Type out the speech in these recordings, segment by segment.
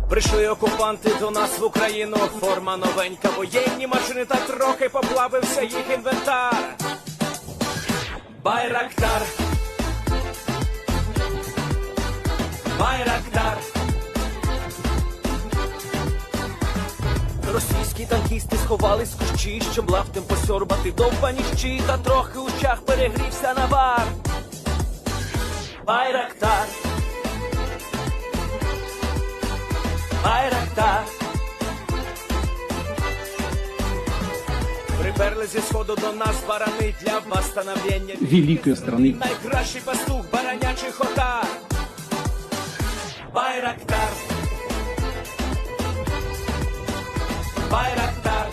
Прийшли окупанти до нас в Україну, форма новенька, воєнні машини, та трохи поплавився їх інвентар. Байрактар, Байрактар. Російські танкісти сховались в кущі, щоб лаптем посьорбати довбані щі, та трохи у щах перегрівся навар. Байрактар, Байрактар. Приперли зі сходу до нас барани для восстановлення великої страни. Найкращий пастух баранячих отар. Байрактар, Байрактар.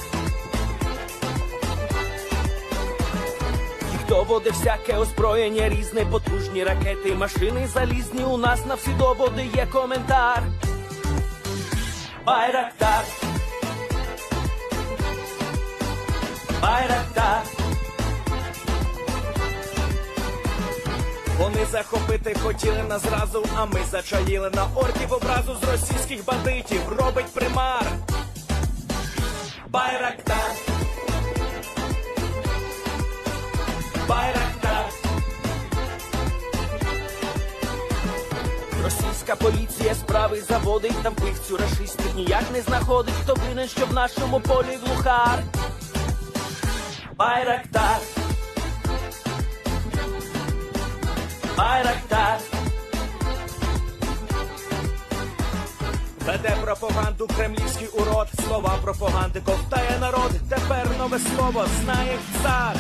Їх доводи всяке озброєння різне, потужні ракети, машини залізні, у нас на всі доводи є коментар. Байрактар, Байрактар. Вони захопити хотіли нас зразу, а ми зачаїли на орків образу з російських бандитів, робить примар. Байрактар, Байрактар. Російська поліція справи заводить, там вбивцю рашистів ніяк не знаходить, хто винен, що в нашому полі глухар. Байрактар, Байрактар. Веде пропаганду кремлівський урод, слова пропаганди ковтає народ, тепер нове слово знає цар.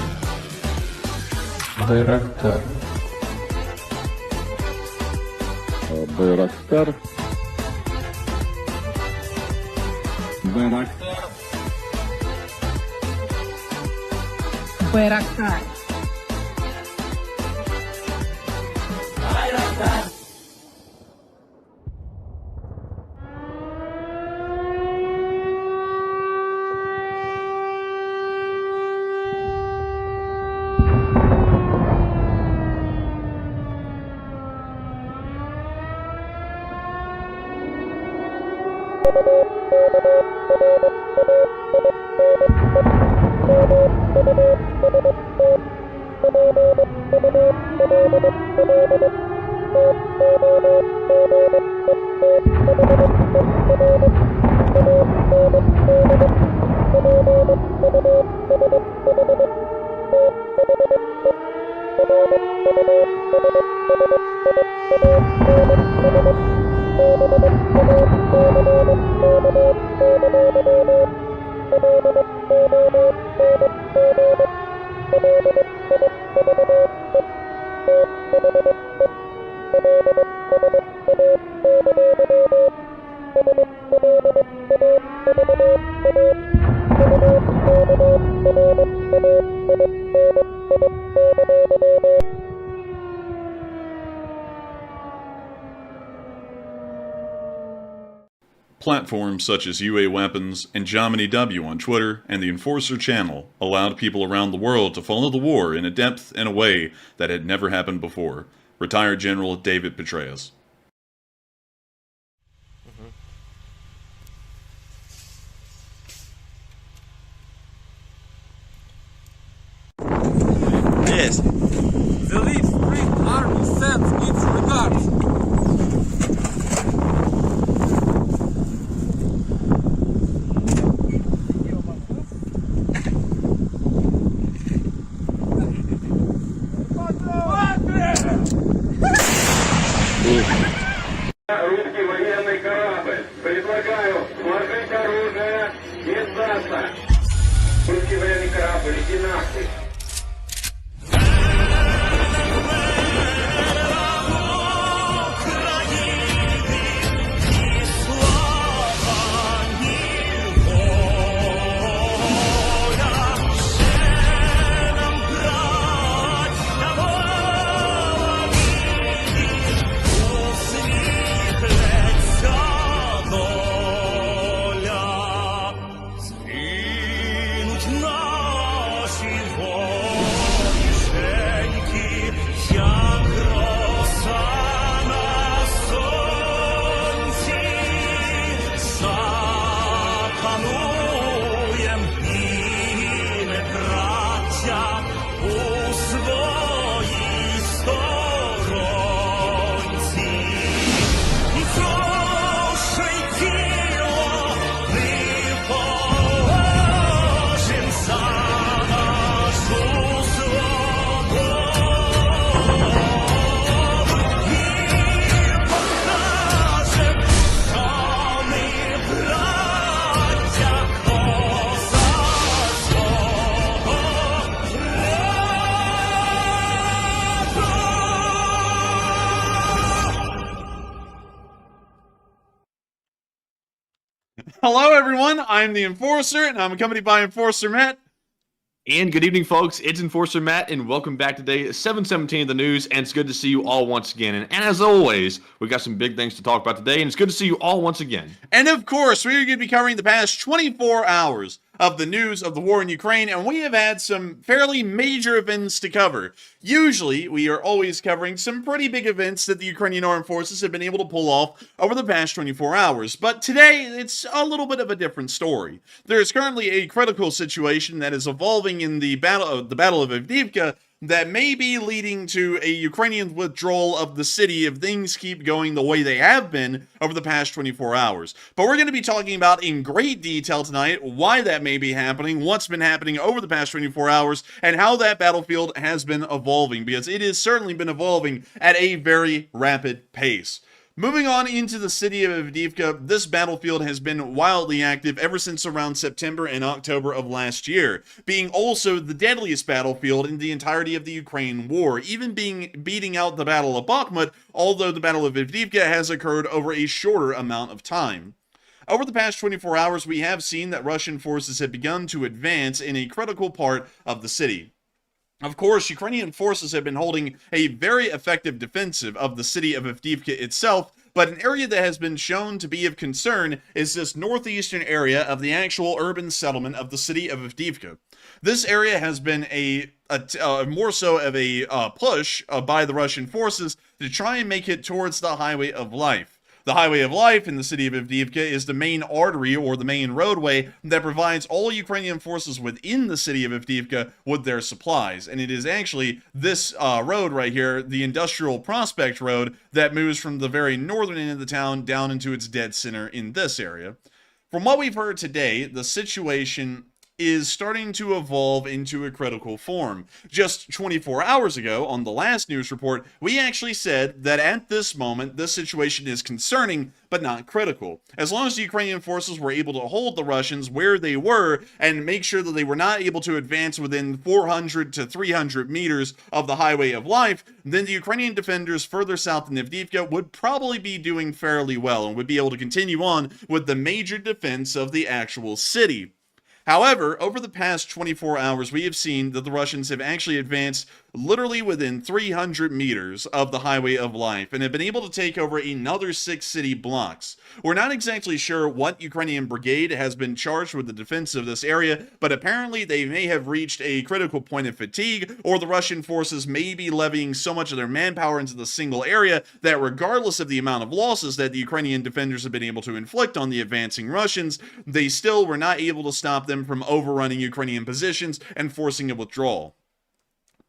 Байрактар. Байрактар. Байрактар. Байрактар. Байрактар. Platforms such as UA Weapons and JomanyW on Twitter and the Enforcer channel allowed people around the world to follow the war in a depth and a way that had never happened before. Retired General David Petraeus. Yes. The Leaf Spring Army sends its regards. Русский военный корабль. Предлагаю сложить оружие и сдаться. Русский военный корабль, иди нахуй. Наші Hello, everyone. I'm the Enforcer, and I'm accompanied by Enforcer Matt. And good evening, folks. It's Enforcer Matt, and welcome back today, 7:17 of the news, and it's good to see you all once again. And as always, we got some big things to talk about today, and it's good to see you all once again. And of course, we are going to be covering the past 24 hours of the news of the war in Ukraine, and we have had some fairly major events to cover. Usually, we are always covering some pretty big events that the Ukrainian armed forces have been able to pull off over the past 24 hours. But today, it's a little bit of a different story. There is currently a critical situation that is evolving in the Battle of Avdiivka that may be leading to a Ukrainian withdrawal of the city if things keep going the way they have been over the past 24 hours. But we're going to be talking about in great detail tonight why that may be happening, what's been happening over the past 24 hours, and how that battlefield has been evolving, because it has certainly been evolving at a very rapid pace. Moving on into the city of Avdiivka, this battlefield has been wildly active ever since around September and October of last year, being also the deadliest battlefield in the entirety of the Ukraine war, even beating out the Battle of Bakhmut, although the Battle of Avdiivka has occurred over a shorter amount of time. Over the past 24 hours, we have seen that Russian forces have begun to advance in a critical part of the city. Of course, Ukrainian forces have been holding a very effective defensive of the city of Avdiivka itself, but an area that has been shown to be of concern is this northeastern area of the actual urban settlement of the city of Avdiivka. This area has been more so of a push by the Russian forces to try and make it towards the Highway of Life. The Highway of Life in the city of Avdiivka is the main artery or the main roadway that provides all Ukrainian forces within the city of Avdiivka with their supplies. And it is actually this road right here, the Industrial Prospect Road, that moves from the very northern end of the town down into its dead center in this area. From what we've heard today, the situation is starting to evolve into a critical form. Just 24 hours ago, on the last news report, we actually said that at this moment, this situation is concerning, but not critical. As long as the Ukrainian forces were able to hold the Russians where they were and make sure that they were not able to advance within 400 to 300 meters of the Highway of Life, then the Ukrainian defenders further south in Avdiivka would probably be doing fairly well and would be able to continue on with the major defense of the actual city. However, over the past 24 hours, we have seen that the Russians have actually advanced literally within 300 meters of the Highway of Life and have been able to take over another 6 city blocks. We're not exactly sure what Ukrainian brigade has been charged with the defense of this area, but apparently they may have reached a critical point of fatigue, or the Russian forces may be levying so much of their manpower into the single area that regardless of the amount of losses that the Ukrainian defenders have been able to inflict on the advancing Russians, they still were not able to stop them from overrunning Ukrainian positions and forcing a withdrawal.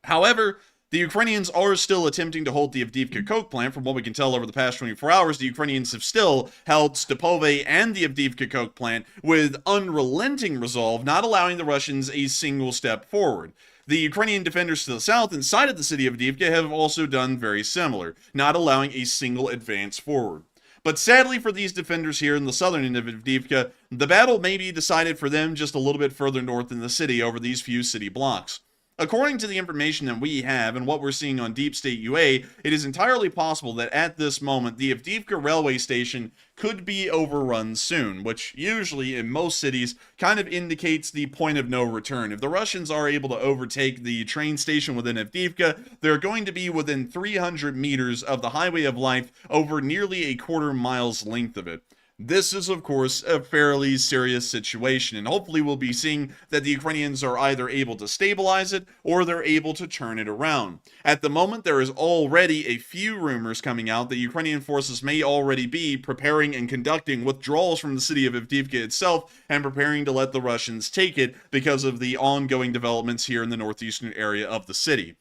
However, the Ukrainians are still attempting to hold the Avdiivka coke plant. From what we can tell over the past 24 hours, the Ukrainians have still held Stepove and the Avdiivka coke plant with unrelenting resolve, not allowing the Russians a single step forward. The Ukrainian defenders to the south inside of the city of Avdiivka have also done very similar, not allowing a single advance forward. But sadly for these defenders here in the southern end of Avdiivka, the battle may be decided for them just a little bit further north in the city over these few city blocks. According to the information that we have and what we're seeing on Deep State UA, it is entirely possible that at this moment the Avdiivka railway station could be overrun soon, which usually in most cities kind of indicates the point of no return. If the Russians are able to overtake the train station within Avdiivka, they're going to be within 300 meters of the Highway of Life over nearly a quarter mile's length of it. This is, of course, a fairly serious situation, and hopefully we'll be seeing that the Ukrainians are either able to stabilize it or they're able to turn it around. At the moment, there is already a few rumors coming out that Ukrainian forces may already be preparing and conducting withdrawals from the city of Avdiivka itself and preparing to let the Russians take it because of the ongoing developments here in the northeastern area of the city.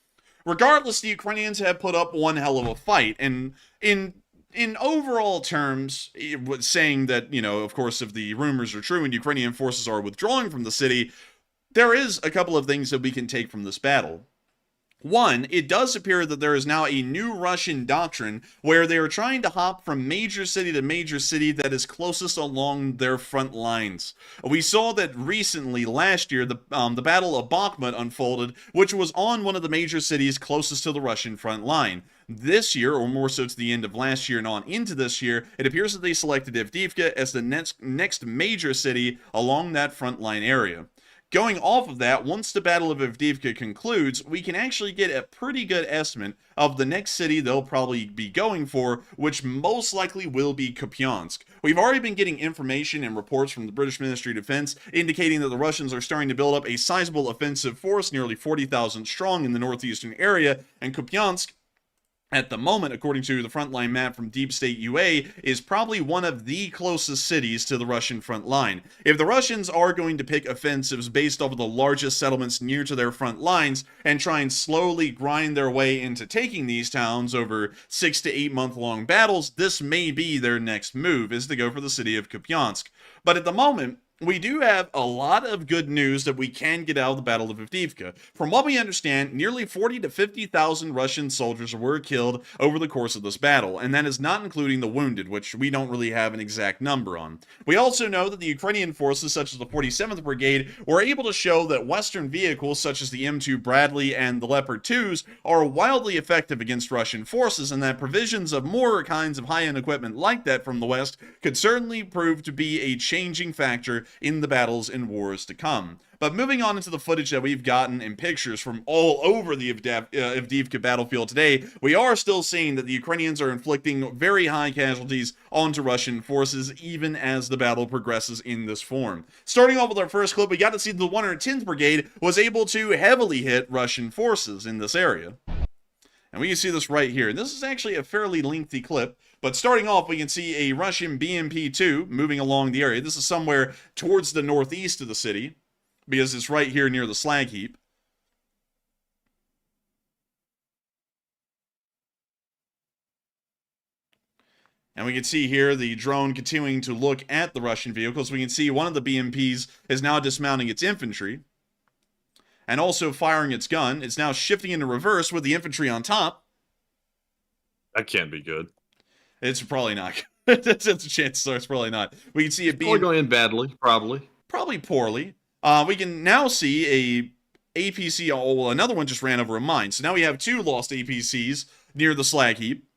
Regardless, the Ukrainians have put up one hell of a fight, and in overall terms, saying that, of course, if the rumors are true and Ukrainian forces are withdrawing from the city, there is a couple of things that we can take from this battle. One, it does appear that there is now a new Russian doctrine where they are trying to hop from major city to major city that is closest along their front lines. We saw that recently, last year, the Battle of Bakhmut unfolded, which was on one of the major cities closest to the Russian front line. This year, or more so to the end of last year and on into this year, it appears that they selected Avdiivka as the next major city along that front line area. Going off of that, once the Battle of Avdiivka concludes, we can actually get a pretty good estimate of the next city they'll probably be going for, which most likely will be Kupiansk. We've already been getting information and reports from the British Ministry of Defense indicating that the Russians are starting to build up a sizable offensive force, nearly 40,000 strong in the northeastern area, and Kupiansk, at the moment, according to the frontline map from Deep State UA, is probably one of the closest cities to the Russian front line. If the Russians are going to pick offensives based off of the largest settlements near to their front lines and try and slowly grind their way into taking these towns over 6 to 8 month long battles, this may be their next move, is to go for the city of Kupiansk. But at the moment, we do have a lot of good news that we can get out of the Battle of Avdiivka. From what we understand, nearly 40 to 50,000 Russian soldiers were killed over the course of this battle, and that is not including the wounded, which we don't really have an exact number on. We also know that the Ukrainian forces, such as the 47th Brigade, were able to show that Western vehicles, such as the M2 Bradley and the Leopard 2s, are wildly effective against Russian forces, and that provisions of more kinds of high-end equipment like that from the West could certainly prove to be a changing factor in the battles and wars to come. But moving on into the footage that we've gotten and pictures from all over the Avdiivka battlefield today, we are still seeing that the Ukrainians are inflicting very high casualties onto Russian forces even as the battle progresses in this form. Starting off with our first clip, we got to see the 110th Brigade was able to heavily hit Russian forces in this area. And we can see this right here. And this is actually a fairly lengthy clip. But starting off, we can see a Russian BMP-2 moving along the area. This is somewhere towards the northeast of the city, because it's right here near the slag heap. And we can see here the drone continuing to look at the Russian vehicles. We can see one of the BMPs is now dismounting its infantry and also firing its gun. It's now shifting into reverse with the infantry on top. That can't be good. It's probably not. That's a chance, so it's probably not. We can see it being going in badly, probably. Probably poorly. We can now see a APC. Oh, well, another one just ran over a mine. So now we have 2 lost APCs near the slag heap.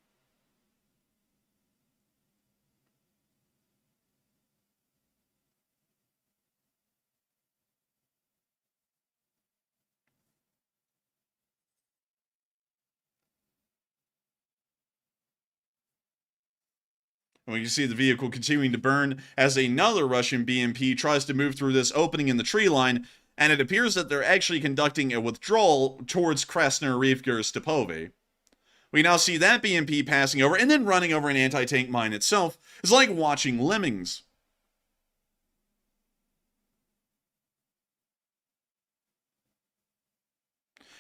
And we can see the vehicle continuing to burn as another Russian BMP tries to move through this opening in the tree line, and it appears that they're actually conducting a withdrawal towards Krasnoyarivka-Stepove. We now see that BMP passing over and then running over an anti-tank mine itself. It's like watching lemmings.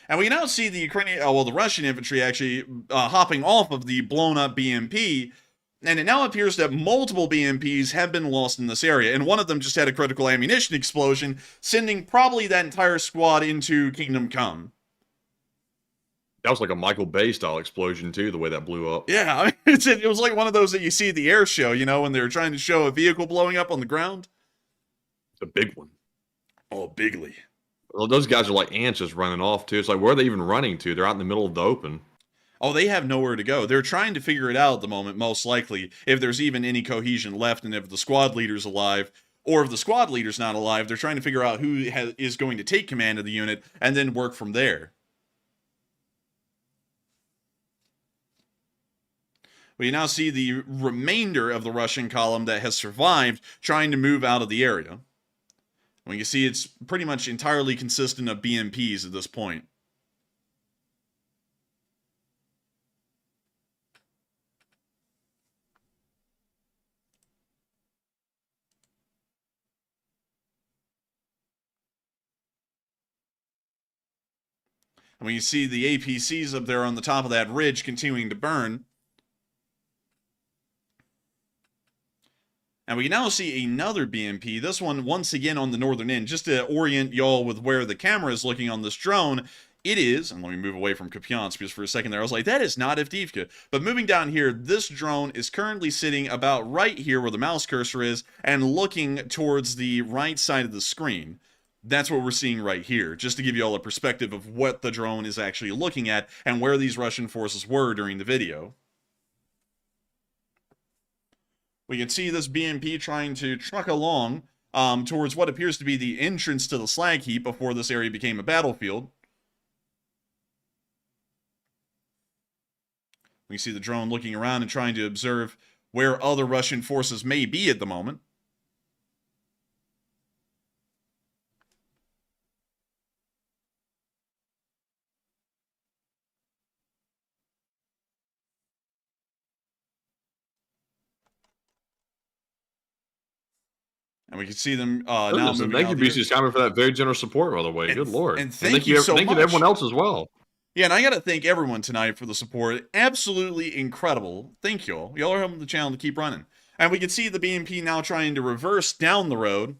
And we now see the the Russian infantry actually hopping off of the blown up BMP. And it now appears that multiple BMPs have been lost in this area, and one of them just had a critical ammunition explosion, sending probably that entire squad into Kingdom Come. That was like a Michael Bay style explosion too, the way that blew up. Yeah, I mean, it was like one of those that you see at the air show, you know, when they're trying to show a vehicle blowing up on the ground. It's a big one. Oh, bigly. Well, those guys are like ants just running off too. It's like, where are they even running to? They're out in the middle of the open. Oh, they have nowhere to go. They're trying to figure it out at the moment, most likely, if there's even any cohesion left, and if the squad leader's alive, or if the squad leader's not alive, they're trying to figure out who is going to take command of the unit, and then work from there. We now see the remainder of the Russian column that has survived trying to move out of the area. We can see it's pretty much entirely consistent of BMPs at this point. And we see the APCs up there on the top of that ridge continuing to burn. And we can now see another BMP, this one once again on the northern end, just to orient y'all with where the camera is looking on this drone. It is, and let me move away from Kupiansk, because for a second there I was like, that is not Avdiivka. But moving down here, this drone is currently sitting about right here where the mouse cursor is, and looking towards the right side of the screen. That's what we're seeing right here, just to give you all a perspective of what the drone is actually looking at and where these Russian forces were during the video. We can see this BMP trying to truck along towards what appears to be the entrance to the slag heap before this area became a battlefield. We see the drone looking around and trying to observe where other Russian forces may be at the moment. And we can see them now moving thank out you, the BC Scammer, for that very generous support, by the way. Good Lord. And thank you so thank you much to everyone else as well. Yeah, and I got to thank everyone tonight for the support. Absolutely incredible. Thank you all. Y'all are helping the channel to keep running. And we can see the BMP now trying to reverse down the road.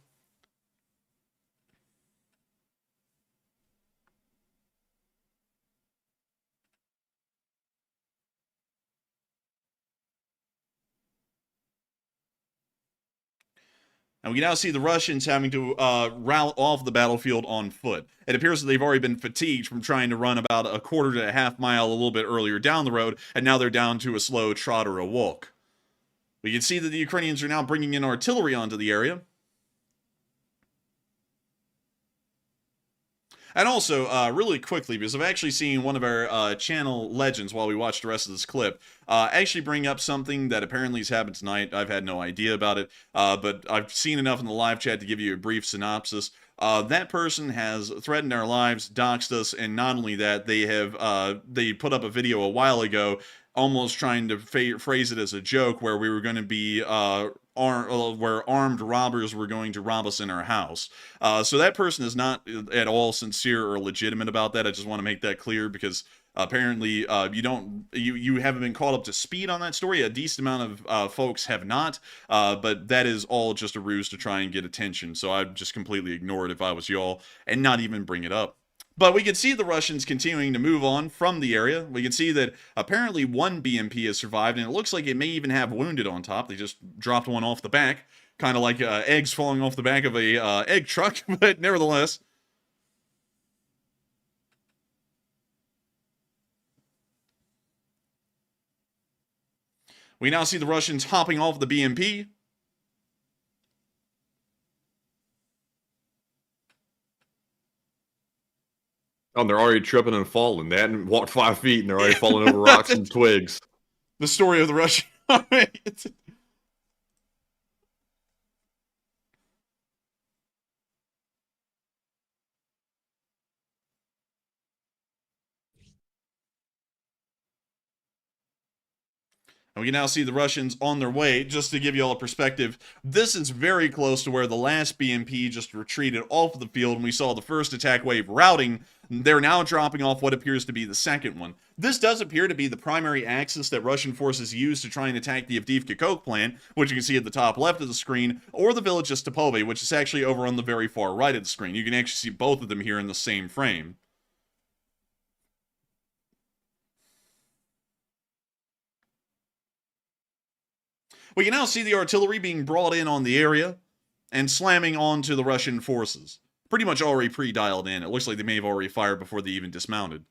And we now see the Russians having to route off the battlefield on foot. It appears that they've already been fatigued from trying to run about a quarter to a half mile a little bit earlier down the road, and now they're down to a slow trot or a walk. We can see that the Ukrainians are now bringing in artillery onto the area. And also, really quickly, because I've actually seen one of our channel legends while we watch the rest of this clip, actually bring up something that apparently has happened tonight. I've had no idea about it, but I've seen enough in the live chat to give you a brief synopsis. That person has threatened our lives, doxed us, and not only that, they put up a video a while ago almost trying to phrase it as a joke where we were going to be where armed robbers were going to rob us in our house. So that person is not at all sincere or legitimate about that. I just want to make that clear because apparently you haven't been caught up to speed on that story. A decent amount of folks have not, but that is all just a ruse to try and get attention. So I'd just completely ignore it if I was y'all and not even bring it up. But we can see the Russians continuing to move on from the area. We can see that apparently one BMP has survived, and it looks like it may even have wounded on top. They just dropped one off the back, kind of like eggs falling off the back of a egg truck, but nevertheless. We now see the Russians hopping off the BMP. Oh, and they're already tripping and falling. They hadn't walked 5 feet, and they're already falling over rocks and twigs. The story of the Russian army. And we can now see the Russians on their way. Just to give you all a perspective, this is very close to where the last BMP just retreated off of the field, and we saw the first attack wave routing. They're now dropping off what appears to be the second one. This does appear to be the primary axis that Russian forces use to try and attack the Avdiivka coke plant, which you can see at the top left of the screen, or the village of Stepove, which is actually over on the very far right of the screen. You can actually see both of them here in the same frame. We can now see the artillery being brought in on the area and slamming onto the Russian forces. Pretty much already pre-dialed in. It looks like they may have already fired before they even dismounted.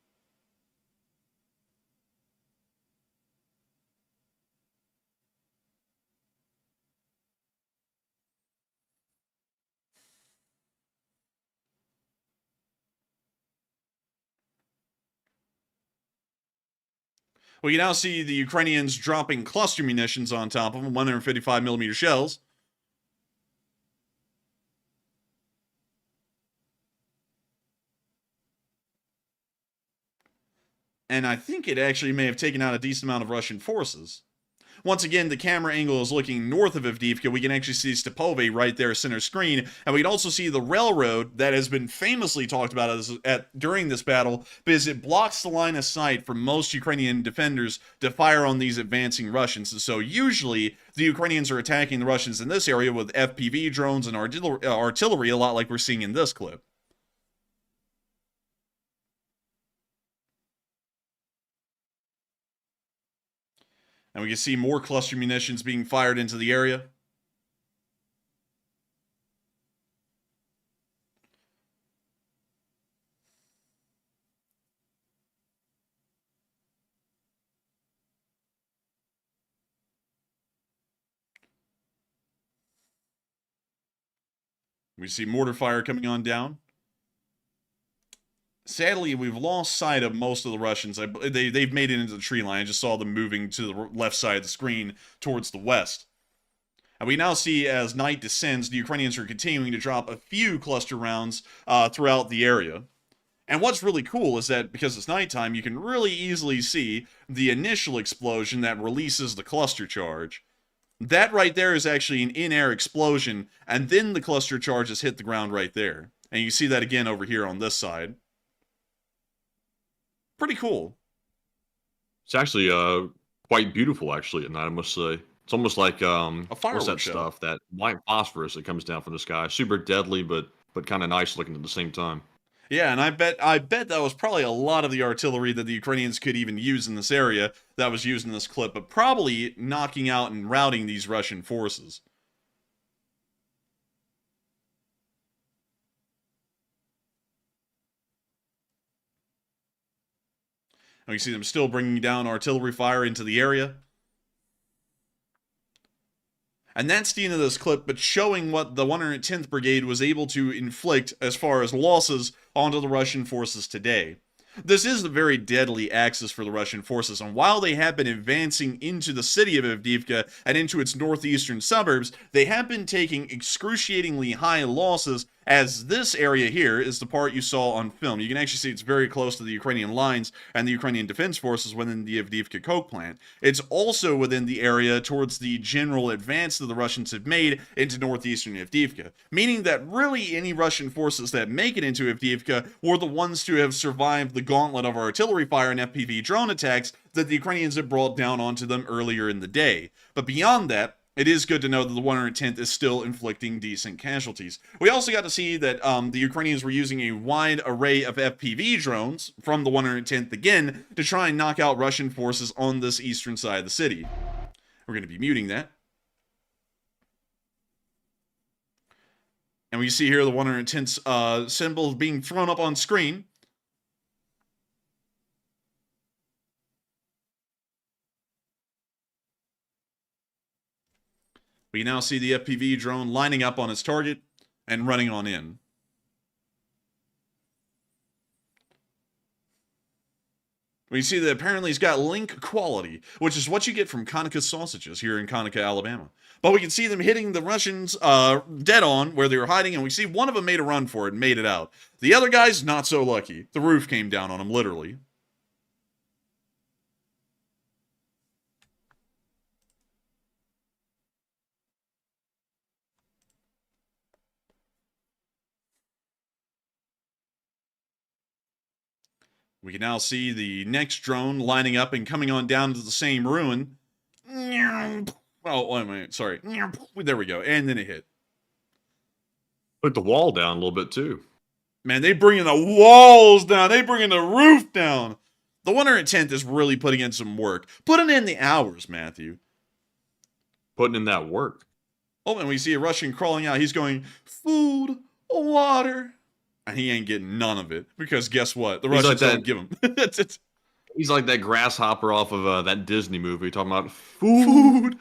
We can now see the Ukrainians dropping cluster munitions on top of them, 155mm shells. And I think it actually may have taken out a decent amount of Russian forces. Once again, the camera angle is looking north of Avdiivka. We can actually see Stepove right there center screen, and we can also see the railroad that has been famously talked about during this battle because it blocks the line of sight for most Ukrainian defenders to fire on these advancing Russians. And so usually the Ukrainians are attacking the Russians in this area with FPV drones and artillery, a lot like we're seeing in this clip. And we can see more cluster munitions being fired into the area. We see mortar fire coming on down. Sadly, we've lost sight of most of the Russians. They've made it into the tree line. I just saw them moving to the left side of the screen towards the west. And we now see as night descends, the Ukrainians are continuing to drop a few cluster rounds throughout the area. And what's really cool is that because it's nighttime, you can really easily see the initial explosion that releases the cluster charge. That right there is actually an in-air explosion, and then the cluster charges hit the ground right there. And you see that again over here on this side. Pretty cool. It's actually quite beautiful, actually, at night, I must say. It's almost like A what's fireworks that show. stuff? That white phosphorus that comes down from the sky. Super deadly, but kind of nice looking at the same time. Yeah, and I bet that was probably a lot of the artillery that the Ukrainians could even use in this area that was used in this clip, but probably knocking out and routing these Russian forces. And we see them still bringing down artillery fire into the area. And that's the end of this clip, but showing what the 110th Brigade was able to inflict as far as losses onto the Russian forces today. This is a very deadly axis for the Russian forces, and while they have been advancing into the city of Avdiivka and into its northeastern suburbs, they have been taking excruciatingly high losses, as this area here is the part you saw on film. You can actually see it's very close to the Ukrainian lines and the Ukrainian defense forces within the Avdiivka coke plant. It's also within the area towards the general advance that the Russians have made into northeastern Avdiivka, meaning that really any Russian forces that make it into Avdiivka were the ones to have survived the gauntlet of artillery fire and FPV drone attacks that the Ukrainians had brought down onto them earlier in the day. But beyond that, it is good to know that the 110th is still inflicting decent casualties. We also got to see that the Ukrainians were using a wide array of FPV drones from the 110th again to try and knock out Russian forces on this eastern side of the city. We're going to be muting that. And we see here the 110th symbol being thrown up on screen. We now see the FPV drone lining up on its target and running on in. We see that apparently he's got link quality, which is what you get from Conica sausages here in Conica, Alabama. But we can see them hitting the Russians dead on where they were hiding, and we see one of them made a run for it and made it out. The other guy's not so lucky. The roof came down on him, literally. We can now see the next drone lining up and coming on down to the same ruin. Oh, wait a minute, sorry. There we go, and then it hit. Put the wall down a little bit, too. Man, they bringing the walls down. They bringing the roof down. The 110th is really putting in some work. Putting in the hours, Matthew. Putting in that work. Oh, and we see a Russian crawling out. He's going, food, water. And he ain't getting none of it. Because guess what? The Russians don't give him. He's like that grasshopper off of that Disney movie talking about food.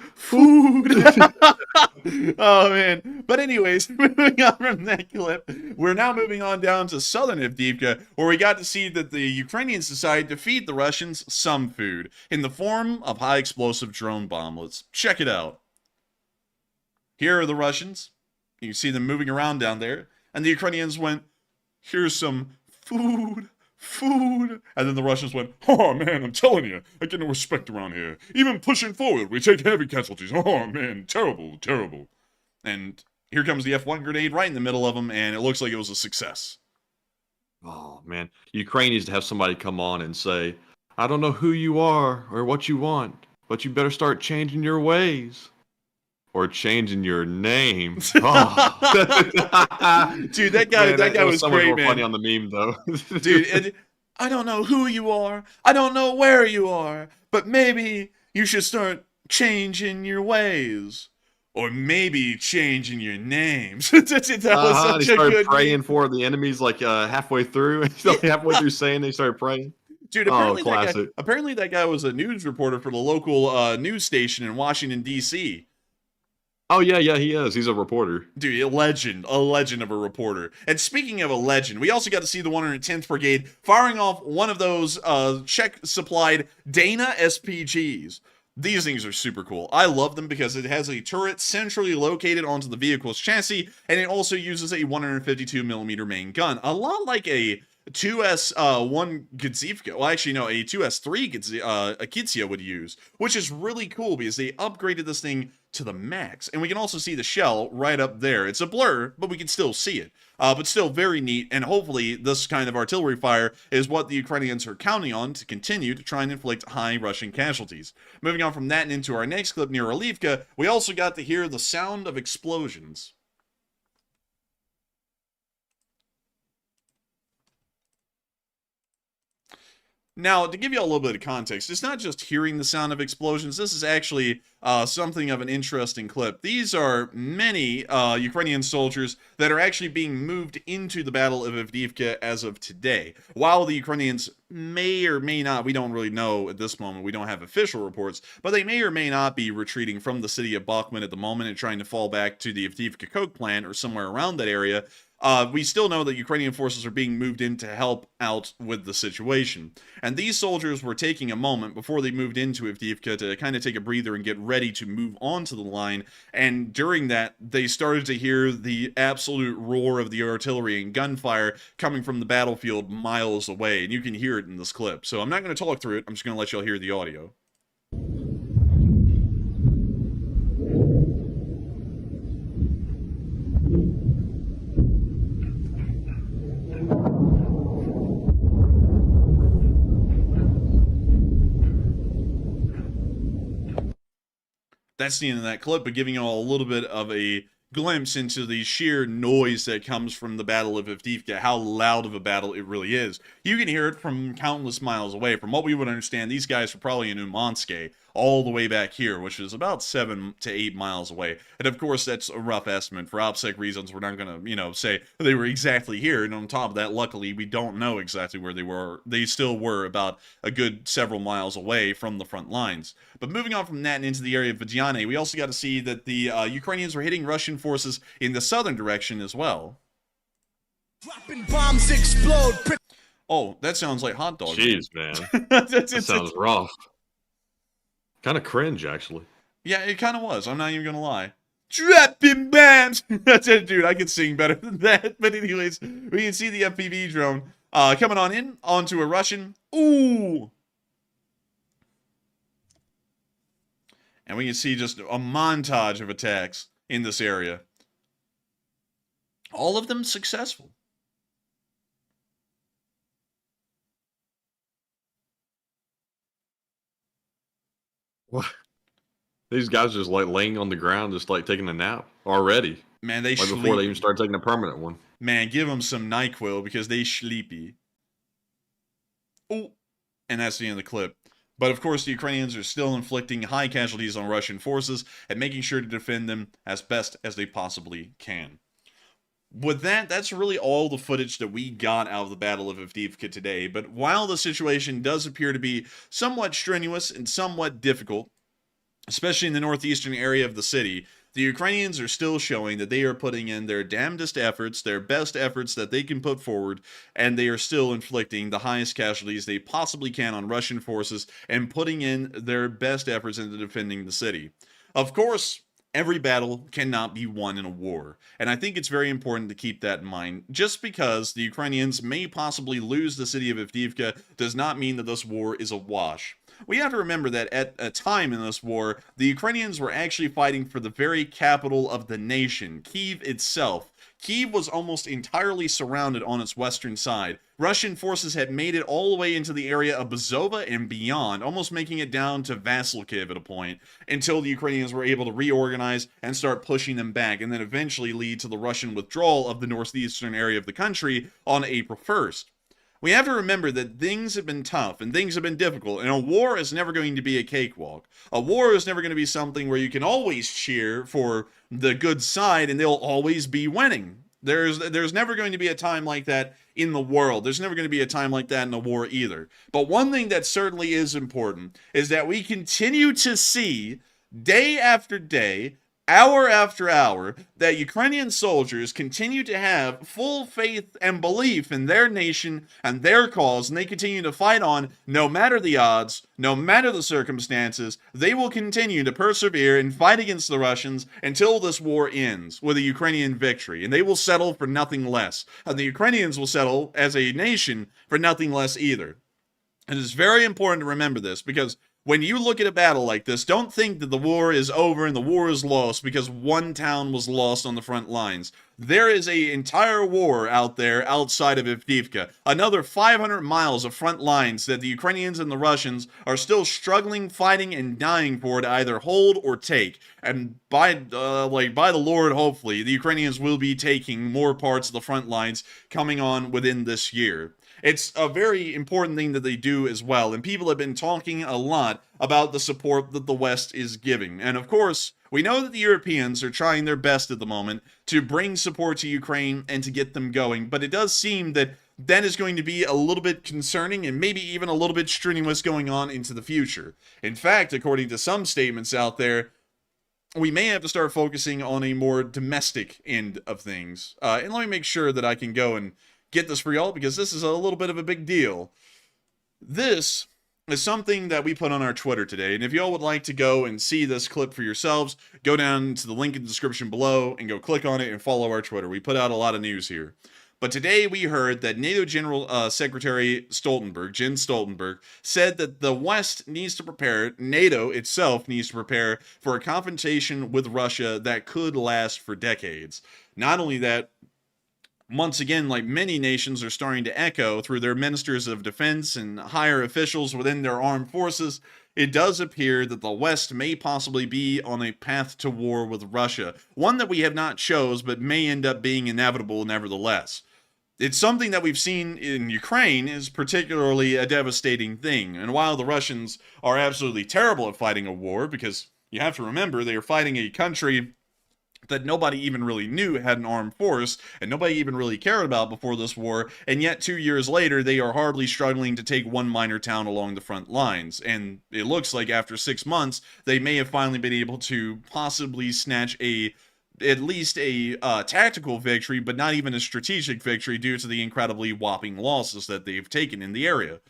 Oh, man. But anyways, moving on from that clip, we're now moving on down to southern Avdiivka, where we got to see that the Ukrainians decided to feed the Russians some food in the form of high explosive drone bomblets. Check it out. Here are the Russians. You can see them moving around down there. And the Ukrainians went, here's some food. And then the Russians went, oh man, I'm telling you, I get no respect around here. Even pushing forward, we take heavy casualties. Oh man, terrible. And here comes the F1 grenade right in the middle of them, and it looks like it was a success. Oh man, Ukraine needs to have somebody come on and say, I don't know who you are or what you want, but you better start changing your ways. Or changing your name. Oh. Dude, that guy was so much great, more man. Funny on the meme, though. Dude, I don't know who you are. I don't know where you are. But maybe you should start changing your ways. Or maybe changing your names. That was such he started a good praying meme. for the enemies like halfway through. Halfway through saying they started praying. Dude, apparently, classic. That guy was a news reporter for the local news station in Washington, D.C. Oh yeah, he is. He's a reporter. Dude, a legend of a reporter. And speaking of a legend, we also got to see the 110th Brigade firing off one of those Czech-supplied Dana SPGs. These things are super cool. I love them because it has a turret centrally located onto the vehicle's chassis, and it also uses a 152mm main gun. A lot like a 2S1 Avdiivka. Well, actually, no, a 2S3 Akitsia would use, which is really cool because they upgraded this thing to the max. And we can also see the shell right up there. It's a blur, but we can still see it. But still very neat, and hopefully this kind of artillery fire is what the Ukrainians are counting on to continue to try and inflict high Russian casualties. Moving on from that and into our next clip near Avdiivka, we also got to hear the sound of explosions. Now, to give you a little bit of context, it's not just hearing the sound of explosions. This is actually something of an interesting clip. These are many Ukrainian soldiers that are actually being moved into the Battle of Avdiivka as of today. While the Ukrainians may or may not, we don't really know at this moment, we don't have official reports, but they may or may not be retreating from the city of Bakhmut at the moment and trying to fall back to the Avdiivka coke plant or somewhere around that area. We still know that Ukrainian forces are being moved in to help out with the situation. And these soldiers were taking a moment before they moved into Avdiivka to kind of take a breather and get ready to move onto the line. And during that, they started to hear the absolute roar of the artillery and gunfire coming from the battlefield miles away. And you can hear it in this clip. So I'm not going to talk through it. I'm just going to let y'all hear the audio. That's the end of that clip, but giving you all a little bit of a glimpse into the sheer noise that comes from the Battle of Avdiivka, how loud of a battle it really is. You can hear it from countless miles away. From what we would understand, these guys were probably in Umanske, all the way back here, which is about 7 to 8 miles away. And of course, that's a rough estimate. For OPSEC reasons, we're not going to, say they were exactly here. And on top of that, luckily, we don't know exactly where they were. They still were about a good several miles away from the front lines. But moving on from that and into the area of Vidyane, we also got to see that the Ukrainians were hitting Russian forces in the southern direction as well. Dropping bombs explode. Oh, that sounds like hot dog. Jeez, man. That sounds rough. Kind of cringe, actually. Yeah, it kind of was. I'm not even going to lie. Dropping bombs! That's it, dude. I can sing better than that. But anyways, we can see the FPV drone coming on in onto a Russian. Ooh! And we can see just a montage of attacks in this area. All of them successful. What? These guys just like laying on the ground, just like taking a nap already. Man, they like before they even start taking a permanent one. Man, give them some NyQuil because they sleepy. Oh, and that's the end of the clip. But of course, the Ukrainians are still inflicting high casualties on Russian forces and making sure to defend them as best as they possibly can. With that, that's really all the footage that we got out of the Battle of Avdiivka today. But while the situation does appear to be somewhat strenuous and somewhat difficult, especially in the northeastern area of the city, the Ukrainians are still showing that they are putting in their damnedest efforts, their best efforts that they can put forward, and they are still inflicting the highest casualties they possibly can on Russian forces and putting in their best efforts into defending the city. Of course, every battle cannot be won in a war, and I think it's very important to keep that in mind. Just because the Ukrainians may possibly lose the city of Avdiivka does not mean that this war is a wash. We have to remember that at a time in this war, the Ukrainians were actually fighting for the very capital of the nation, Kyiv itself. Kyiv was almost entirely surrounded on its western side. Russian forces had made it all the way into the area of Bezova and beyond, almost making it down to Vasilkiv at a point, until the Ukrainians were able to reorganize and start pushing them back, and then eventually lead to the Russian withdrawal of the northeastern area of the country on April 1st. We have to remember that things have been tough and things have been difficult, and a war is never going to be a cakewalk. A war is never going to be something where you can always cheer for the good side and they'll always be winning. There's never going to be a time like that in the world. There's never going to be a time like that in a war either. But one thing that certainly is important is that we continue to see day after day hour after hour, that Ukrainian soldiers continue to have full faith and belief in their nation and their cause, and they continue to fight on no matter the odds, no matter the circumstances. They will continue to persevere and fight against the Russians until this war ends with a Ukrainian victory, and they will settle for nothing less. And the Ukrainians will settle as a nation for nothing less either. And it's very important to remember this, because when you look at a battle like this, don't think that the war is over and the war is lost because one town was lost on the front lines. There is an entire war out there outside of Avdiivka. Another 500 miles of front lines that the Ukrainians and the Russians are still struggling, fighting, and dying for to either hold or take. And by the Lord, hopefully, the Ukrainians will be taking more parts of the front lines coming on within this year. It's a very important thing that they do as well, and people have been talking a lot about the support that the West is giving. And of course, we know that the Europeans are trying their best at the moment to bring support to Ukraine and to get them going, but it does seem that that is going to be a little bit concerning and maybe even a little bit strenuous going on into the future. In fact, according to some statements out there, we may have to start focusing on a more domestic end of things. And let me make sure that I can go and get this for y'all, because this is a little bit of a big deal. This is something that we put on our Twitter today, and if y'all would like to go and see this clip for yourselves, go down to the link in the description below and go click on it and follow our Twitter. We put out a lot of news here. But today we heard that NATO General Secretary Stoltenberg, Jens Stoltenberg, said that the West needs to prepare, NATO itself needs to prepare for a confrontation with Russia that could last for decades. Not only that, once again, like many nations are starting to echo through their ministers of defense and higher officials within their armed forces, it does appear that the West may possibly be on a path to war with Russia. One that we have not chose, but may end up being inevitable nevertheless. It's something that we've seen in Ukraine is particularly a devastating thing. And while the Russians are absolutely terrible at fighting a war, because you have to remember they are fighting a country that nobody even really knew had an armed force, and nobody even really cared about before this war, and yet 2 years later, they are hardly struggling to take one minor town along the front lines, and it looks like after 6 months, they may have finally been able to possibly snatch at least a tactical victory, but not even a strategic victory due to the incredibly whopping losses that they've taken in the area.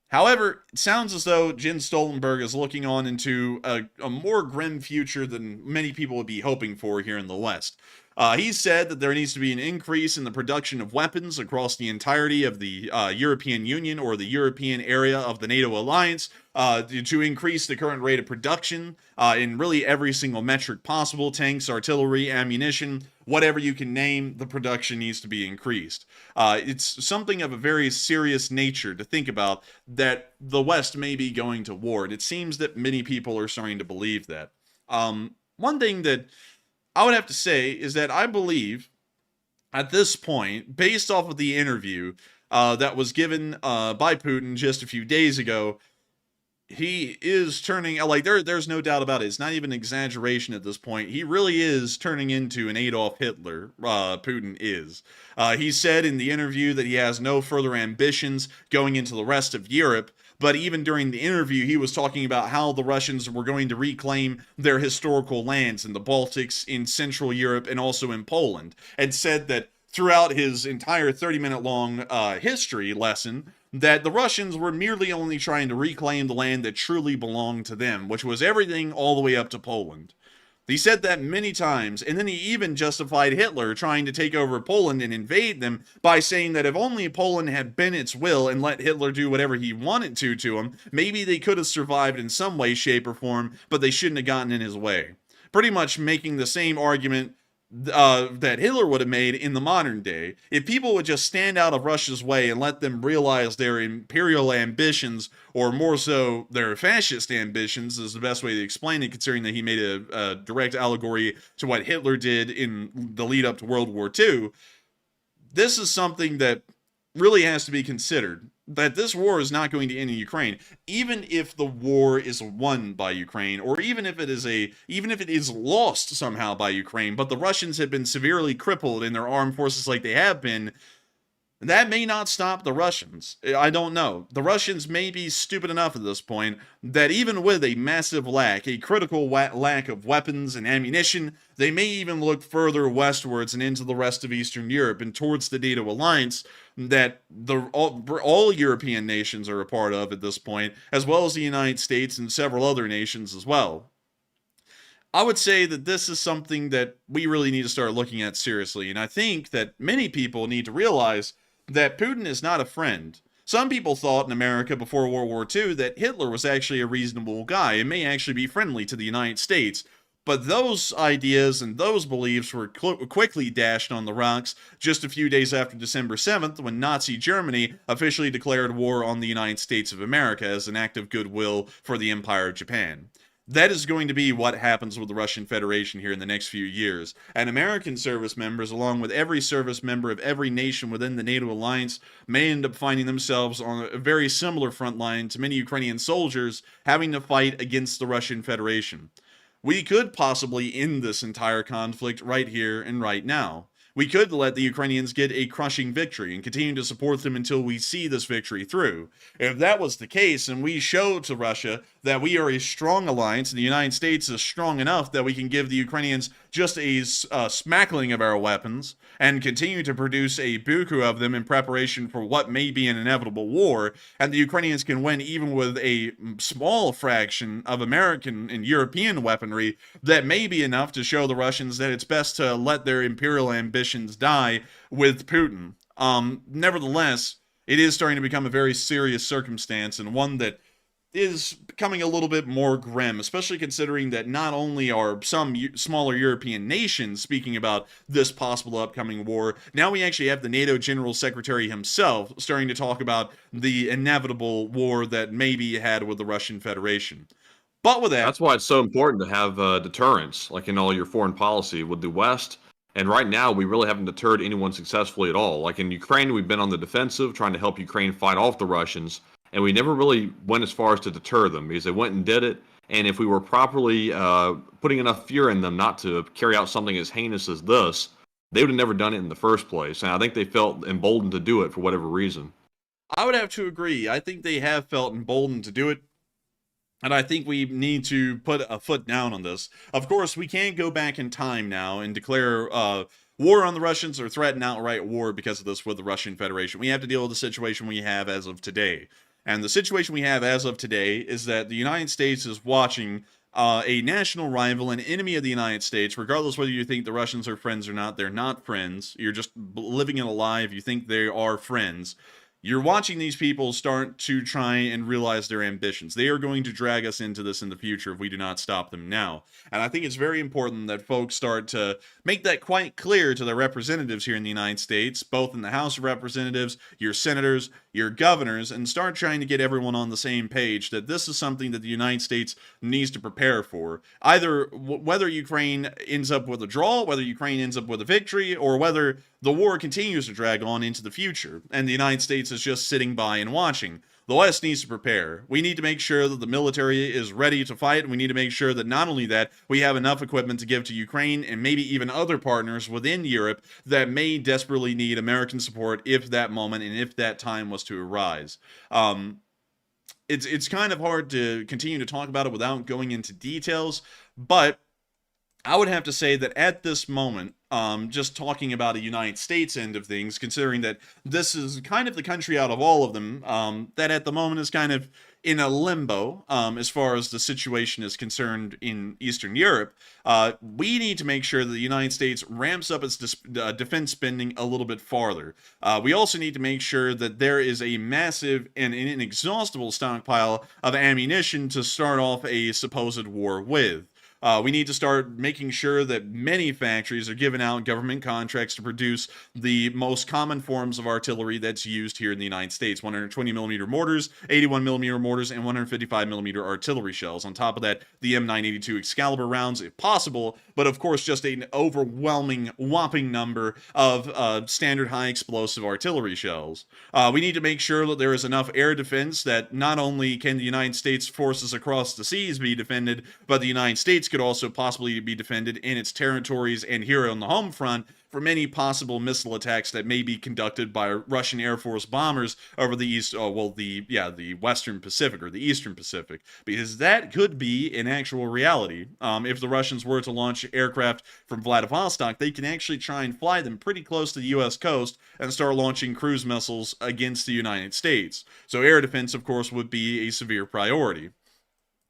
However, it sounds as though Jens Stoltenberg is looking on into a more grim future than many people would be hoping for here in the West. He said that there needs to be an increase in the production of weapons across the entirety of the European Union or the European area of the NATO alliance to increase the current rate of production in really every single metric possible: tanks, artillery, ammunition, whatever you can name, the production needs to be increased. It's something of a very serious nature to think about that the West may be going to war. And it seems that many people are starting to believe that. One thing that I would have to say is that I believe at this point, based off of the interview that was given by Putin just a few days ago, he is turning, like, there's no doubt about it. It's not even an exaggeration at this point. He really is turning into an Adolf Hitler, Putin is. He said in the interview that he has no further ambitions going into the rest of Europe, but even during the interview, he was talking about how the Russians were going to reclaim their historical lands in the Baltics, in Central Europe, and also in Poland, and said that throughout his entire 30-minute long history lesson, that the Russians were merely only trying to reclaim the land that truly belonged to them, which was everything all the way up to Poland. He said that many times, and then he even justified Hitler trying to take over Poland and invade them by saying that if only Poland had bent its will and let Hitler do whatever he wanted to him, maybe they could have survived in some way, shape, or form, but they shouldn't have gotten in his way. Pretty much making the same argument that Hitler would have made in the modern day. If people would just stand out of Russia's way and let them realize their imperial ambitions, or more so their fascist ambitions, is the best way to explain it, considering that he made a direct allegory to what Hitler did in the lead up to World War II. This is something that really has to be considered, that this war is not going to end in Ukraine, even if the war is won by Ukraine, or even if it is lost somehow by Ukraine, but the Russians have been severely crippled in their armed forces like they have been. That may not stop the Russians. I don't know. The Russians may be stupid enough at this point that even with a massive lack, a critical lack of weapons and ammunition, they may even look further westwards and into the rest of Eastern Europe and towards the NATO alliance that all European nations are a part of at this point, as well as the United States and several other nations as well. I would say that this is something that we really need to start looking at seriously, and I think that many people need to realize that Putin is not a friend. Some people thought in America before World War II that Hitler was actually a reasonable guy and may actually be friendly to the United States, but those ideas and those beliefs were quickly dashed on the rocks just a few days after December 7th, when Nazi Germany officially declared war on the United States of America as an act of goodwill for the Empire of Japan. That is going to be what happens with the Russian Federation here in the next few years. And American service members, along with every service member of every nation within the NATO alliance, may end up finding themselves on a very similar front line to many Ukrainian soldiers having to fight against the Russian Federation. We could possibly end this entire conflict right here and right now. We could let the Ukrainians get a crushing victory and continue to support them until we see this victory through. If that was the case, and we show to Russia that we are a strong alliance and the United States is strong enough that we can give the Ukrainians just a smackling of our weapons and continue to produce a buku of them in preparation for what may be an inevitable war, and the Ukrainians can win even with a small fraction of American and European weaponry, that may be enough to show the Russians that it's best to let their imperial ambitions die with Putin. Nevertheless, it is starting to become a very serious circumstance, and one that is becoming a little bit more grim, especially considering that not only are some smaller European nations speaking about this possible upcoming war, now we actually have the NATO General Secretary himself starting to talk about the inevitable war that may be had with the Russian Federation. But with that... That's why it's so important to have deterrence, like in all your foreign policy with the West. And right now, we really haven't deterred anyone successfully at all. Like in Ukraine, we've been on the defensive, trying to help Ukraine fight off the Russians. And we never really went as far as to deter them because they went and did it. And if we were properly putting enough fear in them not to carry out something as heinous as this, they would have never done it in the first place. And I think they felt emboldened to do it for whatever reason. I would have to agree. I think they have felt emboldened to do it. And I think we need to put a foot down on this. Of course, we can't go back in time now and declare war on the Russians or threaten outright war because of this with the Russian Federation. We have to deal with the situation we have as of today. And the situation we have as of today is that the United States is watching a national rival, an enemy of the United States, regardless whether you think the Russians are friends or not. They're not friends. You're just living in a lie if you think they are friends. You're watching these people start to try and realize their ambitions. They are going to drag us into this in the future if we do not stop them now. And I think it's very important that folks start to make that quite clear to their representatives here in the United States, both in the House of Representatives, your senators, your governors, and start trying to get everyone on the same page that this is something that the United States needs to prepare for. Either whether Ukraine ends up with a draw, whether Ukraine ends up with a victory, or whether the war continues to drag on into the future, and the United States is just sitting by and watching. The West needs to prepare. We need to make sure that the military is ready to fight, and we need to make sure that not only that, we have enough equipment to give to Ukraine and maybe even other partners within Europe that may desperately need American support if that moment and if that time was to arise. It's kind of hard to continue to talk about it without going into details, but I would have to say that at this moment, just talking about a United States end of things, considering that this is kind of the country out of all of them, that at the moment is kind of in a limbo as far as the situation is concerned in Eastern Europe, we need to make sure that the United States ramps up its defense spending a little bit farther. We also need to make sure that there is a massive and inexhaustible stockpile of ammunition to start off a supposed war with. We need to start making sure that many factories are giving out government contracts to produce the most common forms of artillery that's used here in the United States. 120mm mortars, 81mm mortars, and 155mm artillery shells. On top of that, the M982 Excalibur rounds, if possible, but of course just an overwhelming, whopping number of standard high explosive artillery shells. We need to make sure that there is enough air defense that not only can the United States forces across the seas be defended, but the United States could also possibly be defended in its territories and here on the home front from any possible missile attacks that may be conducted by Russian Air Force bombers over the the Western Pacific or the Eastern Pacific, because that could be an actual reality. If the Russians were to launch aircraft from Vladivostok, they can actually try and fly them pretty close to the U.S. coast and start launching cruise missiles against the United States. So air defense, of course, would be a severe priority.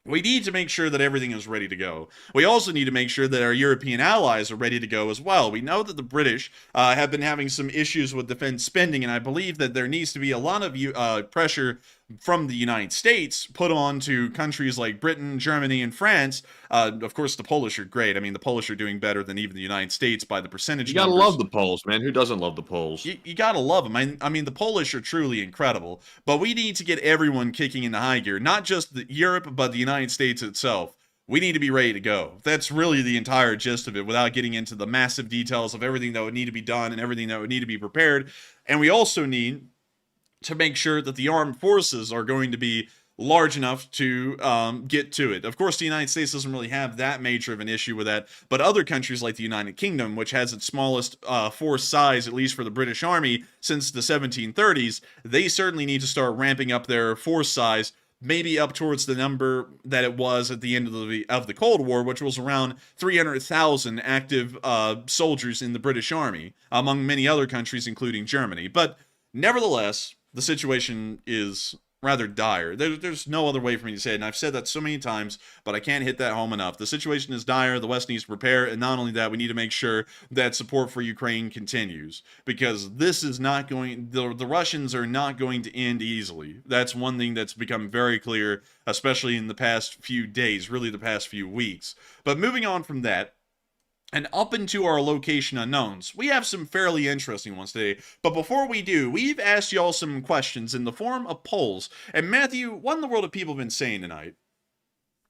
We need to make sure that everything is ready to go. We also need to make sure that our European allies are ready to go as well. We know that the British have been having some issues with defense spending, and I believe that there needs to be a lot of pressure from the United States put on to countries like Britain, Germany, and France. Of course, the Polish are great. I mean, the Polish are doing better than even the United States by the percentage. You gotta love the Poles, man. Who doesn't love the Poles? You gotta love them. I mean, the Polish are truly incredible. But we need to get everyone kicking into high gear, not just Europe, but the United States itself. We need to be ready to go. That's really the entire gist of it, without getting into the massive details of everything that would need to be done and everything that would need to be prepared. And we also need to make sure that the armed forces are going to be large enough to get to it. Of course, the United States doesn't really have that major of an issue with that, but other countries like the United Kingdom, which has its smallest force size, at least for the British Army, since the 1730s, they certainly need to start ramping up their force size, maybe up towards the number that it was at the end of the Cold War, which was around 300,000 active soldiers in the British Army, among many other countries, including Germany. But nevertheless, the situation is rather dire. There's no other way for me to say it, and I've said that so many times, but I can't hit that home enough. The situation is dire. The West needs to prepare, and not only that, we need to make sure that support for Ukraine continues, because this is not going. The Russians are not going to end easily. That's one thing that's become very clear, especially in the past few days, really the past few weeks. But moving on from that, and up into our location unknowns, we have some fairly interesting ones today. But before we do, we've asked y'all some questions in the form of polls. And Matthew, what in the world have people been saying tonight?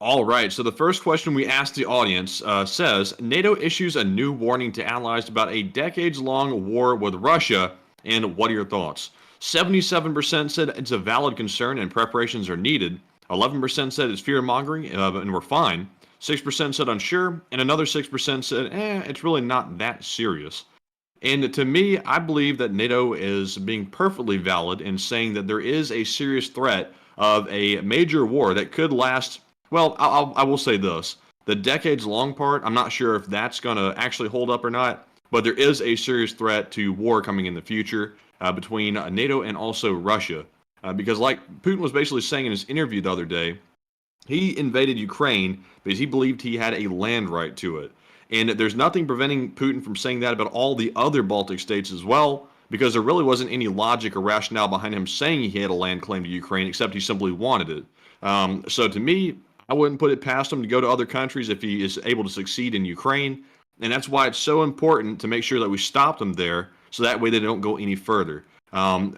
All right, so the first question we asked the audience says, NATO issues a new warning to allies about a decades-long war with Russia, and what are your thoughts? 77% said it's a valid concern and preparations are needed. 11% said it's fear-mongering and we're fine. 6% said unsure, and another 6% said, it's really not that serious. And to me, I believe that NATO is being perfectly valid in saying that there is a serious threat of a major war that could last, well, I will say this. The decades-long part, I'm not sure if that's going to actually hold up or not, but there is a serious threat to war coming in the future between NATO and also Russia. Because like Putin was basically saying in his interview the other day, he invaded Ukraine because he believed he had a land right to it. And there's nothing preventing Putin from saying that about all the other Baltic states as well, because there really wasn't any logic or rationale behind him saying he had a land claim to Ukraine, except he simply wanted it. So to me, I wouldn't put it past him to go to other countries if he is able to succeed in Ukraine. And that's why it's so important to make sure that we stop them there, so that way they don't go any further.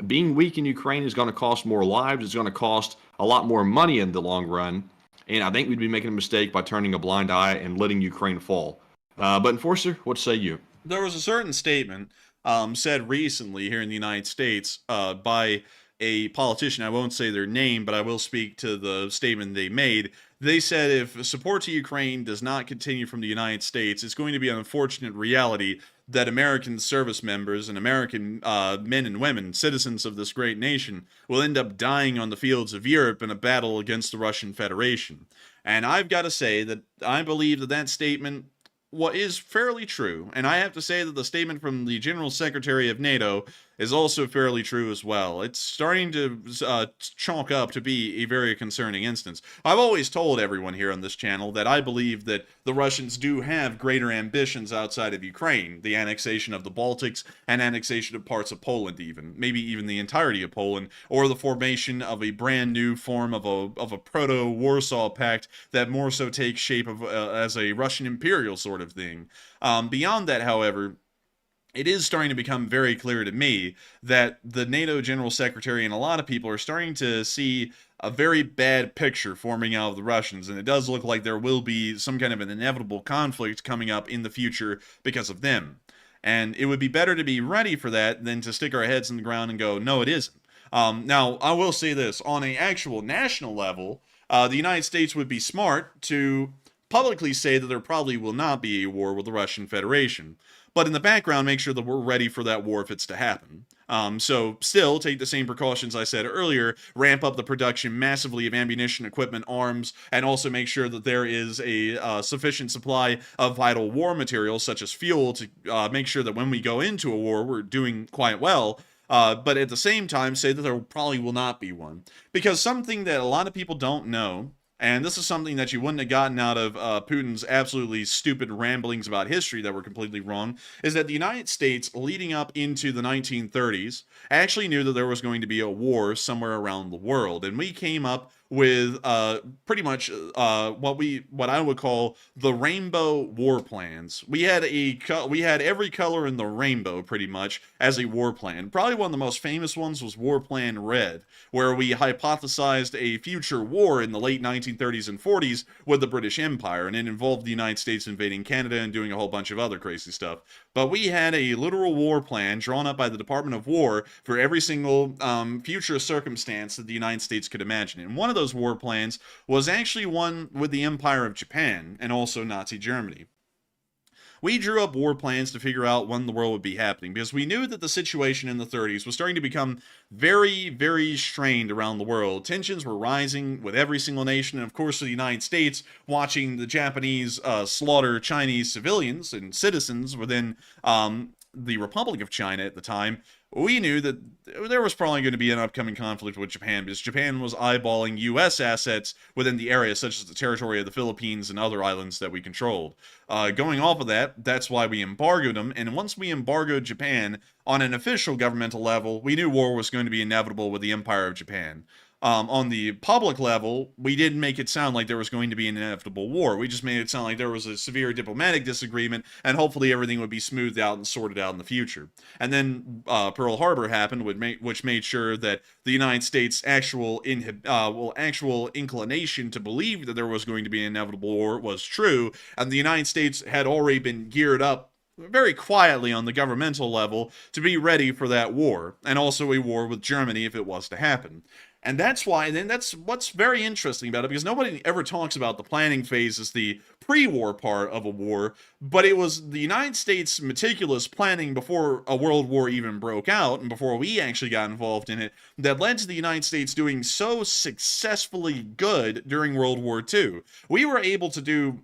Being weak in Ukraine is going to cost more lives. It's going to cost a lot more money in the long run. And I think we'd be making a mistake by turning a blind eye and letting Ukraine fall. But Enforcer, what say you? There was a certain statement said recently here in the United States by a politician. I won't say their name, but I will speak to the statement they made. They said if support to Ukraine does not continue from the United States, it's going to be an unfortunate reality that American service members and American men and women, citizens of this great nation, will end up dying on the fields of Europe in a battle against the Russian Federation. And I've got to say that I believe that that statement is fairly true. And I have to say that the statement from the General Secretary of NATO is also fairly true as well. It's starting to chalk up to be a very concerning instance. I've always told everyone here on this channel that I believe that the Russians do have greater ambitions outside of Ukraine, the annexation of the Baltics and annexation of parts of Poland even, maybe even the entirety of Poland, or the formation of a brand new form of a proto-Warsaw Pact that more so takes shape of as a Russian imperial sort of thing. Beyond that, however, it is starting to become very clear to me that the NATO General Secretary and a lot of people are starting to see a very bad picture forming out of the Russians, and it does look like there will be some kind of an inevitable conflict coming up in the future because of them. And it would be better to be ready for that than to stick our heads in the ground and go, no, it isn't. Now, I will say this, on an actual national level, the United States would be smart to publicly say that there probably will not be a war with the Russian Federation. but in the background, make sure that we're ready for that war if it's to happen. So still take the same precautions I said earlier, ramp up the production massively of ammunition, equipment, arms, and also make sure that there is a sufficient supply of vital war materials such as fuel to make sure that when we go into a war, we're doing quite well. But at the same time, say that there probably will not be one. Because something that a lot of people don't know, and this is something that you wouldn't have gotten out of Putin's absolutely stupid ramblings about history that were completely wrong, is that the United States, leading up into the 1930s, actually knew that there was going to be a war somewhere around the world. And we came up with pretty much what I would call the rainbow war plans. We had every color in the rainbow pretty much as a war plan. Probably one of the most famous ones was War Plan Red, where we hypothesized a future war in the late 1930s and 40s with the British Empire, and it involved the United States invading Canada and doing a whole bunch of other crazy stuff. But we had a literal war plan drawn up by the Department of War for every single future circumstance that the United States could imagine. And one of those war plans was actually one with the Empire of Japan and also Nazi Germany. We drew up war plans to figure out when the world would be happening because we knew that the situation in the 30s was starting to become very, very strained around the world. Tensions were rising with every single nation, and of course the United States watching the Japanese slaughter Chinese civilians and citizens within the Republic of China at the time. We knew that there was probably going to be an upcoming conflict with Japan because Japan was eyeballing U.S. assets within the area, such as the territory of the Philippines and other islands that we controlled. Going off of that, that's why we embargoed them, and once we embargoed Japan on an official governmental level, we knew war was going to be inevitable with the Empire of Japan. On the public level, we didn't make it sound like there was going to be an inevitable war. We just made it sound like there was a severe diplomatic disagreement, and hopefully everything would be smoothed out and sorted out in the future. And then Pearl Harbor happened, which made sure that the United States' actual inclination to believe that there was going to be an inevitable war was true, and the United States had already been geared up very quietly on the governmental level to be ready for that war, and also a war with Germany if it was to happen. And that's why, then that's what's very interesting about it, because nobody ever talks about the planning phase as the pre-war part of a war, but it was the United States' meticulous planning before a world war even broke out, and before we actually got involved in it, that led to the United States doing so successfully good during World War II. We were able to do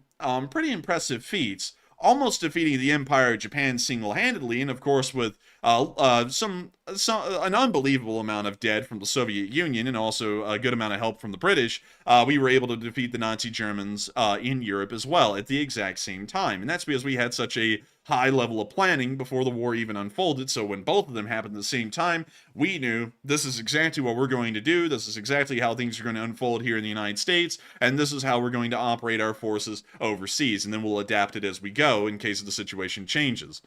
pretty impressive feats, almost defeating the Empire of Japan single-handedly, and of course with an unbelievable amount of dead from the Soviet Union and also a good amount of help from the British, we were able to defeat the Nazi Germans in Europe as well at the exact same time. And that's because we had such a high level of planning before the war even unfolded. So when both of them happened at the same time, we knew this is exactly what we're going to do. This is exactly how things are going to unfold here in the United States. And this is how we're going to operate our forces overseas. And then we'll adapt it as we go in case the situation changes.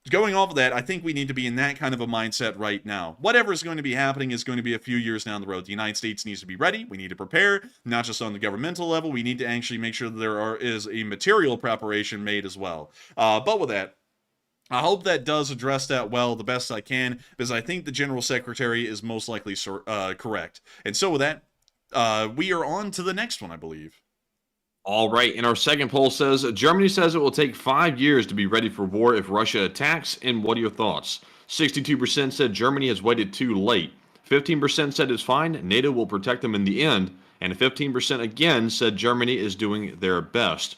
Going off of that, I think we need to be in that kind of a mindset right now. Whatever is going to be happening is going to be a few years down the road. The United States needs to be ready. We need to prepare, not just on the governmental level. We need to actually make sure that there is a material preparation made as well. But with that, I hope that does address that well the best I can, because I think the General Secretary is most likely correct. And so with that, we are on to the next one, I believe. All right, and our second poll says, Germany says it will take 5 years to be ready for war if Russia attacks, and what are your thoughts? 62% said Germany has waited too late. 15% said it's fine, NATO will protect them in the end, and 15% again said Germany is doing their best.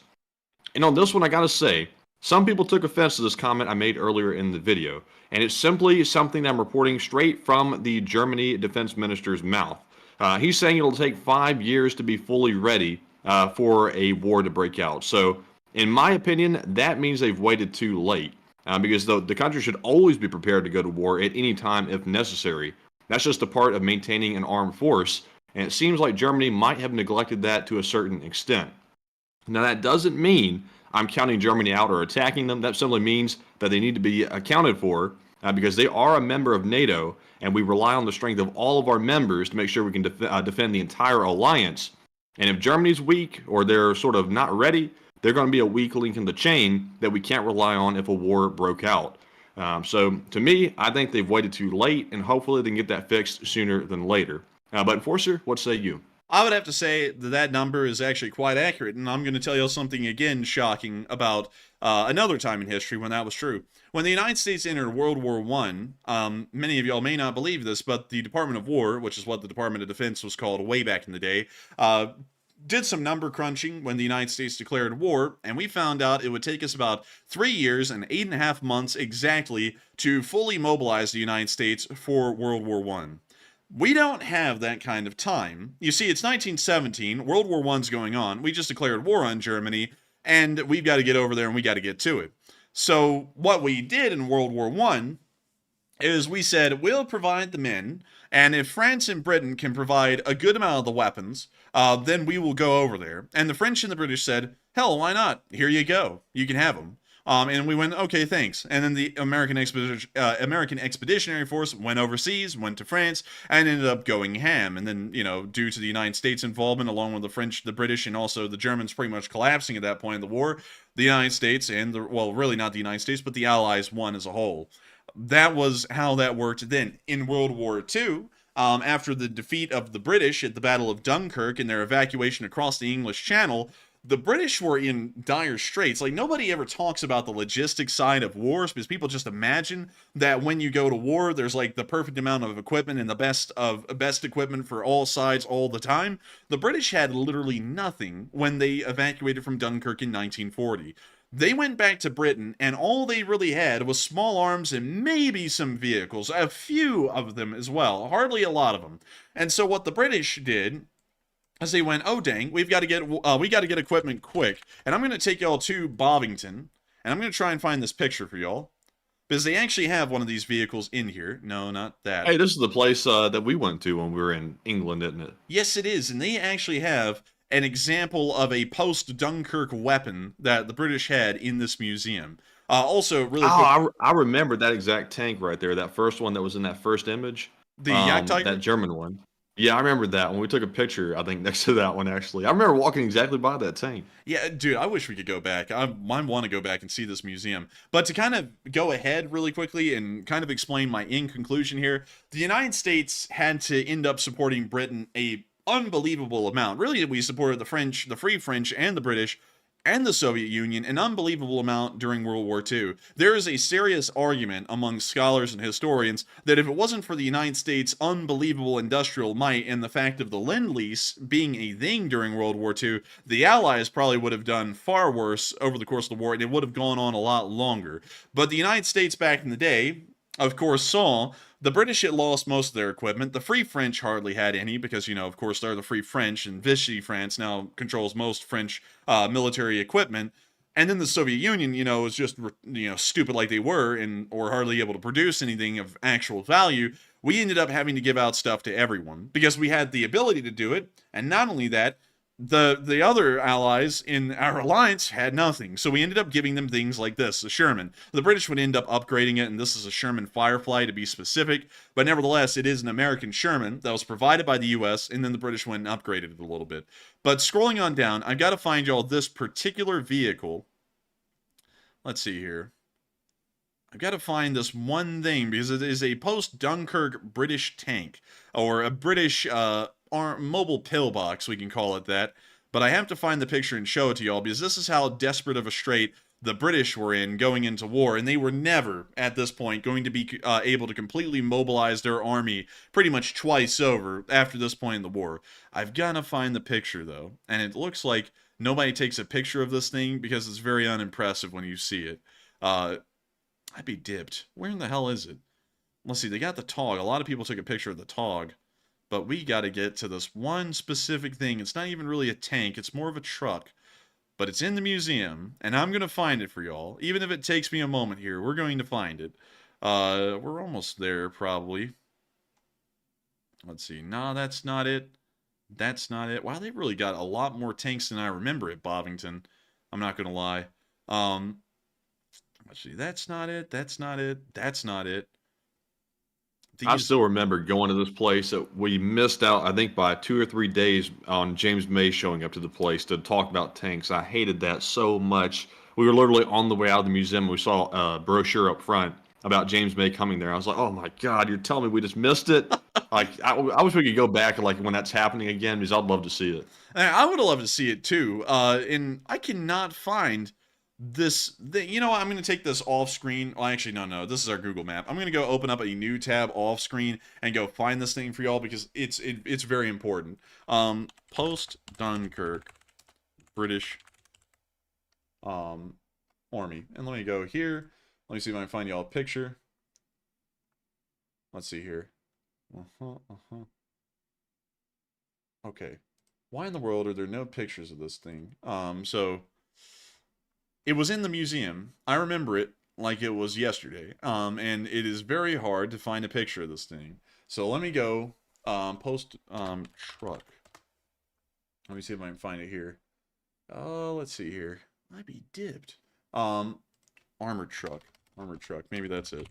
And on this one, I gotta say, some people took offense to this comment I made earlier in the video, and it's simply something I'm reporting straight from the Germany defense minister's mouth. He's saying it'll take 5 years to be fully ready for a war to break out. So, in my opinion, that means they've waited too late, because the country should always be prepared to go to war at any time if necessary. That's just a part of maintaining an armed force, and it seems like Germany might have neglected that to a certain extent. Now, that doesn't mean I'm counting Germany out or attacking them. That simply means that they need to be accounted for, because they are a member of NATO, and we rely on the strength of all of our members to make sure we can defend the entire alliance. And if Germany's weak or they're sort of not ready, they're going to be a weak link in the chain that we can't rely on if a war broke out. So to me, I think they've waited too late, and hopefully they can get that fixed sooner than later. But Enforcer, what say you? I would have to say that that number is actually quite accurate, and I'm going to tell you something again shocking about another time in history when that was true. When the United States entered World War One, many of y'all may not believe this, but the Department of War, which is what the Department of Defense was called way back in the day, did some number crunching when the United States declared war, and we found out it would take us about 3 years and 8.5 months exactly to fully mobilize the United States for World War One. We don't have that kind of time. You see, it's 1917, World War I's going on, we just declared war on Germany, and we've got to get over there and we got to get to it. So what we did in World War One is we said, we'll provide the men, and if France and Britain can provide a good amount of the weapons, then we will go over there. And the French and the British said, hell, why not? Here you go. You can have them. And we went, okay, thanks. And then the American Expeditionary Force went overseas, went to France, and ended up going ham. And then, due to the United States involvement, along with the French, the British, and also the Germans pretty much collapsing at that point in the war, the United States and really not the United States, but the Allies won as a whole. That was how that worked then. In World War II, after the defeat of the British at the Battle of Dunkirk and their evacuation across the English Channel, the British were in dire straits. Like, nobody ever talks about the logistics side of wars because people just imagine that when you go to war, there's like the perfect amount of equipment and the best equipment for all sides all the time. The British had literally nothing when they evacuated from Dunkirk in 1940. They went back to Britain, and all they really had was small arms and maybe some vehicles, a few of them as well, hardly a lot of them. And so what the British did is they went, oh dang, we got to get equipment quick, and I'm going to take y'all to Bovington, and I'm going to try and find this picture for y'all, because they actually have one of these vehicles in here. No, not that. Hey, this is the place that we went to when we were in England, isn't it? Yes, it is, and they actually have an example of a post-Dunkirk weapon that the British had in this museum. Also, really quick, I remember that exact tank right there, that first one that was in that first image. the Yak Tiger. That German one. Yeah, I remember that when we took a picture, I think, next to that one, actually. I remember walking exactly by that tank. Yeah, dude, I wish we could go back. I want to go back and see this museum. But to kind of go ahead really quickly and kind of explain my in conclusion here, the United States had to end up supporting Britain a unbelievable amount. Really, we supported the French, the Free French, and the British, and the Soviet Union an unbelievable amount during World War II. There is a serious argument among scholars and historians that if it wasn't for the United States' unbelievable industrial might and the fact of the Lend-Lease being a thing during World War II, the Allies probably would have done far worse over the course of the war, and it would have gone on a lot longer. But the United States back in the day, of course, saw the British had lost most of their equipment. The Free French hardly had any because, of course, they're the Free French, and Vichy France now controls most French military equipment. And then the Soviet Union, was just, stupid like they were or hardly able to produce anything of actual value. We ended up having to give out stuff to everyone because we had the ability to do it. And not only that, the other allies in our alliance had nothing, so we ended up giving them things like this, the Sherman. The British would end up upgrading it, and this is a Sherman Firefly to be specific, but nevertheless, it is an American Sherman that was provided by the US, and then the British went and upgraded it a little bit. But scrolling on down, I've got to find y'all this particular vehicle. Let's see here. I've got to find this one thing, because it is a post-Dunkirk British tank, or a British, mobile pillbox, we can call it that. But I have to find the picture and show it to y'all because this is how desperate of a strait the British were in going into war, and they were never at this point going to be able to completely mobilize their army pretty much twice over after this point in the war. I've got to find the picture though, and it looks like nobody takes a picture of this thing because it's very unimpressive when you see it. I'd be dipped. Where in the hell is it? Let's see, they got the TOG. A lot of people took a picture of the TOG. But we got to get to this one specific thing. It's not even really a tank. It's more of a truck. But it's in the museum. And I'm going to find it for y'all. Even if it takes me a moment here, we're going to find it. We're almost there, probably. Let's see. No, that's not it. That's not it. Wow, they really got a lot more tanks than I remember at Bovington. I'm not going to lie. Let's see. That's not it. That's not it. That's not it. I still remember going to this place that we missed out, I think, by 2 or 3 days on James May showing up to the place to talk about tanks. I hated that so much. We were literally on the way out of the museum. We saw a brochure up front about James May coming there. I was like, oh my God, you're telling me we just missed it? Like, I wish we could go back, like, when that's happening again, because I'd love to see it. I would love to see it too. And I cannot find this. You know what? I'm going to take this off screen. Well, actually, no. This is our Google map. I'm going to go open up a new tab off screen and go find this thing for y'all because it's very important. Post Dunkirk British Army. And let me go here. Let me see if I can find y'all a picture. Let's see here. Okay. Why in the world are there no pictures of this thing? So it was in the museum. I remember it like it was yesterday. And it is very hard to find a picture of this thing. So let me go post truck. Let me see if I can find it here. Let's see here. Might be dipped. Armored truck. Armored truck. Maybe that's it.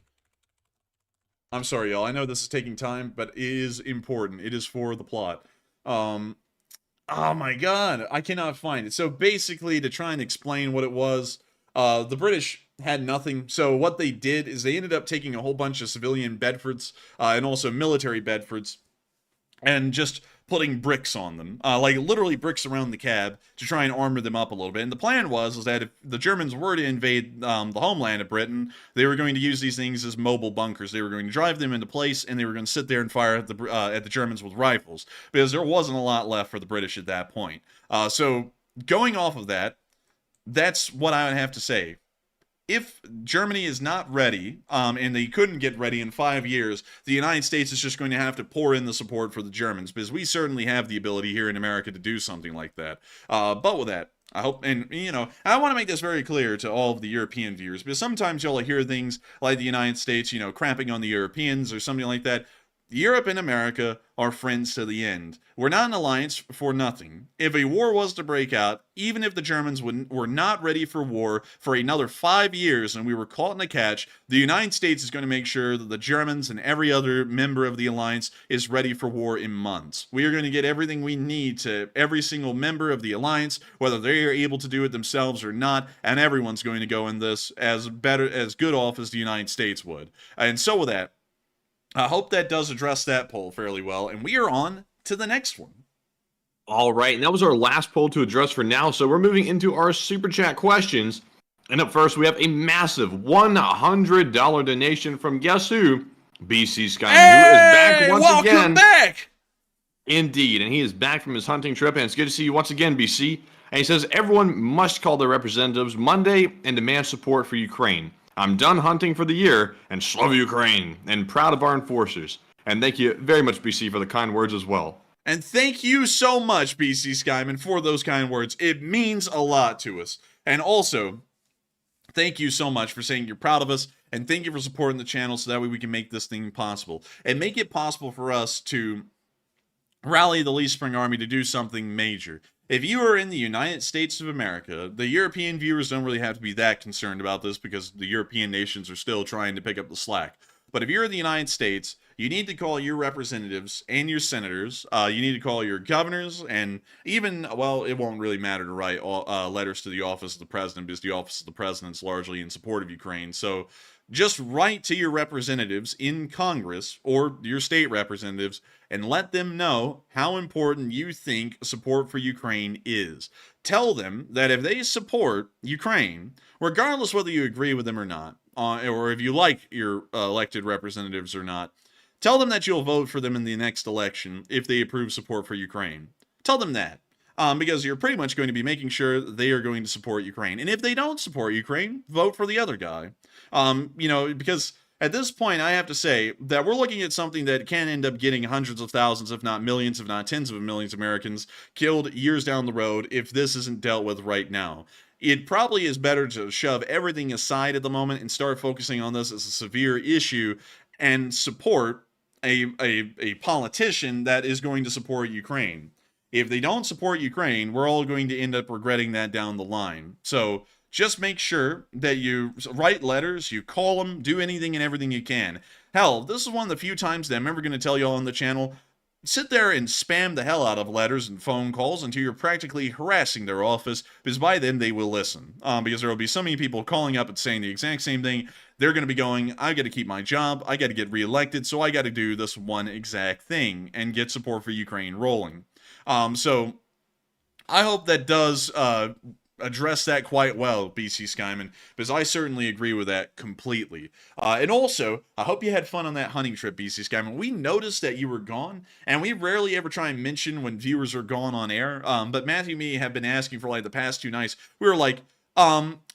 I'm sorry, y'all. I know this is taking time, but it is important. It is for the plot. Oh my god. I cannot find it. So basically, to try and explain what it was, the British had nothing. So what they did is they ended up taking a whole bunch of civilian Bedfords, and also military Bedfords, and just putting bricks on them, like literally bricks around the cab to try and armor them up a little bit. And the plan was that if the Germans were to invade the homeland of Britain, they were going to use these things as mobile bunkers. They were going to drive them into place, and they were going to sit there and fire at the Germans with rifles, because there wasn't a lot left for the British at that point. So going off of that, that's what I would have to say. If Germany is not ready, and they couldn't get ready in 5 years, the United States is just going to have to pour in the support for the Germans, because we certainly have the ability here in America to do something like that. But with that, I hope, and you know, I want to make this very clear to all of the European viewers, because sometimes y'all hear things like the United States, you know, crapping on the Europeans or something like that. Europe and America are friends to the end. We're not an alliance for nothing. If a war was to break out, even if the Germans were not ready for war for another 5 years and we were caught in a catch, the United States is going to make sure that the Germans and every other member of the alliance is ready for war in months. We are going to get everything we need to every single member of the alliance, whether they are able to do it themselves or not, and everyone's going to go in this as good off as the United States would. And so with that, I hope that does address that poll fairly well, and we are on to the next one. All right, and that was our last poll to address for now, so we're moving into our Super Chat questions. And up first, we have a massive $100 donation from guess who? BC Sky, who is back once again. Welcome back! Indeed, and he is back from his hunting trip, and it's good to see you once again, BC. And he says, everyone must call their representatives Monday and demand support for Ukraine. I'm done hunting for the year, and slava Ukraine, and proud of our enforcers. And thank you very much, BC, for the kind words as well. And thank you so much, BC Skyman, for those kind words. It means a lot to us. And also, thank you so much for saying you're proud of us, and thank you for supporting the channel so that way we can make this thing possible. And make it possible for us to rally the Lee Spring Army to do something major. If you are in the United States of America, the European viewers don't really have to be that concerned about this because the European nations are still trying to pick up the slack. But if you're in the United States, you need to call your representatives and your senators. You need to call your governors, and even, well, it won't really matter to write letters to the office of the president, because the office of the president's largely in support of Ukraine. So just write to your representatives in Congress or your state representatives and let them know how important you think support for Ukraine is. Tell them that if they support Ukraine, regardless whether you agree with them or not, or if you like your elected representatives or not, tell them that you'll vote for them in the next election if they approve support for Ukraine. Tell them that. Because you're pretty much going to be making sure that they are going to support Ukraine. And if they don't support Ukraine, vote for the other guy. You know, because at this point, I have to say that we're looking at something that can end up getting hundreds of thousands, if not millions, if not tens of millions of Americans killed years down the road if this isn't dealt with right now. It probably is better to shove everything aside at the moment and start focusing on this as a severe issue and support a politician that is going to support Ukraine. If they don't support Ukraine, we're all going to end up regretting that down the line. So just make sure that you write letters, you call them, do anything and everything you can. Hell, this is one of the few times that I'm ever going to tell you all on the channel, sit there and spam the hell out of letters and phone calls until you're practically harassing their office, because by then they will listen. Because there will be so many people calling up and saying the exact same thing. They're going to be going, I got to keep my job, I got to get reelected, so I got to do this one exact thing and get support for Ukraine rolling. So I hope that does address that quite well, BC Skyman, because I certainly agree with that completely. And also, I hope you had fun on that hunting trip, BC Skyman. We noticed that you were gone, and we rarely ever try and mention when viewers are gone on air, but Matthew and me have been asking for like the past 2 nights. We were like,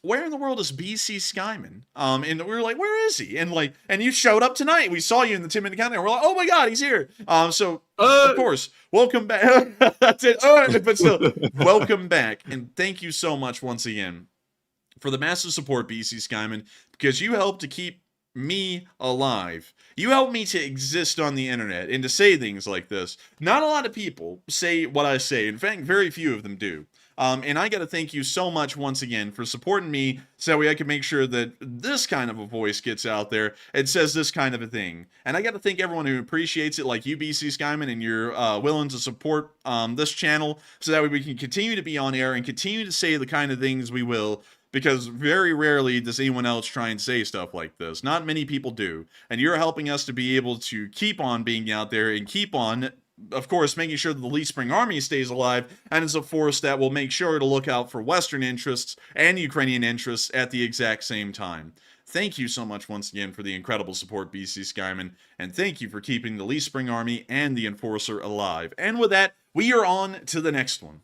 where in the world is BC Skyman? And we were like, where is he? And you showed up tonight. We saw you in the 10-minute countdown. We're like, oh my God, he's here. So of course, welcome back. That's it. But still, welcome back. And thank you so much once again for the massive support, BC Skyman, because you helped to keep me alive. You helped me to exist on the internet and to say things like this. Not a lot of people say what I say. In fact, very few of them do. And I got to thank you so much once again for supporting me so that way I can make sure that this kind of a voice gets out there and says this kind of a thing. And I got to thank everyone who appreciates it, like you, BC Skyman, and you're willing to support this channel so that way we can continue to be on air and continue to say the kind of things we will, because very rarely does anyone else try and say stuff like this. Not many people do. And you're helping us to be able to keep on being out there and keep on, of course, making sure that the Lee Spring Army stays alive and is a force that will make sure to look out for Western interests and Ukrainian interests at the exact same time. Thank you so much once again for the incredible support, BC Skyman, and thank you for keeping the Lee Spring Army and the Enforcer alive. And with that, we are on to the next one.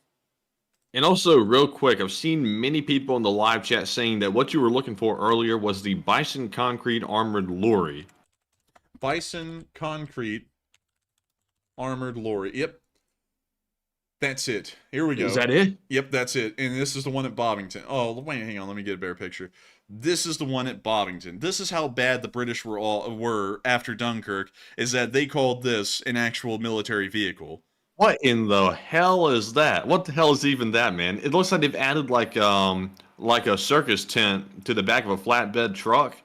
And also, real quick, I've seen many people in the live chat saying that what you were looking for earlier was the Bison Concrete Armored Lorry. Bison Concrete Armored Lorry. Yep. That's it. Here we go. Is that it? Yep, that's it. And this is the one at Bovington. Oh, wait, hang on. Let me get a better picture. This is the one at Bovington. This is how bad the British were after Dunkirk, is that they called this an actual military vehicle. What in the hell is that? What the hell is even that, man? It looks like they've added like a circus tent to the back of a flatbed truck.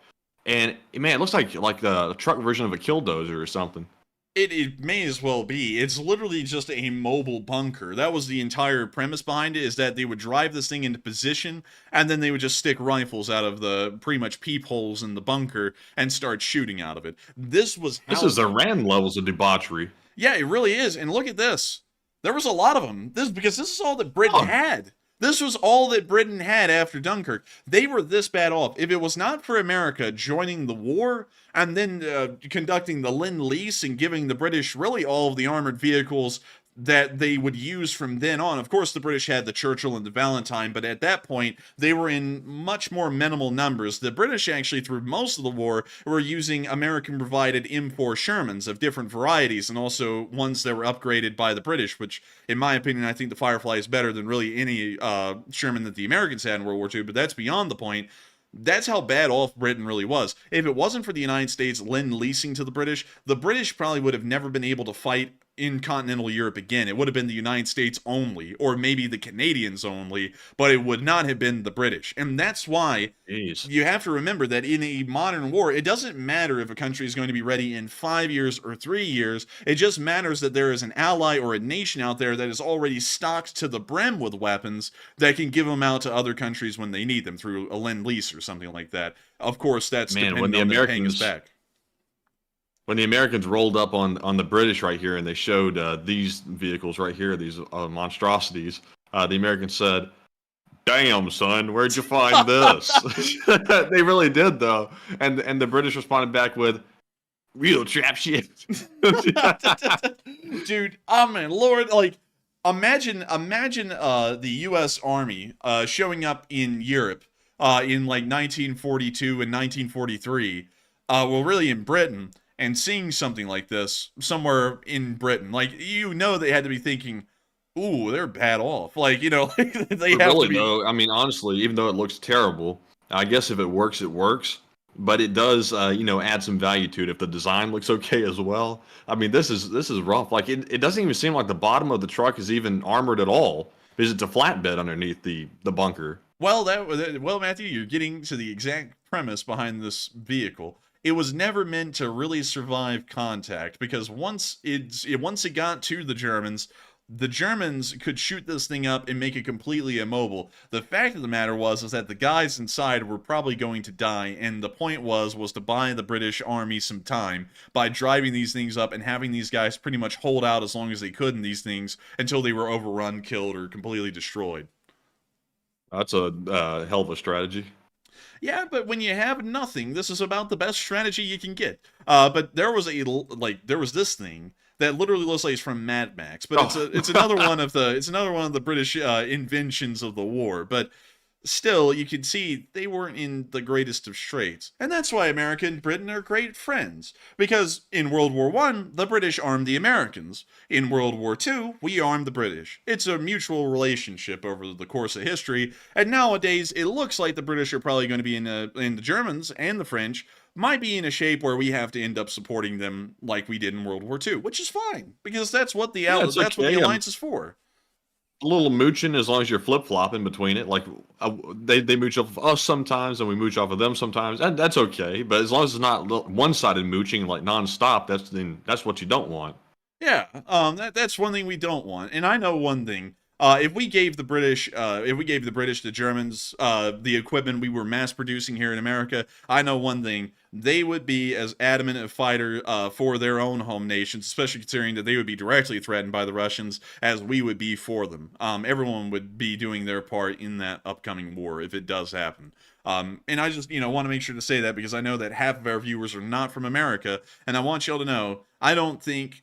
And man, it looks like the truck version of a killdozer or something. It may as well be. It's literally just a mobile bunker. That was the entire premise behind it, is that they would drive this thing into position, and then they would just stick rifles out of the pretty much peepholes in the bunker and start shooting out of it. This is Iran levels of debauchery. Yeah, it really is. And look at this. There was a lot of them. Because this is all that Britain had. This was all that Britain had after Dunkirk. They were this bad off. If it was not for America joining the war and then conducting the Lend-Lease and giving the British really all of the armored vehicles that they would use from then on. Of course, the British had the Churchill and the Valentine, but at that point, they were in much more minimal numbers. The British actually, through most of the war, were using American-provided M4 Shermans of different varieties, and also ones that were upgraded by the British, which, in my opinion, I think the Firefly is better than really any Sherman that the Americans had in World War II, but that's beyond the point. That's how bad off Britain really was. If it wasn't for the United States lend-leasing to the British probably would have never been able to fight in continental Europe again. It would have been the United States only, or maybe the Canadians only, but it would not have been the British. And that's why you have to remember that in a modern war, it doesn't matter if a country is going to be ready in 5 years or 3 years. It just matters that there is an ally or a nation out there that is already stocked to the brim with weapons that can give them out to other countries when they need them through a lend-lease or something like that. Of course, that's depending on them paying us back. When the Americans rolled up on the British right here and they showed these vehicles right here, these monstrosities, the Americans said, "Damn, son, where'd you find this?" They really did, though. And the British responded back with, "Real trap shit." Dude, oh man, Lord, like, imagine the U.S. Army showing up in Europe in like 1942 and 1943, well, really in Britain, and seeing something like this somewhere in Britain. Like, you know, they had to be thinking, ooh, they're bad off. Like, you know, they have to be. Though, I mean, honestly, even though it looks terrible, I guess if it works, it works. But it does, add some value to it if the design looks okay as well. I mean, this is rough. Like, it doesn't even seem like the bottom of the truck is even armored at all, because it's a flatbed underneath the bunker. Well, Matthew, you're getting to the exact premise behind this vehicle. it was never meant to really survive contact, because once it got to the Germans could shoot this thing up and make it completely immobile. The fact of the matter was is that the guys inside were probably going to die, and the point was to buy the British army some time by driving these things up and having these guys pretty much hold out as long as they could in these things until they were overrun, killed, or completely destroyed. That's a hell of a strategy. Yeah, but when you have nothing, this is about the best strategy you can get. But there was this thing that literally looks like it's from Mad Max, but it's another one of the British inventions of the war. But still, you can see they weren't in the greatest of straits, and that's why America and Britain are great friends. Because in World War I, the British armed the Americans. In World War II, we armed the British. It's a mutual relationship over the course of history, and nowadays it looks like the British are probably going to be in the Germans and the French might be in a shape where we have to end up supporting them like we did in World War II, which is fine, because that's what the alliance is for. A little mooching, as long as you're flip-flopping between it. Like, they mooch off of us sometimes, and we mooch off of them sometimes, and that's okay. But as long as it's not one-sided mooching, like nonstop, that's what you don't want. Yeah, that's one thing we don't want. And I know one thing. If we gave the British, the Germans, the equipment we were mass producing here in America, I know one thing: they would be as adamant a fighter for their own home nations, especially considering that they would be directly threatened by the Russians, as we would be for them. Everyone would be doing their part in that upcoming war if it does happen. And I just, want to make sure to say that, because I know that half of our viewers are not from America, and I want y'all to know I don't think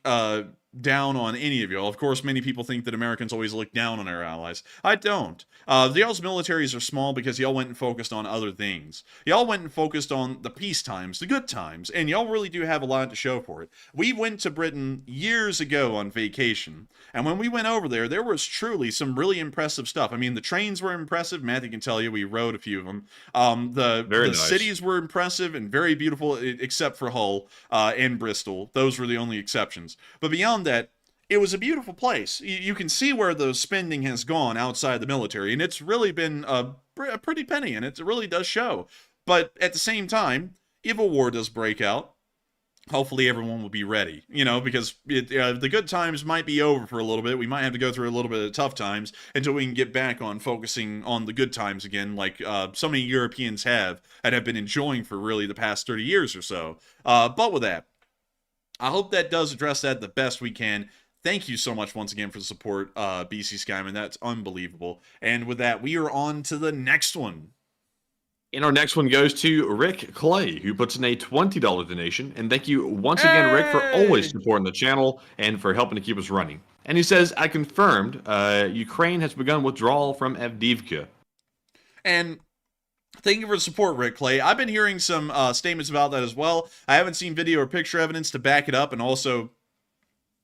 down on any of y'all. Of course, many people think that Americans always look down on our allies. I don't. Y'all's militaries are small because y'all went and focused on other things. Y'all went and focused on the peace times, the good times, and y'all really do have a lot to show for it. We went to Britain years ago on vacation, and when we went over there was truly some really impressive stuff. I mean, the trains were impressive. Matthew can tell you, we rode a few of them. The nice. Cities were impressive and very beautiful, except for Hull and Bristol. Those were the only exceptions. But beyond that, it was a beautiful place. You can see where the spending has gone outside the military, and it's really been a pretty penny, and it really does show. But at the same time, if a war does break out, hopefully everyone will be ready, because the good times might be over for a little bit. We might have to go through a little bit of tough times until we can get back on focusing on the good times again, like so many Europeans have been enjoying for really the past 30 years or so. But with that, I hope that does address that the best we can. Thank you so much once again for the support, BC Skyman. That's unbelievable. And with that, we are on to the next one. And our next one goes to Rick Clay, who puts in a $20 donation. And thank you once again, Rick, for always supporting the channel and for helping to keep us running. And he says, I confirmed Ukraine has begun withdrawal from Avdiivka. And thank you for the support, Rick Clay. I've been hearing some statements about that as well. I haven't seen video or picture evidence to back it up, and also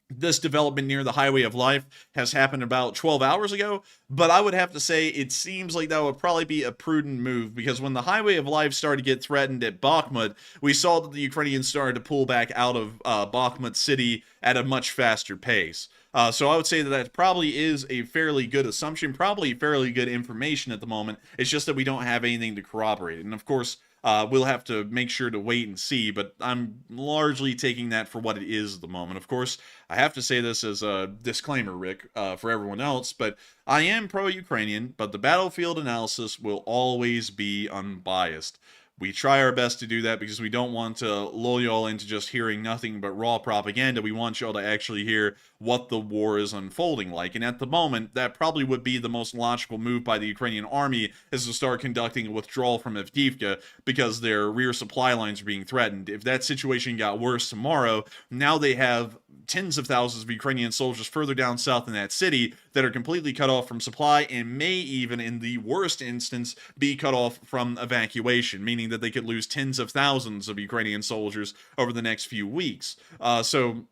this development near the Highway of Life has happened about 12 hours ago, but I would have to say it seems like that would probably be a prudent move, because when the Highway of Life started to get threatened at Bakhmut, we saw that the Ukrainians started to pull back out of Bakhmut city at a much faster pace. So I would say that probably is a fairly good assumption, probably fairly good information at the moment. It's just that we don't have anything to corroborate it. And of course, we'll have to make sure to wait and see, but I'm largely taking that for what it is at the moment. Of course, I have to say this as a disclaimer, Rick, for everyone else, but I am pro-Ukrainian, but the battlefield analysis will always be unbiased. We try our best to do that because we don't want to lull y'all into just hearing nothing but raw propaganda. We want y'all to actually hear what the war is unfolding like. And at the moment, that probably would be the most logical move by the Ukrainian army, is to start conducting a withdrawal from Avdiivka, because their rear supply lines are being threatened. If that situation got worse tomorrow, now they have tens of thousands of Ukrainian soldiers further down south in that city that are completely cut off from supply, and may even, in the worst instance, be cut off from evacuation, meaning that they could lose tens of thousands of Ukrainian soldiers over the next few weeks. So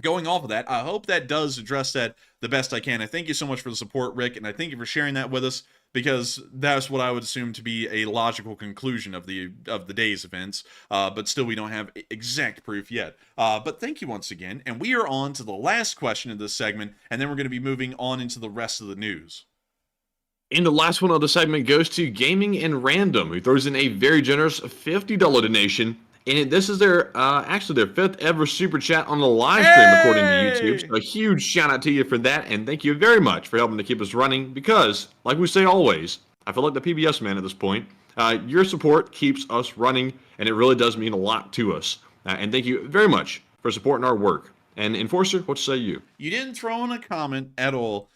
going off of that, I hope that does address that the best I can. I thank you so much for the support, Rick, and I thank you for sharing that with us, because that's what I would assume to be a logical conclusion of the day's events. But still, we don't have exact proof yet. But thank you once again, and we are on to the last question of this segment, and then we're going to be moving on into the rest of the news. And the last one of the segment goes to Gaming and Random, who throws in a very generous $50 donation. And this is their actually their 5th ever super chat on the live stream, according to YouTube. Hey! So a huge shout out to you for that, and thank you very much for helping to keep us running. Because, like we say always, I feel like the PBS man at this point. Your support keeps us running, and it really does mean a lot to us. And thank you very much for supporting our work. And Enforcer, what say you? You didn't throw in a comment at all,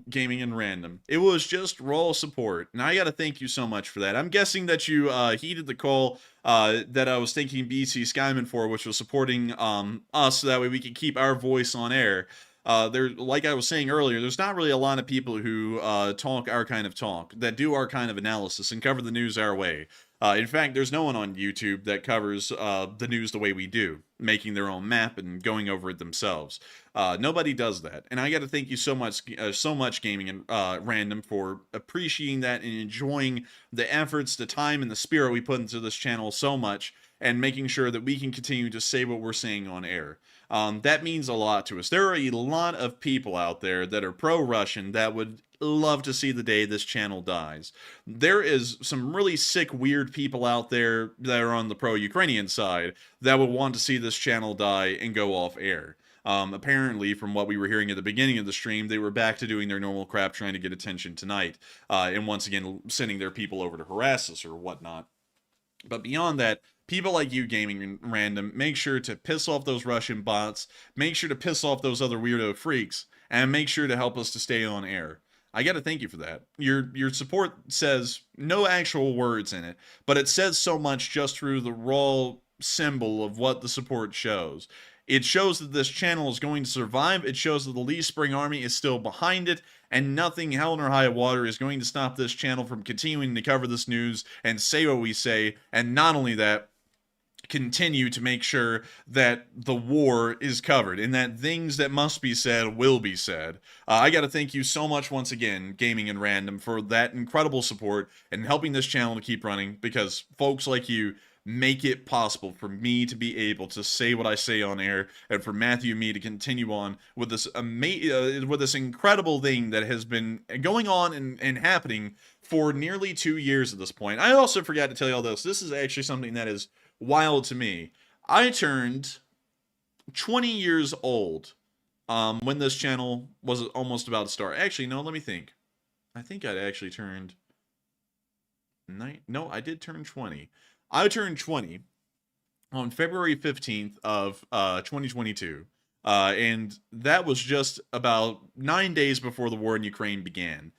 gaming and random. It was just raw support, and I gotta thank you so much for that. I'm guessing that you heeded the call that I was thanking BC Skyman for, which was supporting us so that way we could keep our voice on air. There, like I was saying earlier, there's not really a lot of people who talk our kind of talk, that do our kind of analysis and cover the news our way. In fact, there's no one on YouTube that covers the news the way we do, making their own map and going over it themselves. Nobody does that, and I got to thank you so much, Gaming and Random, for appreciating that and enjoying the efforts, the time, and the spirit we put into this channel so much, and making sure that we can continue to say what we're saying on air. That means a lot to us. There are a lot of people out there that are pro-Russian that would love to see the day this channel dies. There is some really sick, weird people out there that are on the pro-Ukrainian side that would want to see this channel die and go off air. Apparently, from what we were hearing at the beginning of the stream, they were back to doing their normal crap, trying to get attention tonight, and once again sending their people over to harass us or whatnot. But beyond that, people like you, Gaming and Random, make sure to piss off those Russian bots, make sure to piss off those other weirdo freaks, and make sure to help us to stay on air. I gotta thank you for that. Your support says no actual words in it, but it says so much just through the raw symbol of what the support shows. It shows that this channel is going to survive, it shows that the Lee Spring Army is still behind it, and nothing, hell nor high water, is going to stop this channel from continuing to cover this news and say what we say, and not only that, continue to make sure that the war is covered and that things that must be said will be said. I got to thank you so much once again, Gaming and Random, for that incredible support and helping this channel to keep running, because folks like you make it possible for me to be able to say what I say on air, and for Matthew and me to continue on with this with this incredible thing that has been going on and happening for nearly 2 years at this point. I also forgot to tell you all this. This is actually something that is wild to me. I turned 20 years old when this channel was almost about to start. Actually, no, let me think. I think I'd actually turned... No, I did turn 20. I turned 20 on February 15th of 2022. And that was just about 9 days before the war in Ukraine began.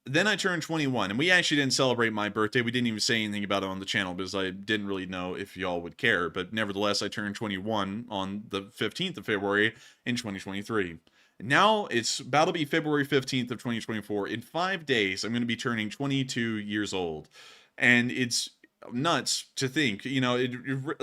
Then I turned 21, and we actually didn't celebrate my birthday. We didn't even say anything about it on the channel because I didn't really know if y'all would care. But nevertheless, I turned 21 on the 15th of February in 2023. Now it's about to be February 15th of 2024. In 5 days, I'm going to be turning 22 years old. And it's nuts to think, you know,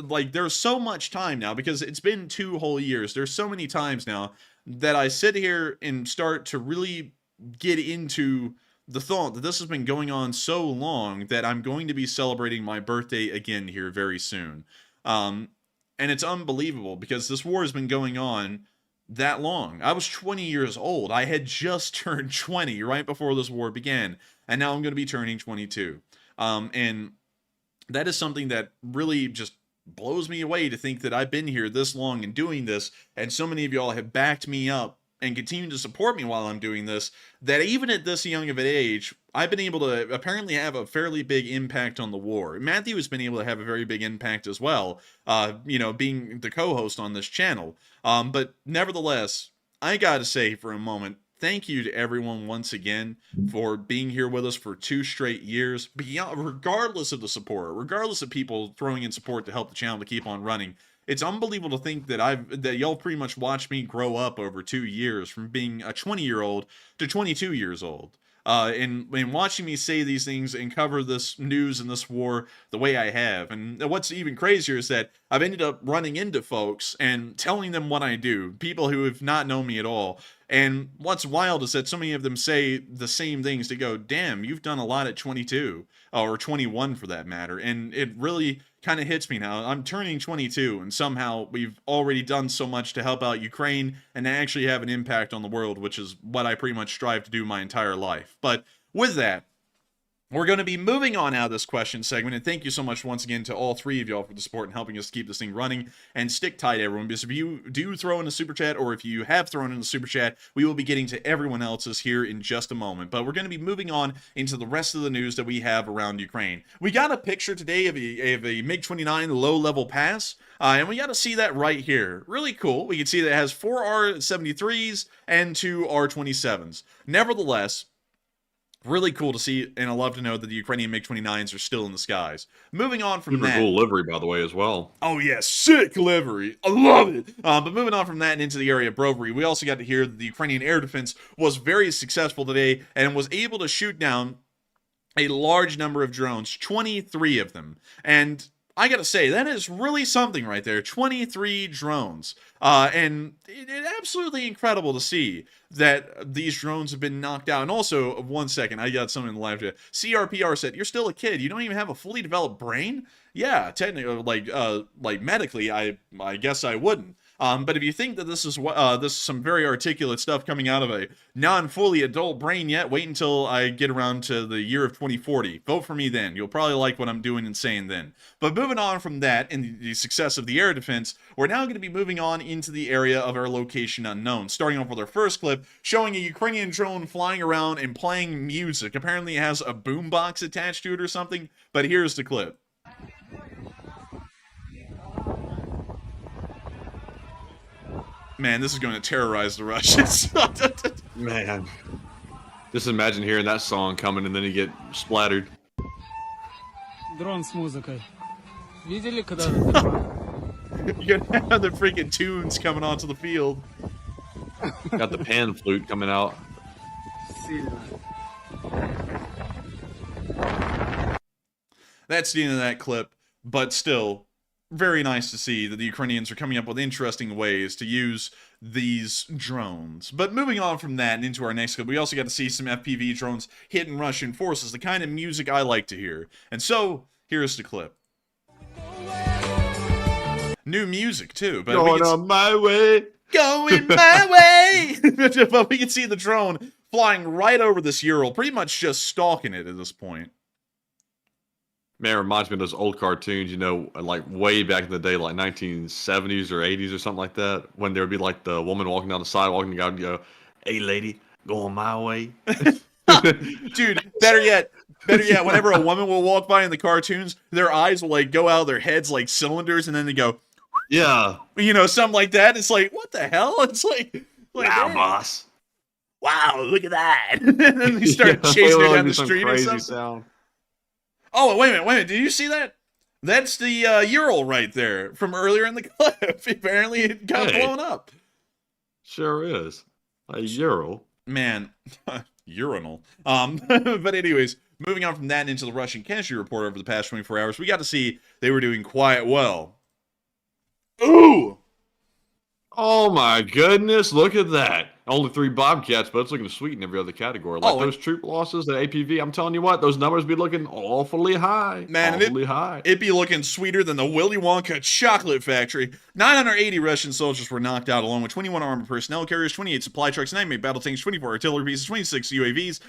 like there's so much time now because it's been 2 whole years. There's so many times now that I sit here and start to really get into the thought that this has been going on so long that I'm going to be celebrating my birthday again here very soon. And it's unbelievable because this war has been going on that long. I was 20 years old. I had just turned 20 right before this war began. And now I'm going to be turning 22. And that is something that really just blows me away to think that I've been here this long and doing this. And so many of y'all have backed me up and continue to support me while I'm doing this, that even at this young of an age, I've been able to apparently have a fairly big impact on the war. Matthew has been able to have a very big impact as well, you know, being the co-host on this channel. But nevertheless, I gotta say for a moment, thank you to everyone once again for being here with us for 2 straight years, regardless of the support, regardless of people throwing in support to help the channel to keep on running. It's unbelievable to think that y'all pretty much watched me grow up over 2 years from being a 20-year-old to 22 years old. And watching me say these things and cover this news and this war the way I have. And what's even crazier is that I've ended up running into folks and telling them what I do, people who have not known me at all. And what's wild is that so many of them say the same things to go, damn, you've done a lot at 22, or 21 for that matter. And it really kind of hits me now. I'm turning 22, and somehow we've already done so much to help out Ukraine and to actually have an impact on the world, which is what I pretty much strive to do my entire life. But with that, We're going to be moving on out of this question segment, and thank you so much once again to all three of y'all for the support and helping us keep this thing running. And stick tight, everyone, because if you do throw in a super chat, or if you have thrown in a super chat, we will be getting to everyone else's here in just a moment. But we're going to be moving on into the rest of the news that we have around Ukraine. We got a picture today of a MiG-29 low-level pass, and we got to see that right here. Really cool. We can see that it has 4 R-73s and 2 R-27s. Nevertheless, really cool to see, and I love to know that the Ukrainian MiG-29s are still in the skies. Moving on from Super that. cool livery, by the way, as well. Oh, yeah, sick livery. I love it. But moving on from that and into the area of Brovary, we also got to hear that the Ukrainian air defense was very successful today and was able to shoot down a large number of drones, 23 of them. And I gotta say, that is really something right there. 23 drones. And it's absolutely incredible to see that these drones have been knocked out. And also, 1 second, I got something in the live chat. CRPR said, "You're still a kid. You don't even have a fully developed brain?" Yeah, technically, like medically, I guess I wouldn't. But if you think that this is some very articulate stuff coming out of a non-fully adult brain yet, wait until I get around to the year of 2040. Vote for me then. You'll probably like what I'm doing and saying then. But moving on from that and the success of the air defense, we're now going to be moving on into the area of our location unknown. Starting off with our first clip, showing a Ukrainian drone flying around and playing music. Apparently it has a boombox attached to it or something, but here's the clip. Man, this is going to terrorize the Russians. Man. Just imagine hearing that song coming and then you get splattered. Дрон с музыкой. Видели, когда... You're going to have the freaking tunes coming onto the field. Got the pan flute coming out. That's the end of that clip, but still, very nice to see that the Ukrainians are coming up with interesting ways to use these drones. But moving on from that and into our next clip, we also got to see some FPV drones hitting Russian forces, the kind of music I like to hear. And so, here's the clip. New music, too. But Going on my way. Going my way! But we can see the drone flying right over this Ural, pretty much just stalking it at this point. Man, it reminds me of those old cartoons, you know, like way back in the day, like 1970s or 80s or something like that, when there would be like the woman walking down the sidewalk and the guy would go, "Hey lady, going my way." Dude, better yet, whenever a woman will walk by in the cartoons, their eyes will like go out of their heads like cylinders and then they go, yeah. you know, something like that. It's like, what the hell? It's like Wow, hey, boss. wow, look at that. And then they start chasing her down the street or something. Sound. Oh, wait a minute. Did you see that? That's the Ural right there from earlier in the clip. Apparently it got blown up. Sure is. A Ural. Man, urinal. But anyways, moving on from that and into the Russian casualty report over the past 24 hours, we got to see they were doing quite well. Ooh! Oh my goodness, look at that. Only 3 Bobcats, but it's looking sweet in every other category. Like those troop losses, the APV, I'm telling you what, those numbers be looking awfully high. Man, awfully high. It'd be looking sweeter than the Willy Wonka chocolate factory. 980 Russian soldiers were knocked out, along with 21 armored personnel carriers, 28 supply trucks, 9 main battle tanks, 24 artillery pieces, 26 UAVs,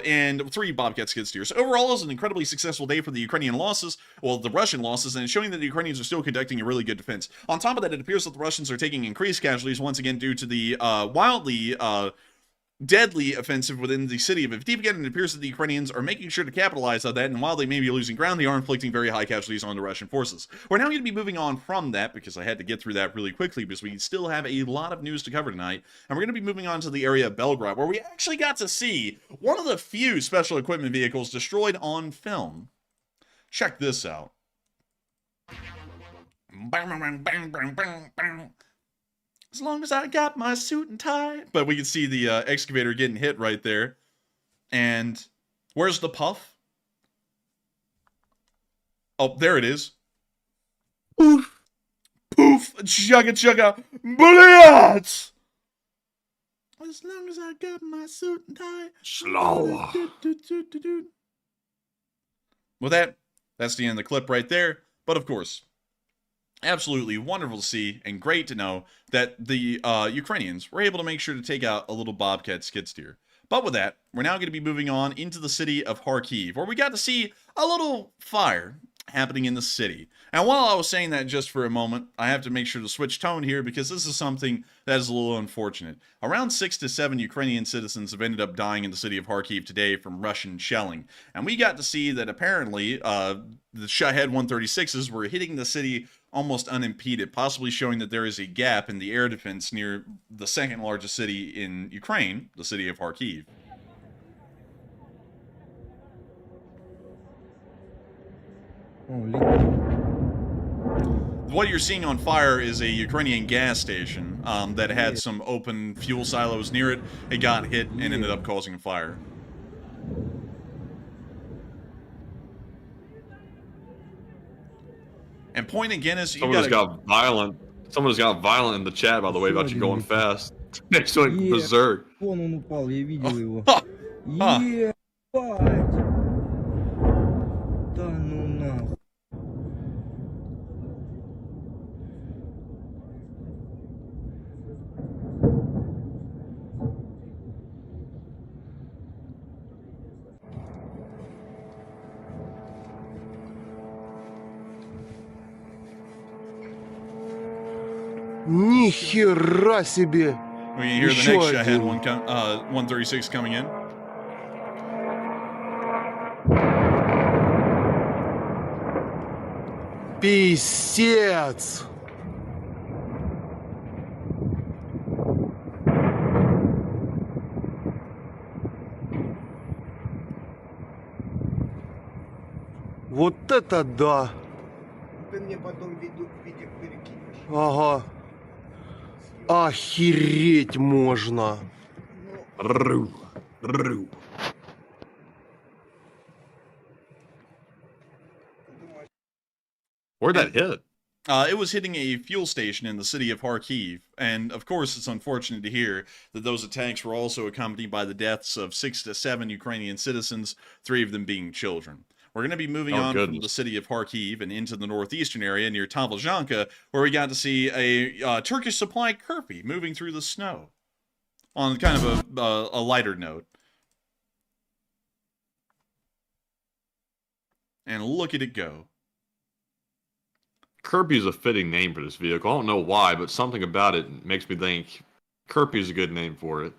and 3 Bobcat skid steers. Overall, it was an incredibly successful day for the Ukrainian losses, well, the Russian losses, and it's showing that the Ukrainians are still conducting a really good defense. On top of that, it appears that the Russians are taking increased casualties once again due to the wildly deadly offensive within the city of Avdiivka, and it appears that the Ukrainians are making sure to capitalize on that, and while they may be losing ground, they are inflicting very high casualties on the Russian forces. We're now going to be moving on from that, because I had to get through that really quickly, because we still have a lot of news to cover tonight, and we're going to be moving on to the area of Belgrade, where we actually got to see one of the few special equipment vehicles destroyed on film. Check this out. As long as I got my suit and tie. But we can see the excavator getting hit right there. And where's the puff? Oh, there it is. Poof. Poof. Chugga chugga. Brilliant! As long as I got my suit and tie. Slow. Well, that's the end of the clip right there. But of course, absolutely wonderful to see and great to know that the Ukrainians were able to make sure to take out a little Bobcat skid steer. But with that, we're now going to be moving on into the city of Kharkiv, where we got to see a little fire happening in the city. And while I was saying that just for a moment, I have to make sure to switch tone here because this is something that is a little unfortunate. Around 6 to 7 Ukrainian citizens have ended up dying in the city of Kharkiv today from Russian shelling. And we got to see that apparently the Shahed 136s were hitting the city almost unimpeded, possibly showing that there is a gap in the air defense near the second largest city in Ukraine, the city of Kharkiv. What you're seeing on fire is a Ukrainian gas station that had some open fuel silos near it. It got hit and ended up causing a fire. And point again is Someone just got violent. Someone just got violent in the chat, by the way, about you going fast. Next to like berserk. Вон он упал, я видел его. Ха. Ебать! Да ну нахуй. Ни хера себе! We can hear the Еще next Shahed один. 136 coming in. Писец! Вот это да! Ты мне потом видео перекинешь. Ага. Охереть можно! Roo. Roo. Where'd that hit? It was hitting a fuel station in the city of Kharkiv, and of course it's unfortunate to hear that those attacks were also accompanied by the deaths of 6 to 7 Ukrainian citizens, 3 of them being children. We're going to be moving on from the city of Kharkiv and into the northeastern area near Tavlzhanka, where we got to see a Turkish supply Kirpi moving through the snow. On kind of a lighter note. And look at it go. Kirby is a fitting name for this vehicle. I don't know why, but something about it makes me think Kirby is a good name for it.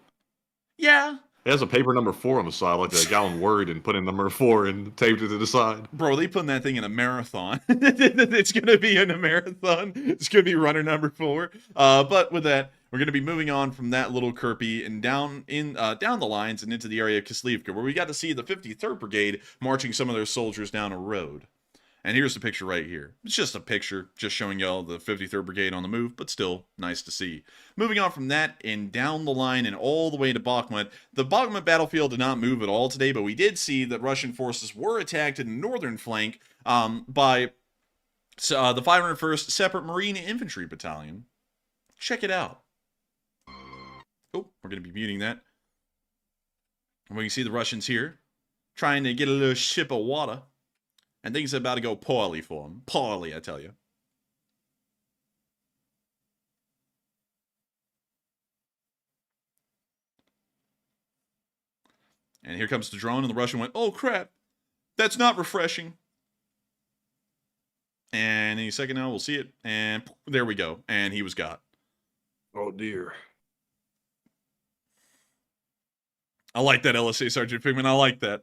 Yeah. It has a paper number 4 on the side, like a guy on Word and put in number 4 and taped it to the side. Bro, they putting that thing in a marathon. It's going to be in a marathon. It's going to be runner number 4. But with that, we're going to be moving on from that little Kirpi and down the lines and into the area of Kislivka, where we got to see the 53rd Brigade marching some of their soldiers down a road. And here's the picture right here. It's just a picture, just showing y'all the 53rd Brigade on the move, but still nice to see. Moving on from that and down the line and all the way to Bakhmut. The Bakhmut battlefield did not move at all today, but we did see that Russian forces were attacked in the northern flank by the 501st Separate Marine Infantry Battalion. Check it out. Oh, we're going to be muting that. And we can see the Russians here trying to get a little ship of water. And things are about to go poorly for him. Poorly, I tell you. And here comes the drone, and the Russian went, oh crap, that's not refreshing. And any second now, we'll see it. And there we go. And he was got. Oh dear. I like that, LSA Sergeant Pigman. I like that.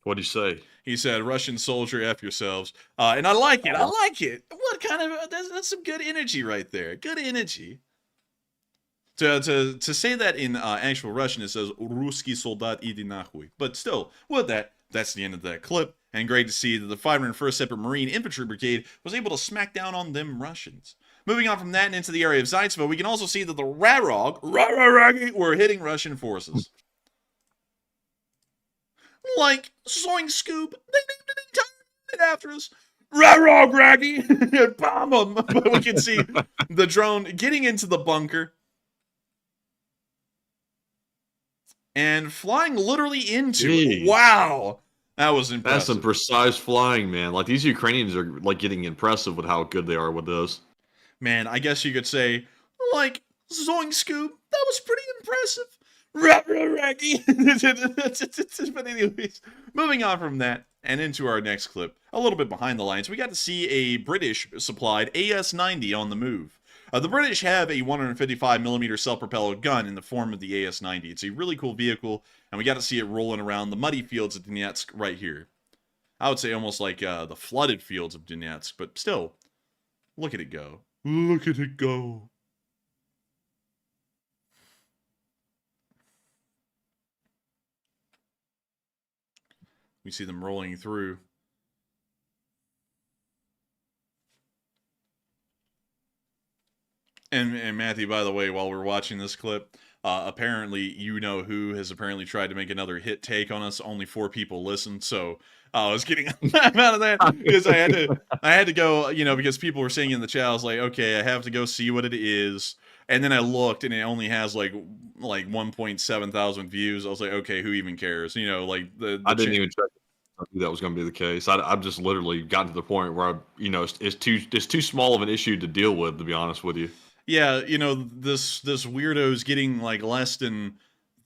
What'd he say? He said, Russian soldier, F yourselves. And I like it. I like it. What kind of... That's some good energy right there. Good energy. To say that in actual Russian, it says, Ruski soldat idi nahuy. But still, with that, that's the end of that clip. And great to see that the 501st Separate Marine Infantry Brigade was able to smack down on them Russians. Moving on from that and into the area of Zaitsevo, we can also see that the Rarog were hitting Russian forces. Like Soing Scoop, they named an entire unit after us. Rarog Raggy, bomb them. But we can see the drone getting into the bunker and flying literally into it. Wow, that was impressive. That's some precise flying, man. Like these Ukrainians are like getting impressive with how good they are with this. Man, I guess you could say, like, Zoink Scoop. That was pretty impressive. But anyways, moving on from that and into our next clip, a little bit behind the lines, we got to see a British-supplied AS-90 on the move. The British have a 155mm self-propelled gun in the form of the AS-90. It's a really cool vehicle, and we got to see it rolling around the muddy fields of Donetsk right here. I would say almost like the flooded fields of Donetsk, but still, look at it go. Look at it go. We see them rolling through. And Matthew, by the way, while we're watching this clip, apparently you know who has apparently tried to make another hit take on us. Only 4 people listened, so I was getting out of that because I had to go, you know, because people were saying in the chat, I was like, okay, I have to go see what it is. And then I looked, and it only has like 1.7 thousand views. I was like, okay, who even cares? You know, like I didn't even check. I knew that was going to be the case. I've just literally gotten to the point where it's too small of an issue to deal with, to be honest with you. Yeah, you know, this weirdo's getting like less than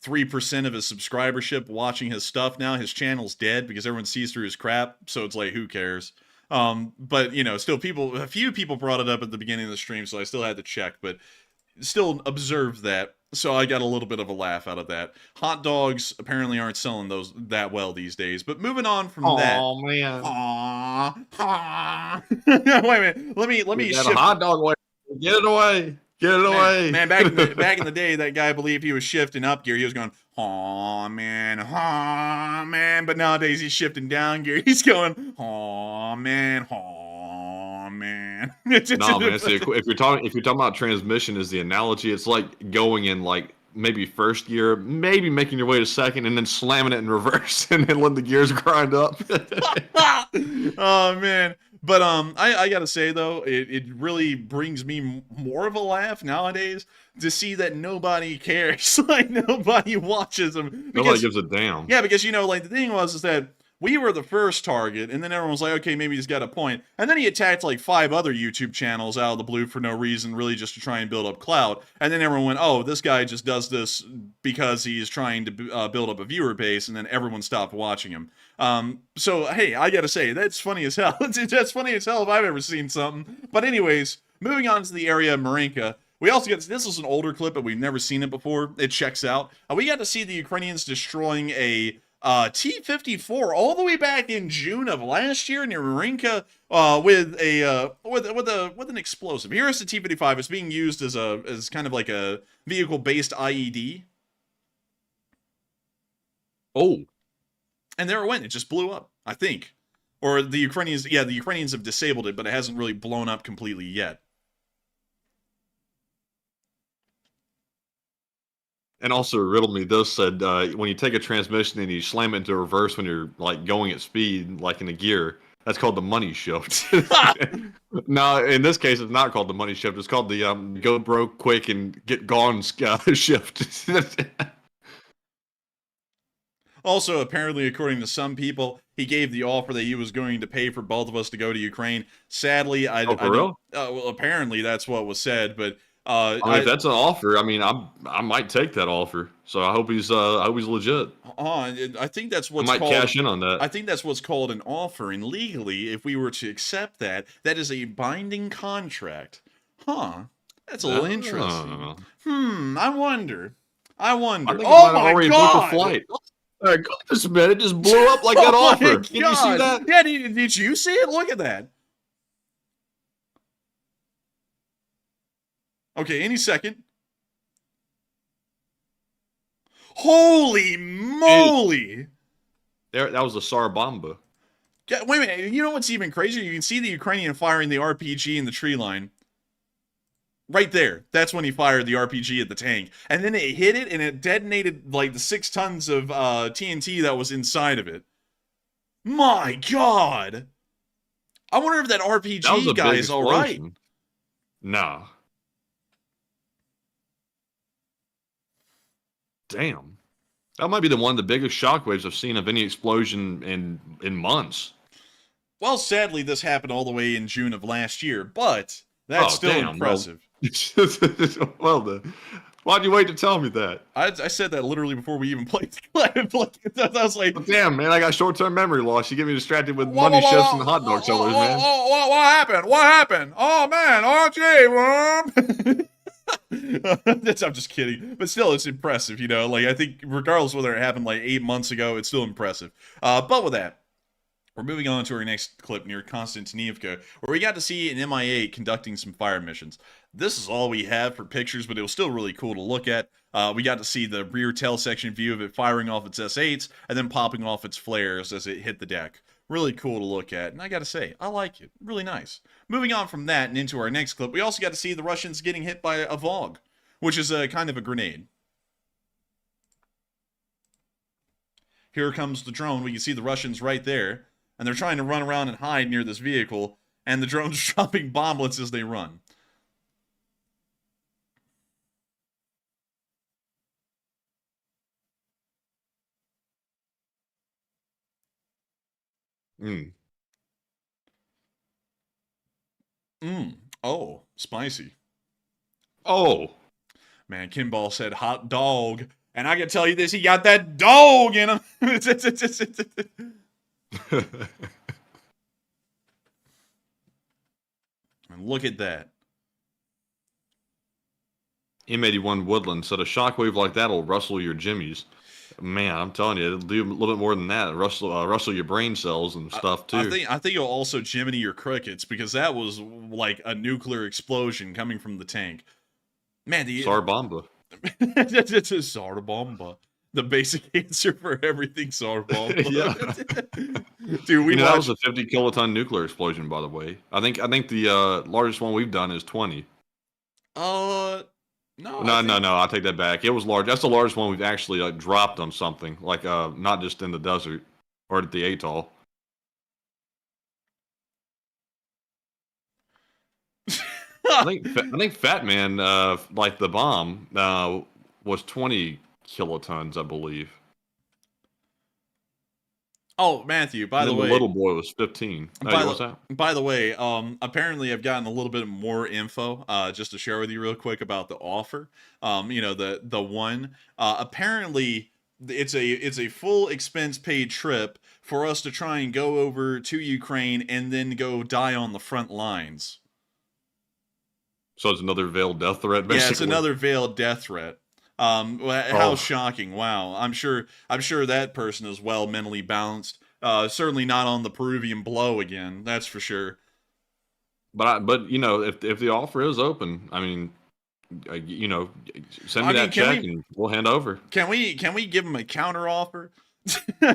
3% of his subscribership watching his stuff now. His channel's dead because everyone sees through his crap, so it's like, who cares? But you know, still a few people brought it up at the beginning of the stream, so I still had to check, but still observed that. So I got a little bit of a laugh out of that. Hot dogs apparently aren't selling those that well these days. But moving on from that. Oh man. Wait a minute. Let me Get shift. a hot dog away. Get it away. Get it away. Man, back in the day, that guy believed he was shifting up gear. He was going, aw man. But nowadays he's shifting down gear. He's going, aw man. No, man. See, if you're talking about transmission as the analogy, it's like going in like maybe first gear, maybe making your way to second, and then slamming it in reverse, and then letting the gears grind up. Oh man. But I gotta say though, it really brings me more of a laugh nowadays to see that nobody cares. Like nobody watches them. Nobody gives a damn. Yeah, because you know, like the thing is that we were the first target, and then everyone was like, okay, maybe he's got a point. And then he attacked like 5 other YouTube channels out of the blue for no reason, really just to try and build up clout. And then everyone went, oh, this guy just does this because he's trying to build up a viewer base, and then everyone stopped watching him. So, hey, I gotta say, that's funny as hell. That's funny as hell if I've ever seen something. But anyways, moving on to the area of Marinka. We also got, this is an older clip, but we've never seen it before. It checks out. We got to see the Ukrainians destroying a T-54 all the way back in June of last year near Marinka with an explosive. Here's the T-55. It's being used as kind of like a vehicle-based IED. Oh. And there it went. It just blew up, I think. Or the Ukrainians have disabled it, but it hasn't really blown up completely yet. And also riddled me this, said when you take a transmission and you slam it into reverse when you're like going at speed, like in a gear, that's called the money shift. No, in this case, it's not called the money shift. It's called the go broke quick and get gone shift. Also, apparently, according to some people, he gave the offer that he was going to pay for both of us to go to Ukraine. Sadly, I real? Well, apparently that's what was said, but if that's an offer, I mean, I might take that offer. So I hope he's legit. I think that's what's I might called, cash in on that. I think that's what's called an offer, and legally, if we were to accept that, that is a binding contract. Huh? That's a little interesting. I wonder. I think Oh my already god! Booked a flight. All right, just a minute. It just blew up like that Oh my offer. Did you see God. that? Yeah, did you see it? Look at that. Okay, any second. Holy moly! That was a Tsar Bomba. Yeah, wait a minute. You know what's even crazier? You can see the Ukrainian firing the RPG in the tree line. Right there. That's when he fired the RPG at the tank. And then it hit it, and it detonated like the 6 tons of TNT that was inside of it. My God! I wonder if that RPG guy is all right. Nah. Damn. That might be one of the biggest shockwaves I've seen of any explosion in months. Well, sadly, this happened all the way in June of last year, but That's Oh, still damn, impressive. Well then, why'd you wait to tell me that? I said that literally before we even played the clip. Like, I was like, Well, damn, man, I got short-term memory loss. You get me distracted with money shifts and hot dog sellers, man. What happened? What happened? Oh man, RJ, I'm just kidding, but still, it's impressive. You know, like I think regardless whether it happened like 8 months ago, it's still impressive. But with that, we're moving on to our next clip near Konstantinivka, where we got to see an MI8 conducting some fire missions. This is all we have for pictures, but it was still really cool to look at. We got to see the rear tail section view of it firing off its S8s and then popping off its flares as it hit the deck. Really cool to look at, and I gotta say, I like it. Really nice. Moving on from that and into our next clip, we also got to see the Russians getting hit by a VOG, which is a kind of a grenade. Here comes the drone. We can see the Russians right there, and they're trying to run around and hide near this vehicle, and the drone's dropping bomblets as they run. Oh, spicy. Oh. Man, Kimball said hot dog. And I can tell you this, he got that dog in him. And look at that. M81 Woodland said a shockwave like that will rustle your jimmies. Man, I'm telling you, it'll do a little bit more than that. Rustle your brain cells and stuff too. I think it'll also jiminy your crickets, because that was like a nuclear explosion coming from the tank. Man, Sarbomba. It's a Sarbomba. The basic answer for everything, Sarbomba. Yeah. Dude, we that was a 50 kiloton nuclear explosion, by the way. I think the largest one we've done is 20. No, I take that back. It was large. That's the largest one we've actually like dropped on something, like not just in the desert or at the atoll. I think Fat Man, like the bomb, was 20 kilotons, I believe. Oh, Matthew, by the way, the little boy was 15. By the way, apparently I've gotten a little bit more info, just to share with you real quick about the offer. You know, the one, apparently it's a full expense paid trip for us to try and go over to Ukraine and then go die on the front lines. So it's another veiled death threat, basically? Yeah, it's another veiled death threat. How shocking! Wow, I'm sure that person is well mentally balanced. Certainly not on the Peruvian blow again. That's for sure. But you know, if the offer is open, I mean, you know, send me that check and we'll hand over. Can we give him a counter offer?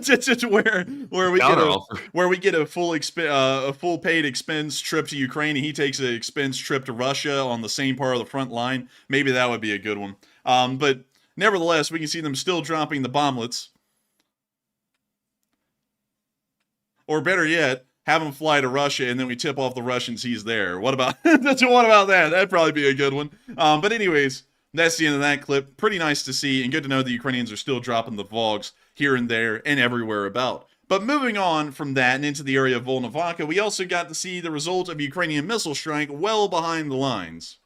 Just where we get a full paid expense trip to Ukraine, and he takes an expense trip to Russia on the same part of the front line. Maybe that would be a good one. But nevertheless, we can see them still dropping the bomblets. Or better yet, have him fly to Russia, and then we tip off the Russians he's there. What about that? That'd probably be a good one. But anyways, that's the end of that clip. Pretty nice to see, and good to know the Ukrainians are still dropping the VOGs here and there and everywhere about. But moving on from that and into the area of Volnovakha, we also got to see the result of Ukrainian missile strike well behind the lines.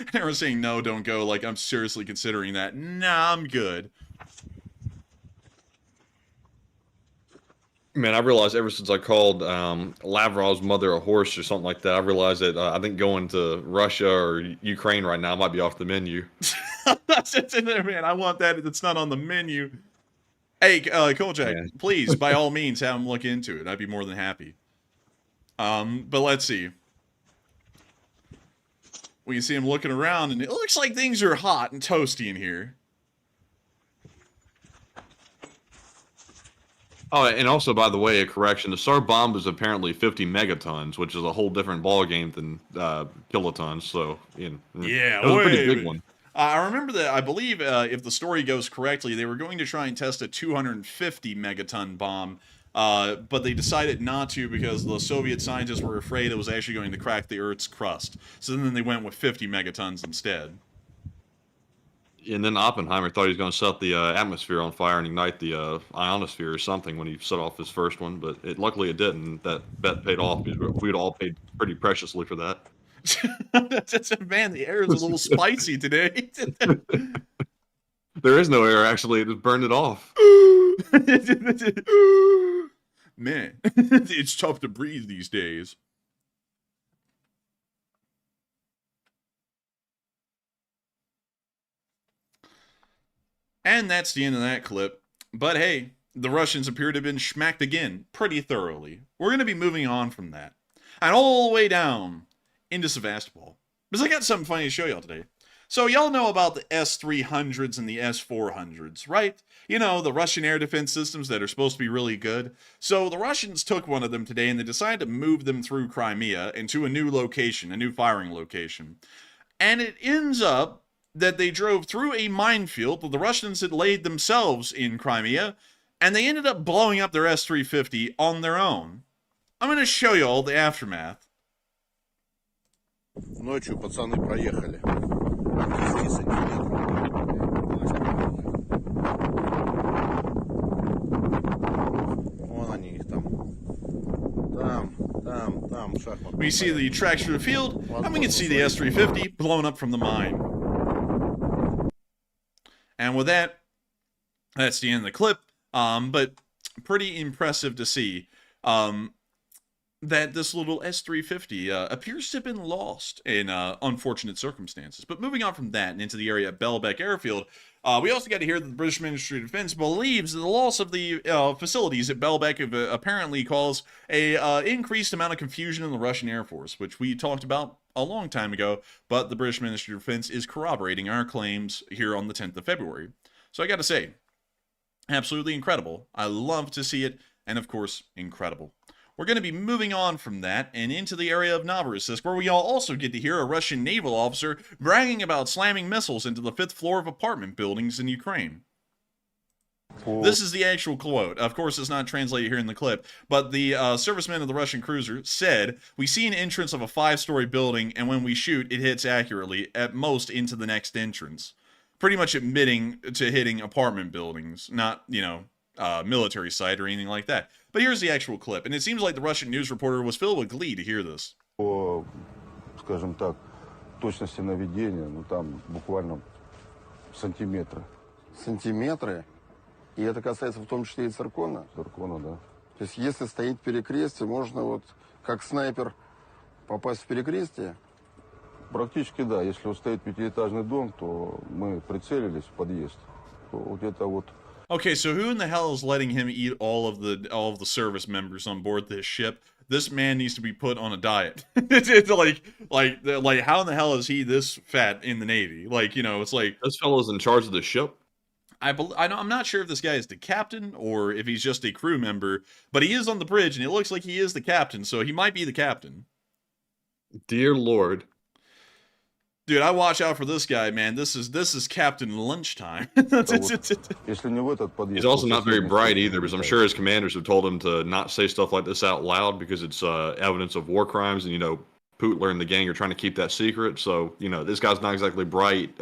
Everyone's saying, no, don't go. Like, I'm seriously considering that. Nah, I'm good. Man, I realized ever since I called Lavrov's mother a horse or something like that, I realized that I think going to Russia or Ukraine right now might be off the menu. That's in there, man. I want that. It's not on the menu. Hey, Kojak, please, by all means, have him look into it. I'd be more than happy. But let's see. We can see him looking around, and it looks like things are hot and toasty in here. Oh, and also, by the way, a correction: the SAR bomb is apparently 50 megatons, which is a whole different ballgame than kilotons. So, it was a pretty big one. I remember that. I believe, if the story goes correctly, they were going to try and test a 250 megaton bomb, but they decided not to because the Soviet scientists were afraid it was actually going to crack the Earth's crust. So then they went with 50 megatons instead. And then Oppenheimer thought he was going to set the atmosphere on fire and ignite the ionosphere or something when he set off his first one, but luckily it didn't. That bet paid off because we'd all paid pretty preciously for that. Man, the air is a little spicy today. There is no air, actually. It just burned it off. Man, it's tough to breathe these days. And that's the end of that clip. But hey, the Russians appear to have been schmacked again pretty thoroughly. We're going to be moving on from that. And all the way down into Sevastopol. Because I got something funny to show y'all today. So y'all know about the S-300s and the S-400s, right? You know, the Russian air defense systems that are supposed to be really good. So the Russians took one of them today and they decided to move them through Crimea into a new location, a new firing location. And it ends up that they drove through a minefield that the Russians had laid themselves in Crimea, and they ended up blowing up their S-350 on their own. I'm going to show you all the aftermath. Ночью пацаны проехали. Вон они их там. Там, шахмат. We see the tracks through the field, and we can see the S-350 blown up from the mine. And with that, that's the end of the clip. But pretty impressive to see that this little S-350 appears to have been lost in unfortunate circumstances. But moving on from that and into the area at Belbek Airfield, we also got to hear that the British Ministry of Defense believes that the loss of the facilities at Belbek apparently caused a increased amount of confusion in the Russian Air Force, which we talked about a long time ago, but the British Ministry of Defense is corroborating our claims here on the 10th of February. So I got to say, absolutely incredible. I love to see it, and of course, incredible. We're going to be moving on from that and into the area of Novorossiysk, where we all also get to hear a Russian naval officer bragging about slamming missiles into the 5th floor of apartment buildings in Ukraine. This is the actual quote. Of course, it's not translated here in the clip, but the serviceman of the Russian cruiser said, "We see an entrance of a 5-story building, and when we shoot, it hits accurately, at most into the next entrance." Pretty much admitting to hitting apartment buildings, not, military site or anything like that. But here's the actual clip, and it seems like the Russian news reporter was filled with glee to hear this. По, скажем так, точности наведения, там буквально сантиметры. Сантиметры. И это касается в том числе и циркона? Циркона, да. То есть если стоит перекрестие, можно вот как снайпер попасть в перекрестие? Практически да. Если вот стоит 5-этажный дом, то мы прицелились в подъезд. То где-то вот. Okay, so who in the hell is letting him eat all of the service members on board this ship? This man needs to be put on a diet. It's like how in the hell is he this fat in the Navy? It's like This fellow's in charge of the ship. I'm not sure if this guy is the captain or if he's just a crew member, but he is on the bridge and it looks like he is the captain, so he might be the captain. Dear Lord. Dude, I watch out for this guy, man. This is Captain Lunchtime. He's also not very bright either, because I'm sure his commanders have told him to not say stuff like this out loud because it's evidence of war crimes, and Putler and the gang are trying to keep that secret. So this guy's not exactly bright.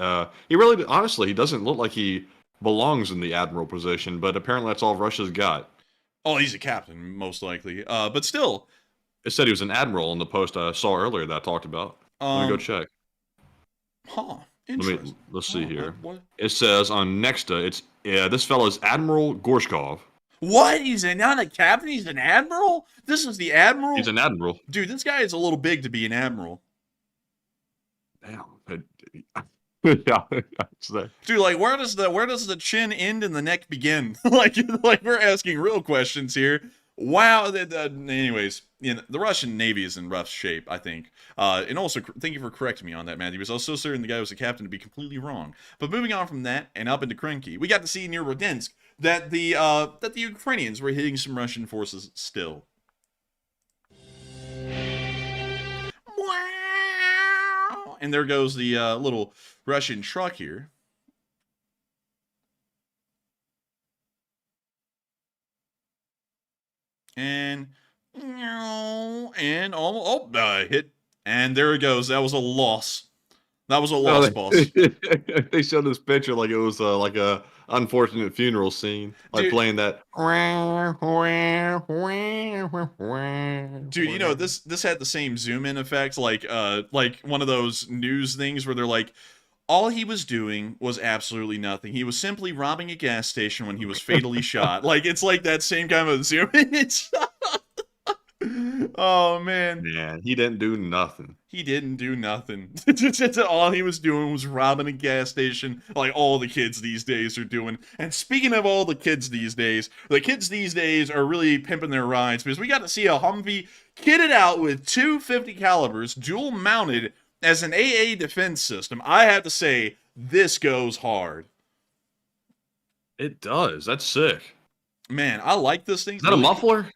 He really, honestly, he doesn't look like he belongs in the admiral position, but apparently that's all Russia's got. Oh, he's a captain, most likely. But still, it said he was an admiral in the post I saw earlier that I talked about. Let me go check. Huh. Interesting. Let's see here. What? It says on Nexta, this fellow is Admiral Gorshkov. What? He's not a captain? He's an admiral? This is the admiral? He's an admiral. Dude, this guy is a little big to be an admiral. Damn. Yeah. Dude, like where does the chin end and the neck begin? like we're asking real questions here. Wow. Anyways, the Russian Navy is in rough shape, I think. And also, thank you for correcting me on that, Matthew, because I was so certain the guy was a captain to be completely wrong. But moving on from that and up into Krenki, we got to see near Rodensk that the Ukrainians were hitting some Russian forces still. Wow! And there goes the little Russian truck here. And hit, and there it goes. That was a loss. That was a No, loss, boss. they showed this picture like it was like a unfortunate funeral scene, like Dude, playing that. dude, you know, this had the same zoom in effect, like one of those news things where they're like, all he was doing was absolutely nothing. He was simply robbing a gas station when he was fatally shot. Like, it's like that same kind of zoom in. Oh man. Man, he didn't do nothing. He didn't do nothing. All he was doing was robbing a gas station, like all the kids these days are doing. And speaking of all the kids these days are really pimping their rides, because we got to see a Humvee kitted out with two 50 calibers, dual mounted as an AA defense system. I have to say, this goes hard. It does. That's sick. Man, I like this thing. Is that a muffler?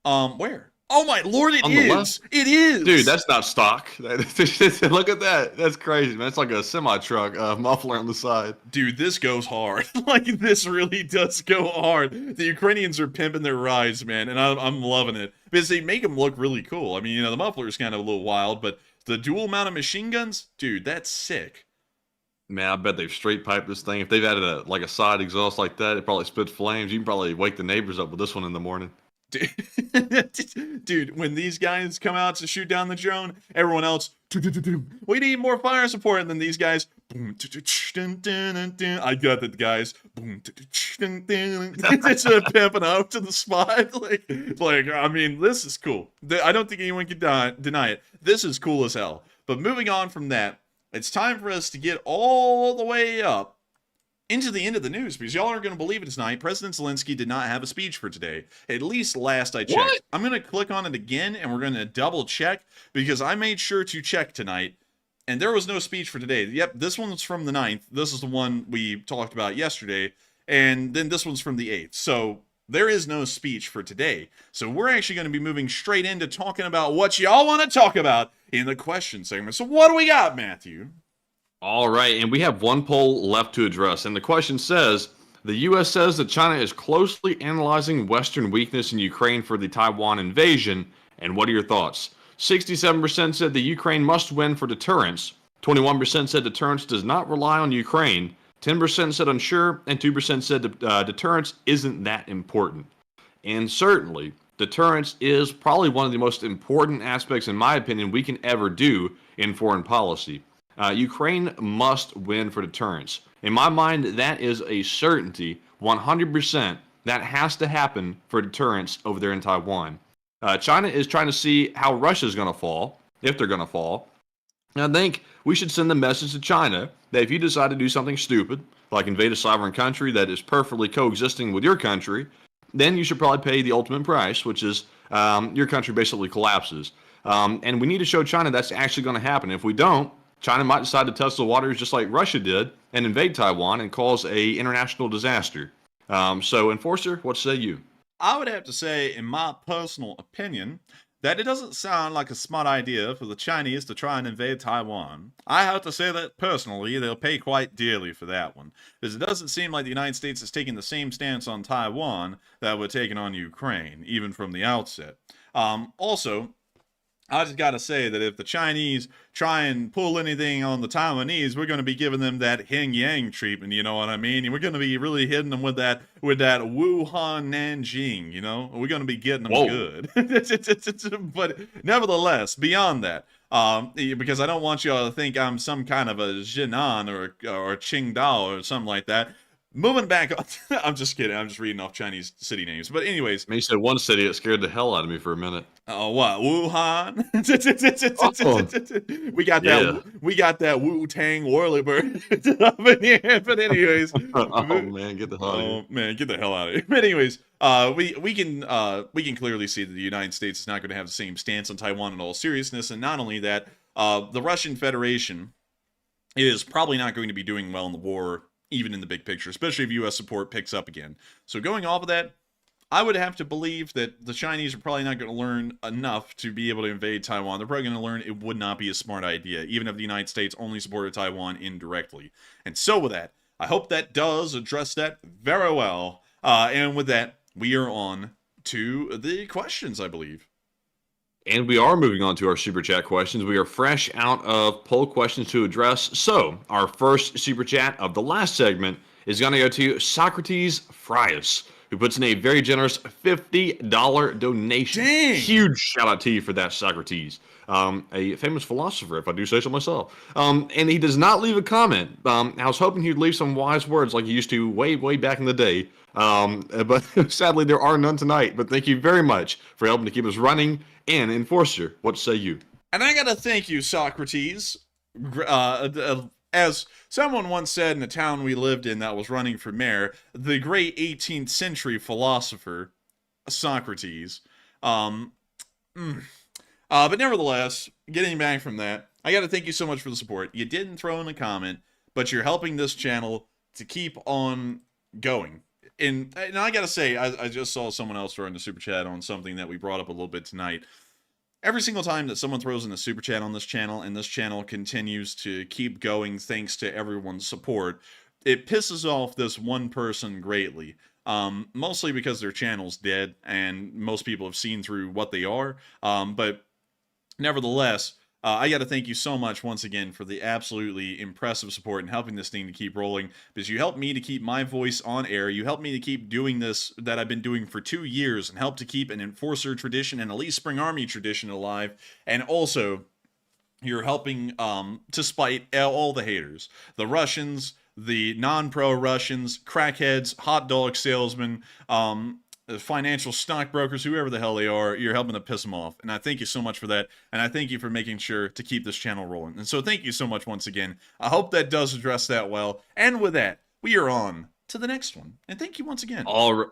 Where? Oh my lord, it On the is! left? It is! Dude, that's not stock. Look at that. That's crazy, man. It's like a semi-truck muffler on the side. Dude, this goes hard. Like, this really does go hard. The Ukrainians are pimping their rides, man, and I'm loving it. Because they make them look really cool. I mean, you know, the muffler's kind of a little wild, but the dual-mounted machine guns? Dude, that's sick. Man, I bet they've straight piped this thing. If they've added a side exhaust like that, it probably spits flames. You can probably wake the neighbors up with this one in the morning. Dude, when these guys come out to shoot down the drone, everyone else, we need more fire support, and then these guys, I got it, guys. It's pimping up to the spot. Like, I mean, this is cool. I don't think anyone can deny it. This is cool as hell. But moving on from that, it's time for us to get all the way up into the end of the news, because y'all aren't going to believe it tonight. President Zelensky did not have a speech for today, at least last I checked. What? I'm going to click on it again, and we're going to double check, because I made sure to check tonight, and there was no speech for today. Yep, this one's from the 9th. This is the one we talked about yesterday, and then this one's from the 8th. So there is no speech for today. So we're actually going to be moving straight into talking about what y'all want to talk about in the question segment. So what do we got, Matthew? All right, and we have one poll left to address, and the question says, the U.S. says that China is closely analyzing Western weakness in Ukraine for the Taiwan invasion, and what are your thoughts? 67% said the Ukraine must win for deterrence, 21% said deterrence does not rely on Ukraine, 10% said unsure, and 2% said deterrence isn't that important. And certainly, deterrence is probably one of the most important aspects, in my opinion, we can ever do in foreign policy. Ukraine must win for deterrence. In my mind, that is a certainty, 100%. That has to happen for deterrence over there in Taiwan. China is trying to see how Russia's going to fall, if they're going to fall. And I think we should send the message to China that if you decide to do something stupid, like invade a sovereign country that is perfectly coexisting with your country, then you should probably pay the ultimate price, which is your country basically collapses. And we need to show China that's actually going to happen. If we don't, China might decide to test the waters just like Russia did and invade Taiwan and cause a international disaster. So, Enforcer, what say you? I would have to say, in my personal opinion, that it doesn't sound like a smart idea for the Chinese to try and invade Taiwan. I have to say that personally, they'll pay quite dearly for that one, because it doesn't seem like the United States is taking the same stance on Taiwan that we're taking on Ukraine, even from the outset. Also, I just got to say that if the Chinese try and pull anything on the Taiwanese, we're going to be giving them that yin yang treatment, you know what I mean? And we're going to be really hitting them with that Wuhan Nanjing, you know? We're going to be getting them good. But nevertheless, beyond that, because I don't want y'all to think I'm some kind of a Jinan or Qingdao or something like that. Moving back on, I'm just kidding. I'm just reading off Chinese city names. But anyways. You said one city that scared the hell out of me for a minute. Oh, what? Wuhan? We got that. We got that Wu-Tang Whirlybird up in here. But anyways. Oh man, get the hell out of here. Oh man, get the hell out of here. But anyways, we can clearly see that the United States is not going to have the same stance on Taiwan in all seriousness. And not only that, the Russian Federation is probably not going to be doing well in the war, even in the big picture, especially if U.S. support picks up again. So going off of that, I would have to believe that the Chinese are probably not going to learn enough to be able to invade Taiwan. They're probably going to learn it would not be a smart idea, even if the United States only supported Taiwan indirectly. And so with that, I hope that does address that very well. And with that, we are on to the questions, I believe. And we are moving on to our super chat questions. We are fresh out of poll questions to address. So, our first super chat of the last segment is going to go to Socrates Frias, who puts in a very generous $50 donation. Dang. Huge shout out to you for that, Socrates. A famous philosopher, if I do say so myself. And he does not leave a comment. I was hoping he'd leave some wise words like he used to way back in the day. But sadly, there are none tonight. But thank you very much for helping to keep us running. And Enforcer, what say you? And I gotta thank you, Socrates. As someone once said in a town we lived in that was running for mayor, the great 18th century philosopher, Socrates. But nevertheless, getting back from that, I gotta thank you so much for the support. You didn't throw in a comment, but you're helping this channel to keep on going. And I gotta say, I just saw someone else throw in the super chat on something that we brought up a little bit tonight. Every single time that someone throws in a super chat on this channel, and this channel continues to keep going thanks to everyone's support, it pisses off this one person greatly. Mostly because their channel's dead, and most people have seen through what they are. But nevertheless, I got to thank you so much once again for the absolutely impressive support and helping this thing to keep rolling, because you helped me to keep my voice on air. You helped me to keep doing this that I've been doing for 2 years, and helped to keep an Enforcer tradition and a Lee Spring Army tradition alive. And also, you're helping to spite all the haters, the Russians, the non-pro Russians, crackheads, hot dog salesmen, financial stockbrokers, whoever the hell they are. You're helping to piss them off, and I thank you so much for that, and I thank you for making sure to keep this channel rolling. And so thank you so much once again. I hope that does address that well, and with that, we are on to the next one, and thank you once again. All right.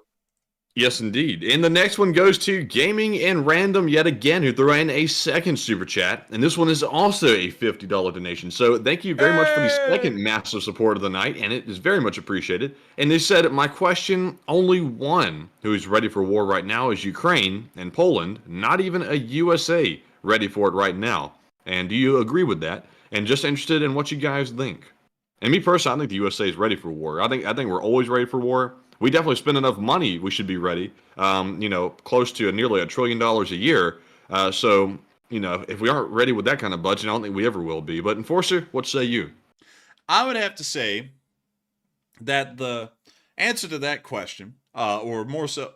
Yes, indeed. And the next one goes to Gaming and Random yet again, who threw in a second super chat. And this one is also a $50 donation. So thank you very much for the second massive support of the night, and it is very much appreciated. And they said, my question, only one who is ready for war right now is Ukraine and Poland, not even a USA ready for it right now. And do you agree with that? And just interested in what you guys think. And me personally, I think the USA is ready for war. I think we're always ready for war. We definitely spend enough money. We should be ready. Close to nearly $1 trillion a year. So, if we aren't ready with that kind of budget, I don't think we ever will be. But Enforcer, what say you? I would have to say that the answer to that question, or more so,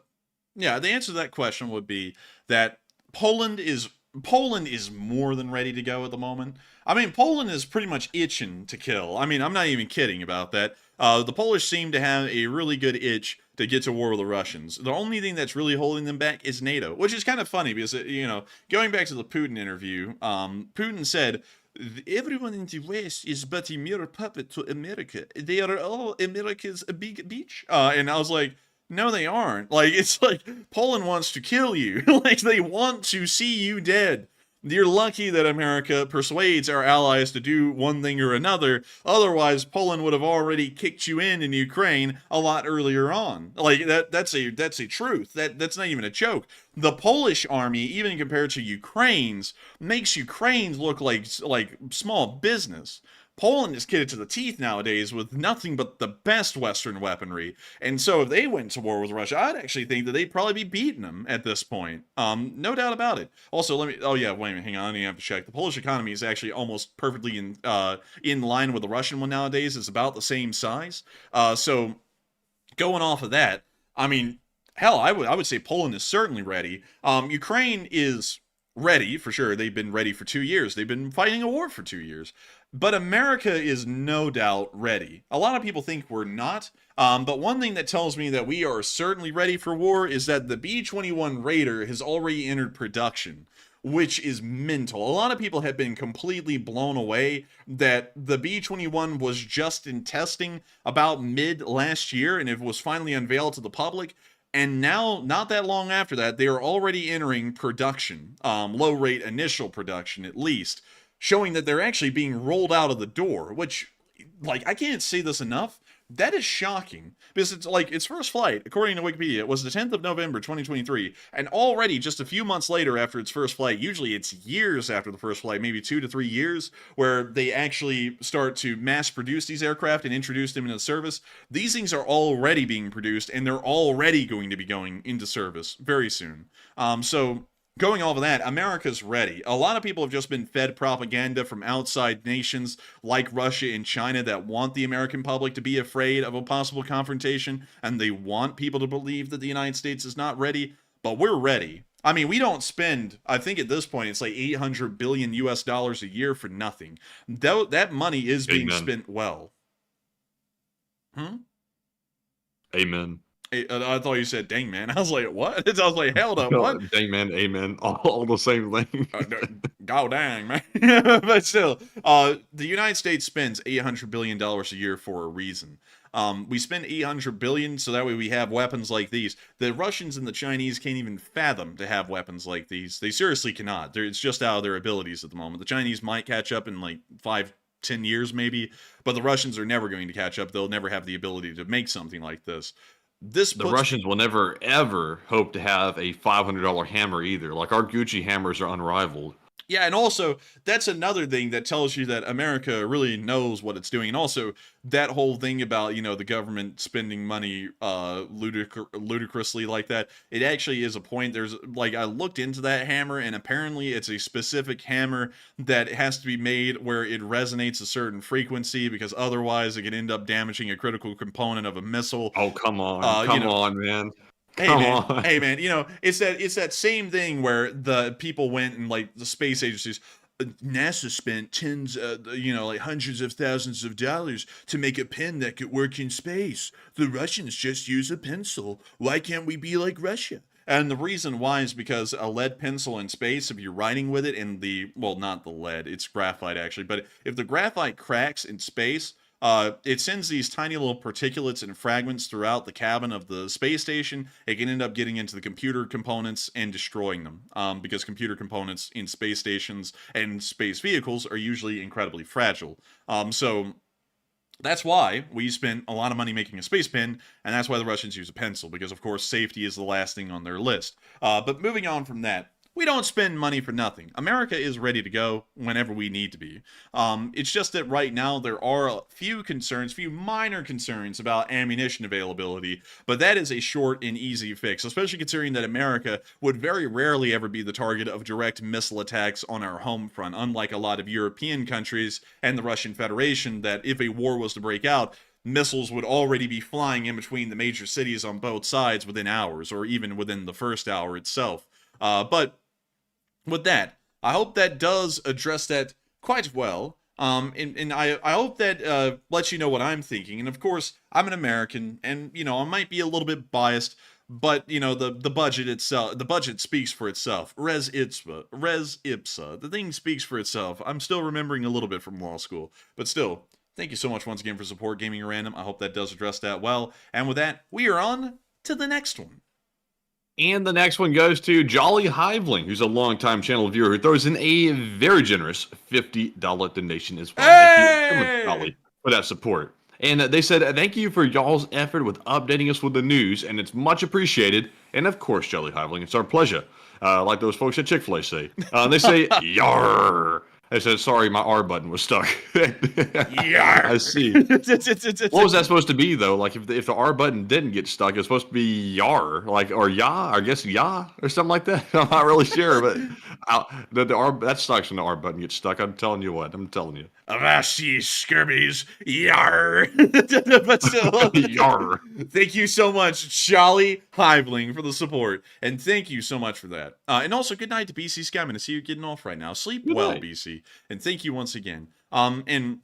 the answer to that question would be that Poland is more than ready to go at the moment. I mean, Poland is pretty much itching to kill. I mean, I'm not even kidding about that. The Polish seem to have a really good itch to get to war with the Russians. The only thing that's really holding them back is NATO, which is kind of funny because, going back to the Putin interview, Putin said, everyone in the West is but a mere puppet to America. They are all America's big beach. And I was like, no, they aren't. Like, it's like Poland wants to kill you. Like, they want to see you dead. You're lucky that America persuades our allies to do one thing or another. Otherwise, Poland would have already kicked you in Ukraine a lot earlier on. Like, that's a truth. That's not even a joke. The Polish army, even compared to Ukraine's, makes Ukraine's look like small business. Poland is kitted to the teeth nowadays with nothing but the best Western weaponry. And so if they went to war with Russia, I'd actually think that they'd probably be beating them at this point. No doubt about it. Also, wait a minute, hang on, I have to check. The Polish economy is actually almost perfectly in line with the Russian one nowadays. It's about the same size. So going off of that, I mean, hell, I would say Poland is certainly ready. Ukraine is ready, for sure. They've been ready for 2 years. They've been fighting a war for 2 years. But America is no doubt ready. A lot of people think we're not. But one thing that tells me that we are certainly ready for war is that the B-21 Raider has already entered production, which is mental. A lot of people have been completely blown away that the B-21 was just in testing about mid last year, and it was finally unveiled to the public. And now, not that long after that, they are already entering production, low-rate initial production at least, showing that they're actually being rolled out of the door, which, I can't say this enough. That is shocking, because it's its first flight, according to Wikipedia, was the 10th of November, 2023, and already just a few months later after its first flight, usually it's years after the first flight, maybe 2 to 3 years, where they actually start to mass produce these aircraft and introduce them into service. These things are already being produced, and they're already going to be going into service very soon. So going off of that, America's ready. A lot of people have just been fed propaganda from outside nations like Russia and China that want the American public to be afraid of a possible confrontation, and they want people to believe that the United States is not ready, but we're ready. I mean, we don't spend, I think at this point, it's like 800 billion US dollars a year for nothing. That money is being spent well. Amen. I thought you said, dang, man. I was like, what? I was like, held up, what? Dang, man, amen. All the same thing. God dang, man. But still, the United States spends $800 billion a year for a reason. We spend $800 billion so that way we have weapons like these. The Russians and the Chinese can't even fathom to have weapons like these. They seriously cannot. It's just out of their abilities at the moment. The Chinese might catch up in like 5-10 years maybe, but the Russians are never going to catch up. They'll never have the ability to make something like this. The Russians will never, ever hope to have a $500 hammer either. Like, our Gucci hammers are unrivaled. Yeah, and also, that's another thing that tells you that America really knows what it's doing. And also, that whole thing about, you know, the government spending money ludicrously like that, it actually is a point. There's, like, I looked into that hammer, and apparently it's a specific hammer that has to be made where it resonates a certain frequency, because otherwise it could end up damaging a critical component of a missile. Oh, come on. Come on, man. Hey man, you know, it's that same thing where the people went and, like, the space agencies, NASA spent tens, like hundreds of thousands of dollars to make a pen that could work in space. The Russians just use a pencil. Why can't we be like Russia? And the reason why is because a lead pencil in space, if you're writing with it in not the lead, it's graphite actually, but if the graphite cracks in space, it sends these tiny little particulates and fragments throughout the cabin of the space station. It can end up getting into the computer components and destroying them, because computer components in space stations and space vehicles are usually incredibly fragile. So that's why we spent a lot of money making a space pen, and that's why the Russians use a pencil, because of course safety is the last thing on their list. But moving on from that, we don't spend money for nothing. America is ready to go whenever we need to be. It's just that right now there are a few minor concerns about ammunition availability, but that is a short and easy fix, especially considering that America would very rarely ever be the target of direct missile attacks on our home front, unlike a lot of European countries and the Russian Federation, that if a war was to break out, missiles would already be flying in between the major cities on both sides within hours, or even within the first hour itself. But with that, I hope that does address that quite well. And I hope that lets you know what I'm thinking. And of course, I'm an American, and you know, I might be a little bit biased, but you know, the budget itself, the budget speaks for itself. Res ipsa. The thing speaks for itself. I'm still remembering a little bit from law school, but still, thank you so much once again for support Gaming Random. I hope that does address that well. And with that, we are on to the next one. And the next one goes to Jolly Hiveling, who's a longtime channel viewer who throws in a very generous $50 donation as well. Hey! Thank you so much, Jolly, for that support. And they said, thank you for y'all's effort with updating us with the news, and it's much appreciated. And of course, Jolly Hiveling, it's our pleasure. Like those folks at Chick-fil-A say. They say, yarr. They said, sorry, my R button was stuck. Yarr. I see. What was that supposed to be, though? Like, if the R button didn't get stuck, it's supposed to be yar, like, or ya, I guess ya, or something like that. I'm not really sure, but the R, that sucks when the R button gets stuck. I'm telling you what. I'm telling you. Avast ye scurbies, yar. But still, yar. Thank you so much, Jolly Hiveling, for the support, and thank you so much for that. And also, good night to BC Scamming. I see you getting off right now. Sleep Good well, night. BC, and thank you once again. And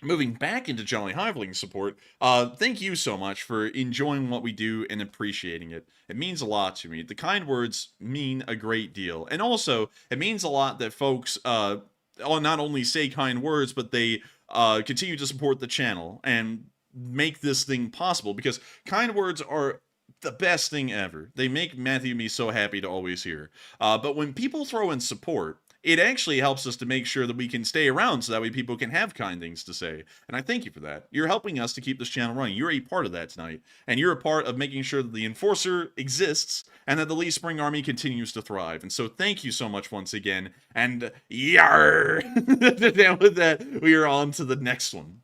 moving back into Jolly Hiveling's support, thank you so much for enjoying what we do and appreciating it. It means a lot to me. The kind words mean a great deal, and also it means a lot that folks not only say kind words, but they continue to support the channel and make this thing possible, because kind words are the best thing ever. They make Matthew and me so happy to always hear. But when people throw in support, it actually helps us to make sure that we can stay around so that way people can have kind things to say. And I thank you for that. You're helping us to keep this channel running. You're a part of that tonight. And you're a part of making sure that the Enforcer exists and that the Lee Spring Army continues to thrive. And so thank you so much once again. And yar! And with that, we are on to the next one.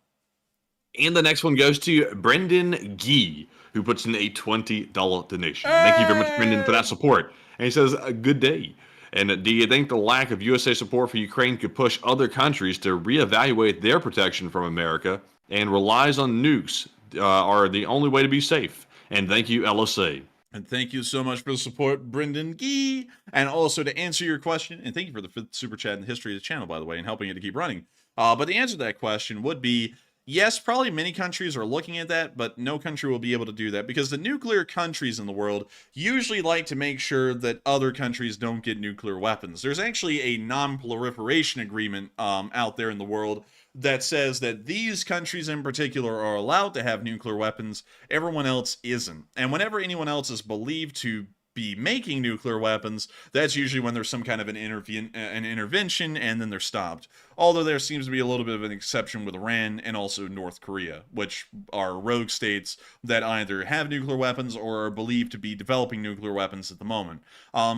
And the next one goes to Brendan Gee, who puts in a $20 donation. Thank you very much, Brendan, for that support. And he says, a good day. And do you think the lack of USA support for Ukraine could push other countries to reevaluate their protection from America and relies on nukes are the only way to be safe? And thank you, LSA. And thank you so much for the support, Brendan Gee. And also to answer your question, and thank you for the 5th super chat in the history of the channel, by the way, and helping it to keep running. But the answer to that question would be, yes, probably many countries are looking at that, but no country will be able to do that because the nuclear countries in the world usually like to make sure that other countries don't get nuclear weapons. There's actually a non-proliferation agreement out there in the world that says that these countries in particular are allowed to have nuclear weapons, everyone else isn't. And whenever anyone else is believed to be making nuclear weapons, that's usually when there's some kind of an intervention and then they're stopped. Although there seems to be a little bit of an exception with Iran and also North Korea, which are rogue states that either have nuclear weapons or are believed to be developing nuclear weapons at the moment.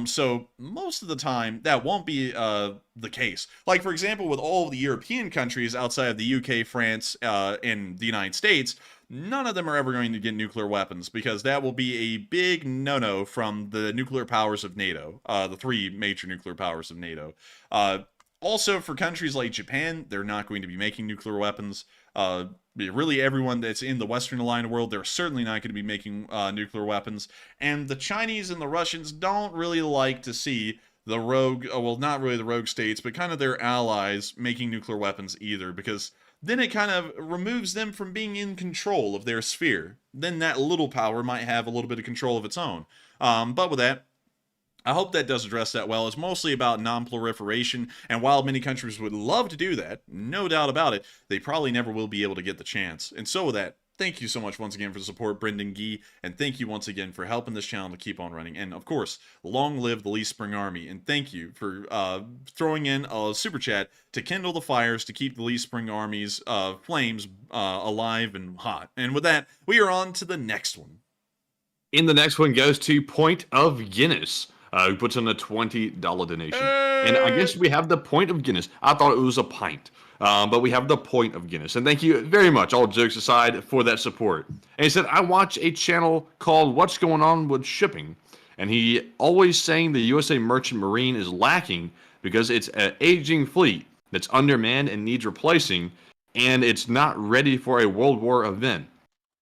So most of the time that won't be the case. Like, for example, with all of the European countries outside of the UK, France, and the United States, none of them are ever going to get nuclear weapons because that will be a big no-no from the nuclear powers of NATO, the 3 major nuclear powers of NATO. Also, for countries like Japan, they're not going to be making nuclear weapons. Really, everyone that's in the Western aligned world, they're certainly not going to be making nuclear weapons. And the Chinese and the Russians don't really like to see the rogue, well, not really the rogue states, but kind of their allies making nuclear weapons either, because then it kind of removes them from being in control of their sphere. Then that little power might have a little bit of control of its own. But with that, I hope that does address that well. It's mostly about non-proliferation, and while many countries would love to do that, no doubt about it, they probably never will be able to get the chance. And so with that, thank you so much once again for the support, Brendan Gee, and thank you once again for helping this channel to keep on running. And of course, long live the Lee Spring Army, and thank you for throwing in a super chat to kindle the fires to keep the Lee Spring Army's flames alive and hot. And with that, we are on to the next one. And the next one goes to Point of Guinness, who puts in a $20 donation. And I guess we have the Point of Guinness. I thought it was a pint. But we have the Point of Guinness. And thank you very much, all jokes aside, for that support. And he said, I watch a channel called What's Going On with Shipping. And he always saying the USA Merchant Marine is lacking because it's an aging fleet that's undermanned and needs replacing. And it's not ready for a World War event.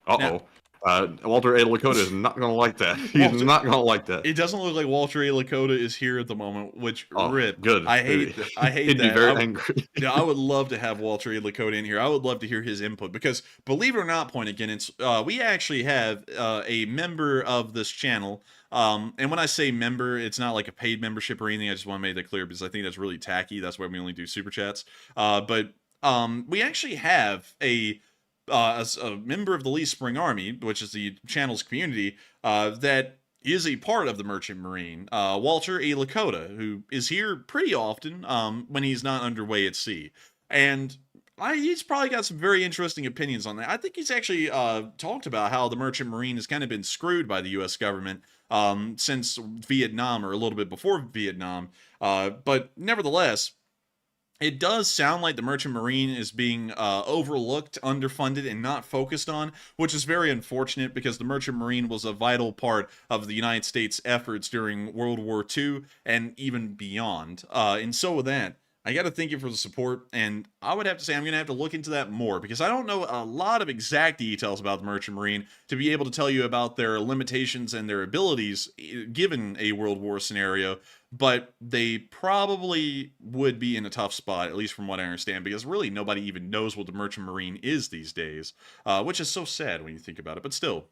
Uh-oh. Walter A. Lakota is not going to like that. He's not going to like that. It doesn't look like Walter A. Lakota is here at the moment, which rip. Good. I hate He'd that. be very angry. Yeah, I would love to have Walter A. Lakota in here. I would love to hear his input because, believe it or not, Point again, it's we actually have a member of this channel. And when I say member, it's not like a paid membership or anything. I just want to make that clear because I think that's really tacky. That's why we only do super chats. But we actually have a member of the Lee Spring Army, which is the channel's community, that is a part of the Merchant Marine, Walter A. Lakota, who is here pretty often when he's not underway at sea. And he's probably got some very interesting opinions on that. I think he's actually talked about how the Merchant Marine has kind of been screwed by the U.S. government since Vietnam, or a little bit before Vietnam. But nevertheless, it does sound like the Merchant Marine is being overlooked, underfunded, and not focused on, which is very unfortunate because the Merchant Marine was a vital part of the United States' efforts during World War II and even beyond. And so with that, I got to thank you for the support, and I would have to say I'm going to have to look into that more because I don't know a lot of exact details about the Merchant Marine to be able to tell you about their limitations and their abilities given a World War scenario, but they probably would be in a tough spot, at least from what I understand, because really nobody even knows what the Merchant Marine is these days, which is so sad when you think about it, but still,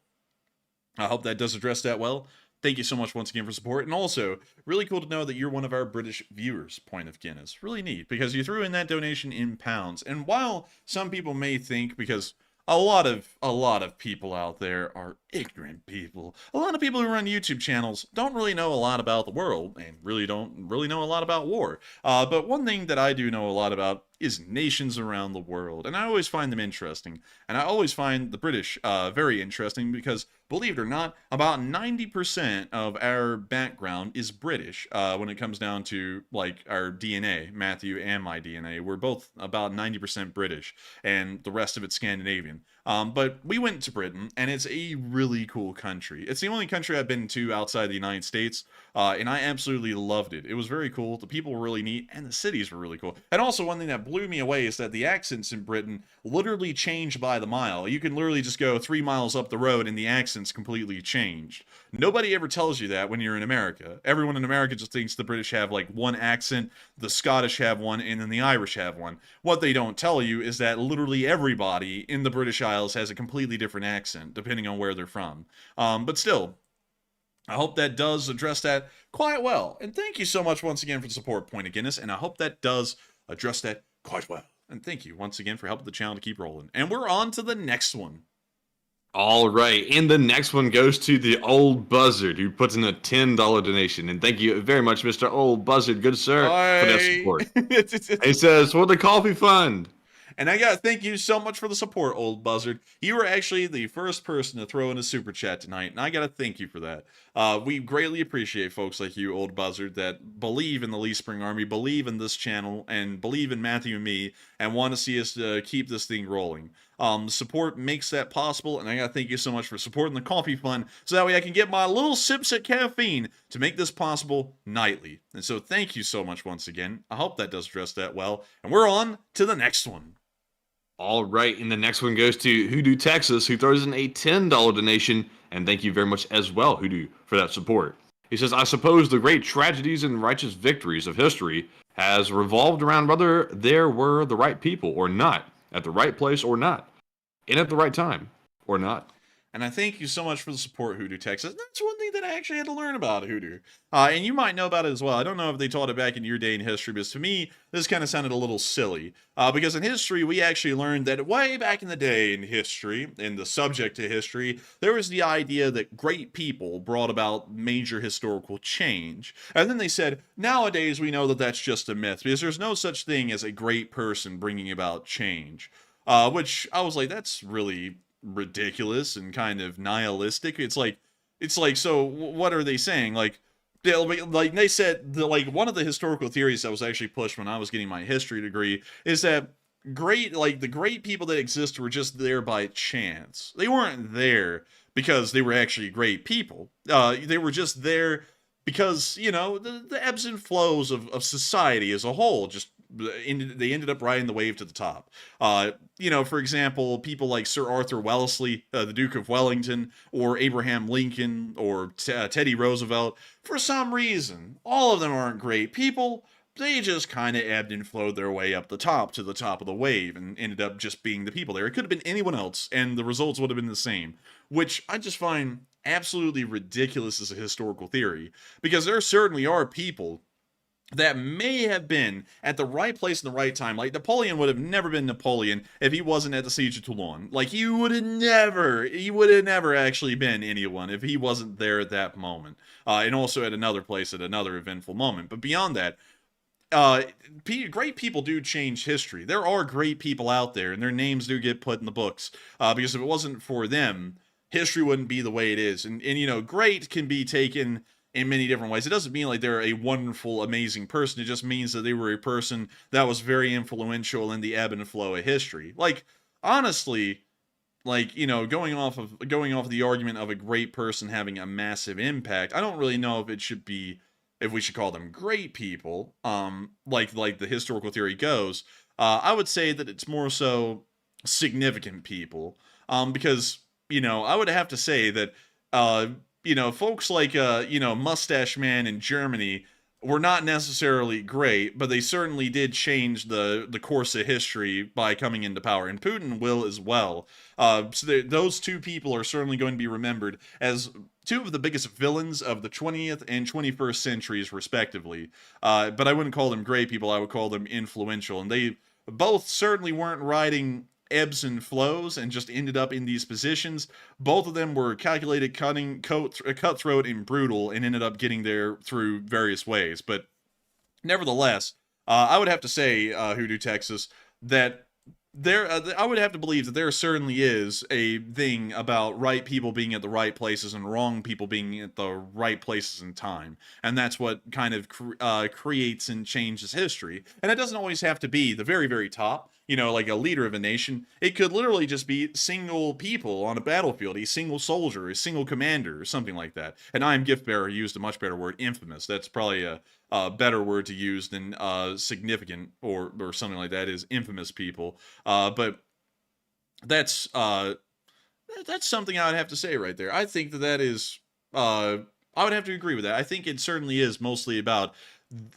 I hope that does address that well. Thank you so much once again for support. And also, really cool to know that you're one of our British viewers, Point of Guinness. Really neat, because you threw in that donation in pounds. And while some people may think, because a lot of people out there are ignorant people, a lot of people who run YouTube channels don't really know a lot about the world, and really don't know a lot about war. But one thing that I do know a lot about is nations around the world. And I always find them interesting. And I always find the British very interesting because, believe it or not, about 90% of our background is British when it comes down to, like, our DNA. Matthew and my DNA. We're both about 90% British, and the rest of it's Scandinavian. But we went to Britain, and it's a really cool country. It's the only country I've been to outside the United States, and I absolutely loved it. It was very cool. The people were really neat, and the cities were really cool. And also, one thing that blew me away is that the accents in Britain literally change by the mile. You can literally just go 3 miles up the road, and the accent's completely changed. Nobody ever tells you that when you're in America. Everyone in America just thinks the British have, like, one accent, the Scottish have one, and then the Irish have one. What they don't tell you is that literally everybody in the British Isles has a completely different accent, depending on where they're from. But still, I hope that does address that quite well. And thank you so much once again for the support, Point of Guinness, and I hope that does address that quite well. And thank you once again for helping the channel to keep rolling. And we're on to the next one. All right, and the next one goes to the Old Buzzard, who puts in a $10 donation. And thank you very much, Mr. Old Buzzard, good sir, for that support. He says, for the coffee fund. And I gotta thank you so much for the support, Old Buzzard. You were actually the first person to throw in a super chat tonight, and I gotta thank you for that. We greatly appreciate folks like you, Old Buzzard, that believe in the Lee Spring Army, believe in this channel, and believe in Matthew and me, and want to see us keep this thing rolling. Support makes that possible, and I gotta thank you so much for supporting the coffee fund, so that way I can get my little sips of caffeine to make this possible nightly. And so thank you so much once again. I hope that does address that well, and we're on to the next one. All right, and the next one goes to Hoodoo Texas, who throws in a $10 donation, and thank you very much as well, Hoodoo, for that support. He says, I suppose the great tragedies and righteous victories of history has revolved around whether there were the right people or not, at the right place or not, and at the right time or not. And I thank you so much for the support, Hoodoo Texas. That's one thing that I actually had to learn about Hoodoo. And you might know about it as well. I don't know if they taught it back in your day in history, but to me, this kind of sounded a little silly. Because in history, we actually learned that way back in the day in history, in the subject to history, there was the idea that great people brought about major historical change. And then they said, nowadays we know that that's just a myth, because there's no such thing as a great person bringing about change. Which I was like, that's really ridiculous and kind of nihilistic. It's like so what are they saying? Like they said one of the historical theories that was actually pushed when I was getting my history degree is that the great people that exist were just there by chance. They weren't there because they were actually great people. They were just there because, you know, the ebbs and flows of society as a whole just they ended up riding the wave to the top. You know, for example, people like Sir Arthur Wellesley, the Duke of Wellington, or Abraham Lincoln, or Teddy Roosevelt. For some reason, all of them aren't great people. They just kind of ebbed and flowed their way up the top to the top of the wave and ended up just being the people there. It could have been anyone else, and the results would have been the same, which I just find absolutely ridiculous as a historical theory, because there certainly are people that may have been at the right place in the right time. Like, Napoleon would have never been Napoleon if he wasn't at the Siege of Toulon. Like, he would have never actually been anyone if he wasn't there at that moment. And also at another place at another eventful moment. But beyond that, great people do change history. There are great people out there, and their names do get put in the books. Because if it wasn't for them, history wouldn't be the way it is. And you know, great can be taken in many different ways. It doesn't mean like they're a wonderful, amazing person. It just means that they were a person that was very influential in the ebb and flow of history. Like, honestly, like, you know, going off of the argument of a great person having a massive impact, I don't really know if we should call them great people, like the historical theory goes. I would say that it's more so significant people, because, you know, I would have to say that, you know, folks like, you know, Mustache Man in Germany were not necessarily great, but they certainly did change the course of history by coming into power, and Putin will as well. So those two people are certainly going to be remembered as two of the biggest villains of the 20th and 21st centuries, respectively. But I wouldn't call them great people, I would call them influential, and they both certainly weren't riding ebbs and flows and just ended up in these positions. Both of them were calculated, cutthroat, and brutal, and ended up getting there through various ways. But nevertheless, I would have to say, Hoodoo, Texas, that I would have to believe that there certainly is a thing about right people being at the right places and wrong people being at the right places in time, and that's what kind of creates and changes history. And it doesn't always have to be the very, very top, like a leader of a nation. It could literally just be single people on a battlefield, a single soldier, a single commander, or something like that. And I am gift bearer used a much better word, infamous. That's probably a better word to use than significant or something like that, is infamous people. But that's something I would have to say right there. I think that is I would have to agree with that. I think it certainly is mostly about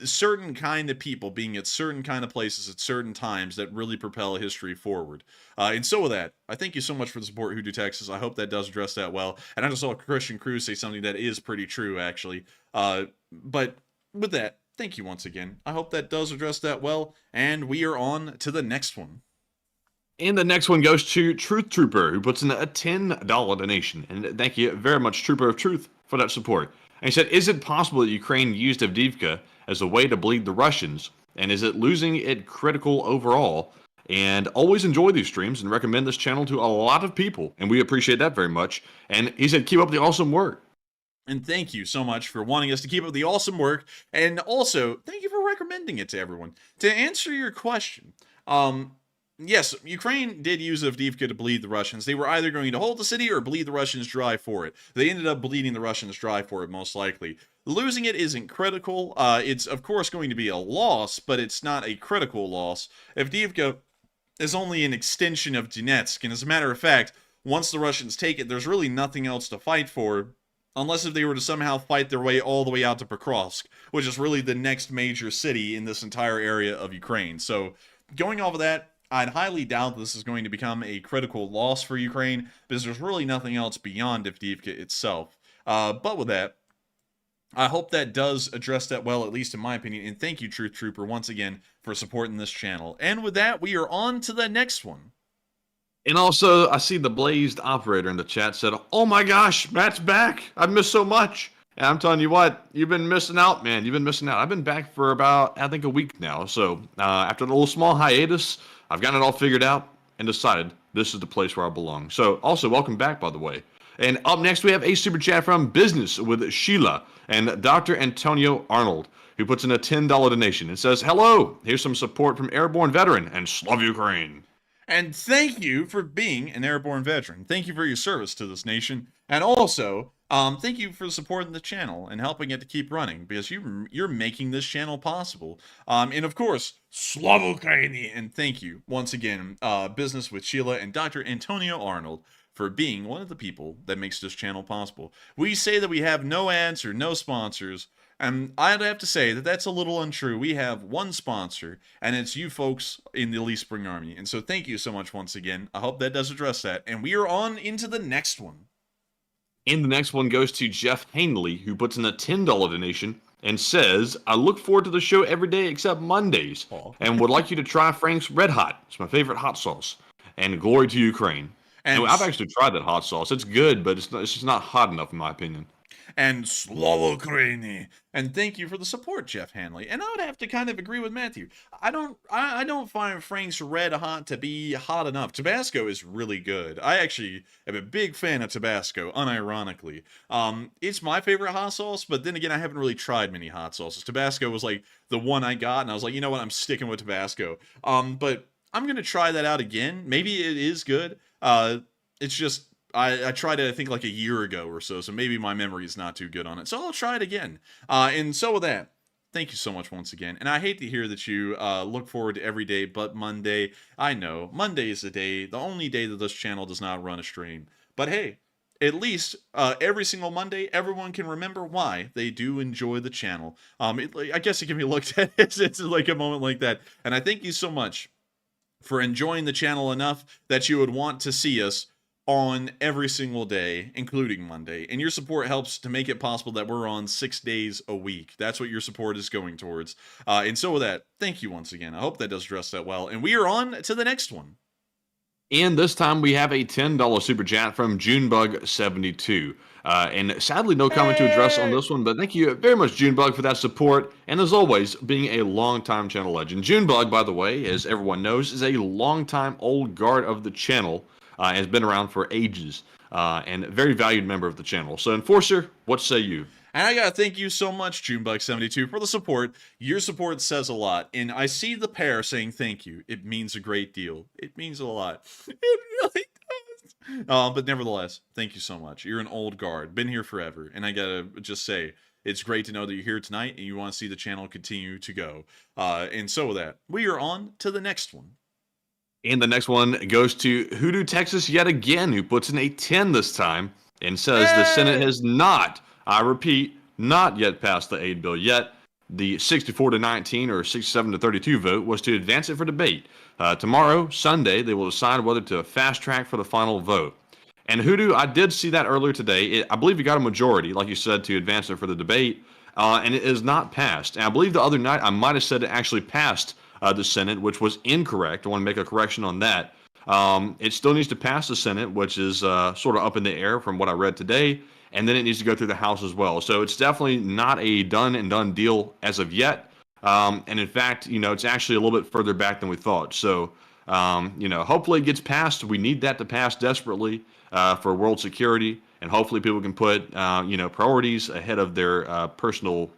certain kind of people being at certain kind of places at certain times that really propel history forward. And so with that, I thank you so much for the support, Hoodoo Texas. I hope that does address that well. And I just saw Christian Cruz say something that is pretty true, actually. But with that, thank you once again. I hope that does address that well. And we are on to the next one. And the next one goes to Truth Trooper, who puts in a $10 donation. And thank you very much, Trooper of Truth, for that support. And he said, is it possible that Ukraine used Avdiivka as a way to bleed the Russians? And is it losing it critical overall? And always enjoy these streams and recommend this channel to a lot of people. And we appreciate that very much. And he said, keep up the awesome work. And thank you so much for wanting us to keep up the awesome work. And also, thank you for recommending it to everyone. To answer your question, yes, Ukraine did use Avdiivka to bleed the Russians. They were either going to hold the city or bleed the Russians dry for it. They ended up bleeding the Russians dry for it, most likely. Losing it isn't critical. It's, of course, going to be a loss, but it's not a critical loss. Avdiivka is only an extension of Donetsk, and as a matter of fact, once the Russians take it, there's really nothing else to fight for, unless if they were to somehow fight their way all the way out to Pokrovsk, which is really the next major city in this entire area of Ukraine. So, going off of that, I'd highly doubt this is going to become a critical loss for Ukraine, because there's really nothing else beyond Avdiivka itself. But with that, I hope that does address that well, at least in my opinion, and thank you, Truth Trooper, once again, for supporting this channel. And with that, we are on to the next one. And also, I see the Blazed Operator in the chat said, oh my gosh, Matt's back. I've missed so much. And I'm telling you what, you've been missing out, man. You've been missing out. I've been back for about, I think, a week now. So after a little small hiatus, I've gotten it all figured out and decided this is the place where I belong. So also, welcome back, by the way. And up next, we have a super chat from Business with Sheila and Dr. Antonio Arnold, who puts in a $10 donation and says, hello, here's some support from Airborne Veteran and Slav Ukraine. And thank you for being an airborne veteran. Thank you for your service to this nation. And also, thank you for supporting the channel and helping it to keep running, because you're making this channel possible. And of course, Slav Ukraini. And thank you once again, Business with Sheila and Dr. Antonio Arnold, for being one of the people that makes this channel possible. We say that we have no ads or no sponsors, and I'd have to say that that's a little untrue. We have one sponsor, and it's you folks in the Elite Spring Army. And so thank you so much once again. I hope that does address that. And we are on into the next one. And the next one goes to Jeff Hanley, who puts in a $10 donation and says, I look forward to the show every day except Mondays, and would like you to try Frank's Red Hot. It's my favorite hot sauce. And glory to Ukraine. And I've actually tried that hot sauce. It's good, but it's just not hot enough, in my opinion. And Slava Ukraini. And thank you for the support, Jeff Hanley. And I would have to kind of agree with Matthew. I don't find Frank's Red Hot to be hot enough. Tabasco is really good. I actually am a big fan of Tabasco, unironically. It's my favorite hot sauce, but then again, I haven't really tried many hot sauces. Tabasco was like the one I got, and I was like, you know what, I'm sticking with Tabasco. But I'm going to try that out again. Maybe it is good. It's just, I tried it, I think, like a year ago or so maybe my memory is not too good on it. So I'll try it again. And so with that, thank you so much once again. And I hate to hear that you look forward to every day but Monday. I know, Monday is the only day that this channel does not run a stream. But hey, at least every single Monday, everyone can remember why they do enjoy the channel. I guess it can be looked at as it's like a moment like that. And I thank you so much for enjoying the channel enough that you would want to see us on every single day, including Monday. And your support helps to make it possible that we're on 6 days a week. That's what your support is going towards. And so with that, thank you once again. I hope that does address that well. And we are on to the next one. And this time we have a $10 super chat from Junebug72. And sadly, no comment to address on this one, but thank you very much, Junebug, for that support. And as always, being a longtime channel legend. Junebug, by the way, as everyone knows, is a longtime old guard of the channel. Has been around for ages, and a very valued member of the channel. So, Enforcer, what say you? And I gotta thank you so much, Junebug72, for the support. Your support says a lot, and I see the pair saying thank you. It means a great deal. It means a lot. It really does. But nevertheless, thank you so much. You're an old guard, been here forever, and I gotta just say, it's great to know that you're here tonight and you want to see the channel continue to go. And so with that, we are on to the next one. And the next one goes to Hoodoo, Texas, yet again, who puts in a 10 this time and says the Senate has not, I repeat, not yet passed the aid bill yet. The 64-19 or 67-32 vote was to advance it for debate. Tomorrow, Sunday, they will decide whether to fast track for the final vote. And Hoodoo, I did see that earlier today. I believe you got a majority, like you said, to advance it for the debate, and it is not passed. And I believe the other night I might have said it actually passed the Senate, which was incorrect. I want to make a correction on that. It still needs to pass the Senate, which is sort of up in the air from what I read today, and then it needs to go through the House as well. So it's definitely not a done deal as of yet. And in fact, it's actually a little bit further back than we thought. So, hopefully it gets passed. We need that to pass desperately for world security. And hopefully people can put, priorities ahead of their personal,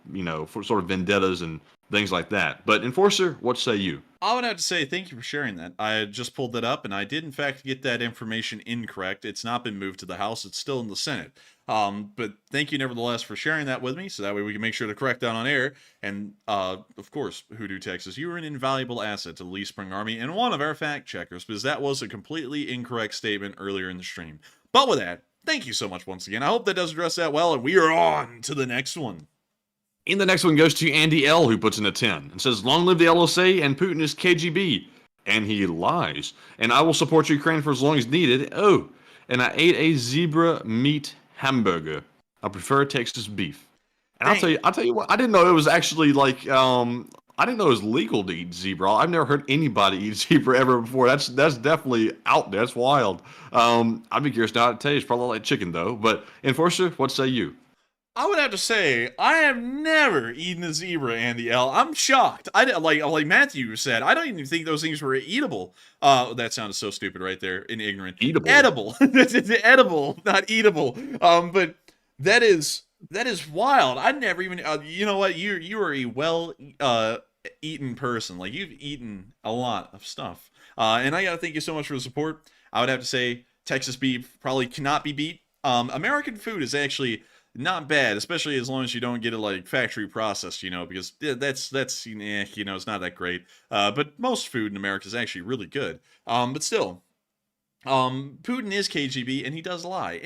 sort of vendettas and things like that. But Enforcer, what say you? I would have to say thank you for sharing that. I just pulled that up, and I did in fact get that information incorrect. It's not been moved to the House. It's still in the Senate. But thank you nevertheless for sharing that with me, so that way we can make sure to correct that on air. And of course, Hoodoo, Texas, you are an invaluable asset to the Lee Spring Army and one of our fact checkers, because that was a completely incorrect statement earlier in the stream. But with that, thank you so much once again. I hope that does address that well, and we are on to the next one. And the next one goes to Andy L., who puts in a 10 and says, long live the LSA and Putin is KGB. And he lies. And I will support Ukraine for as long as needed. Oh, and I ate a zebra meat hamburger. I prefer Texas beef. And I'll tell you what, I didn't know it was actually like, I didn't know it was legal to eat zebra. I've never heard anybody eat zebra ever before. That's definitely out there. That's wild. I'd be curious now to tell you. It's probably like chicken though. But Enforcer, what say you? I would have to say, I have never eaten a zebra, Andy L. I'm shocked. Like Matthew said, I don't even think those things were eatable. That sounded so stupid right there and ignorant. Eatable. Edible. It's edible, not eatable. But that is wild. I never even, you know what? You are a well eaten person. Like, you've eaten a lot of stuff. And I gotta thank you so much for the support. I would have to say, Texas beef probably cannot be beat. American food is actually not bad, especially as long as you don't get it like factory processed, because that's it's not that great. But most food in America is actually really good. But still, Putin is KGB, and he does lie.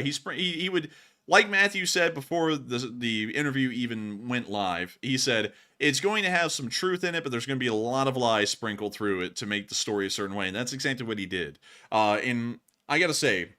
He would, like Matthew said before the interview even went live. He said it's going to have some truth in it, but there's going to be a lot of lies sprinkled through it to make the story a certain way, and that's exactly what he did. And I gotta say,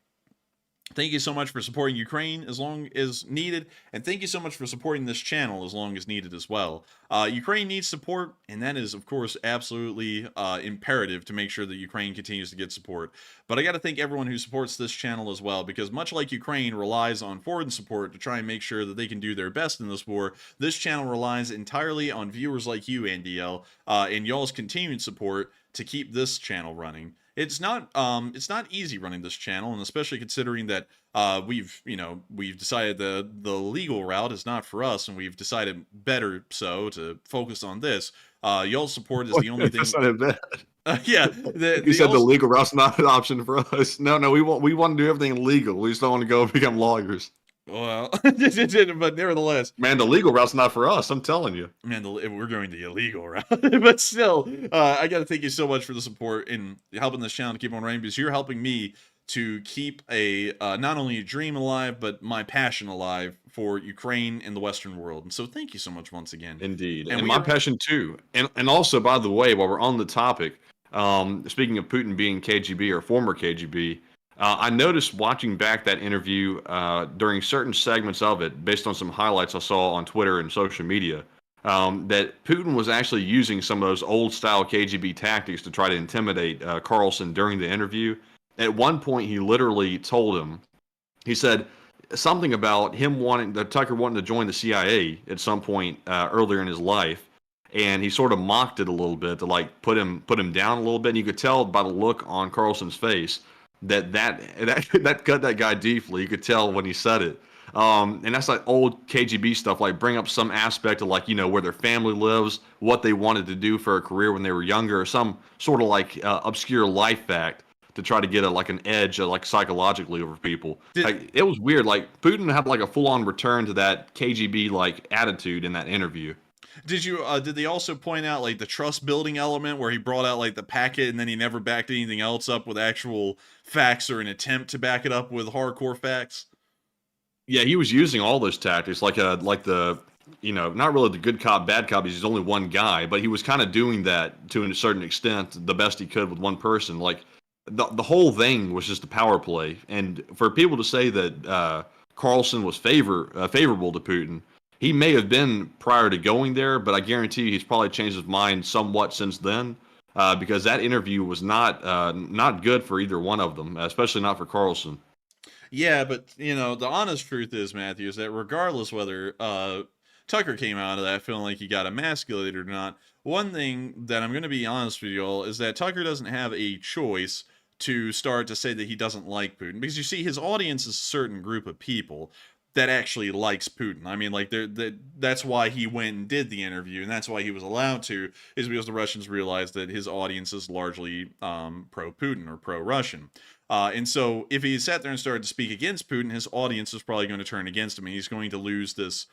thank you so much for supporting Ukraine as long as needed, and thank you so much for supporting this channel as long as needed as well. Ukraine needs support, and that is, of course, absolutely imperative to make sure that Ukraine continues to get support. But I got to thank everyone who supports this channel as well, because much like Ukraine relies on foreign support to try and make sure that they can do their best in this war, this channel relies entirely on viewers like you, NDL, and y'all's continued support to keep this channel running. It's not easy running this channel, and especially considering that we've decided the legal route is not for us, and we've decided better so to focus on this. Y'all's support is the only thing. Yeah, you said the legal route's not an option for us. No, we want to do everything legal. We just don't want to go become lawyers. Well, but nevertheless, man, the legal route's not for us. I'm telling you, man. We're going the illegal route, but still, I got to thank you so much for the support and helping this channel to keep on running, because you're helping me to keep a not only a dream alive, but my passion alive for Ukraine and the Western world. And so, thank you so much once again. Indeed, and my passion too. And also, by the way, while we're on the topic, speaking of Putin being KGB or former KGB. I noticed watching back that interview during certain segments of it, based on some highlights I saw on Twitter and social media, that Putin was actually using some of those old-style KGB tactics to try to intimidate Carlson during the interview. At one point, he literally told him, he said something about him Tucker wanting to join the CIA at some point earlier in his life, and he sort of mocked it a little bit to like put him down a little bit. And you could tell by the look on Carlson's face that cut that guy deeply. You could tell when he said it. And that's like old KGB stuff, like bring up some aspect of like, where their family lives, what they wanted to do for a career when they were younger, or some sort of like obscure life fact to try to get an edge like psychologically over people. It was weird. Like Putin had like a full on return to that KGB like attitude in that interview. Did they also point out like the trust building element where he brought out like the packet and then he never backed anything else up with actual facts or an attempt to back it up with hardcore facts? Yeah, he was using all those tactics, like the not really the good cop, bad cop. He's only one guy, but he was kind of doing that to a certain extent, the best he could with one person. Like the whole thing was just a power play, and for people to say that Carlson was favorable to Putin, he may have been prior to going there, but I guarantee you he's probably changed his mind somewhat since then, because that interview was not good for either one of them, especially not for Carlson. Yeah, but the honest truth is, Matthew, is that regardless whether Tucker came out of that feeling like he got emasculated or not, one thing that I'm going to be honest with you all is that Tucker doesn't have a choice to start to say that he doesn't like Putin, because you see his audience is a certain group of people that actually likes Putin. I mean, like that's why he went and did the interview, and that's why he was allowed to, is because the Russians realized that his audience is largely pro-Putin or pro-Russian. And so if he sat there and started to speak against Putin, his audience is probably going to turn against him, and he's going to lose this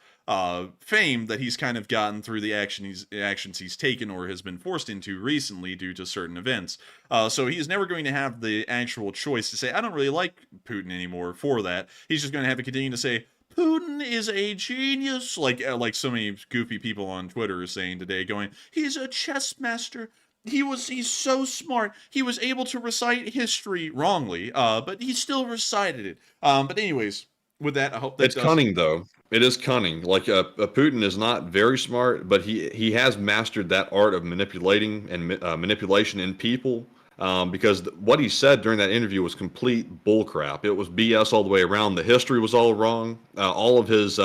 fame that he's kind of gotten through the actions he's taken or has been forced into recently due to certain events. So he's never going to have the actual choice to say, I don't really like Putin anymore for that. He's just going to have to continue to say, Putin is a genius, like so many goofy people on Twitter are saying today, going, he's a chess master. He's so smart. He was able to recite history wrongly, but he still recited it. But anyways, with that, I hope that it's cunning, though. It is cunning. Like Putin is not very smart, but he has mastered that art of manipulating and manipulation in people. Because what he said during that interview was complete bullcrap. It was BS all the way around. The history was all wrong. All of his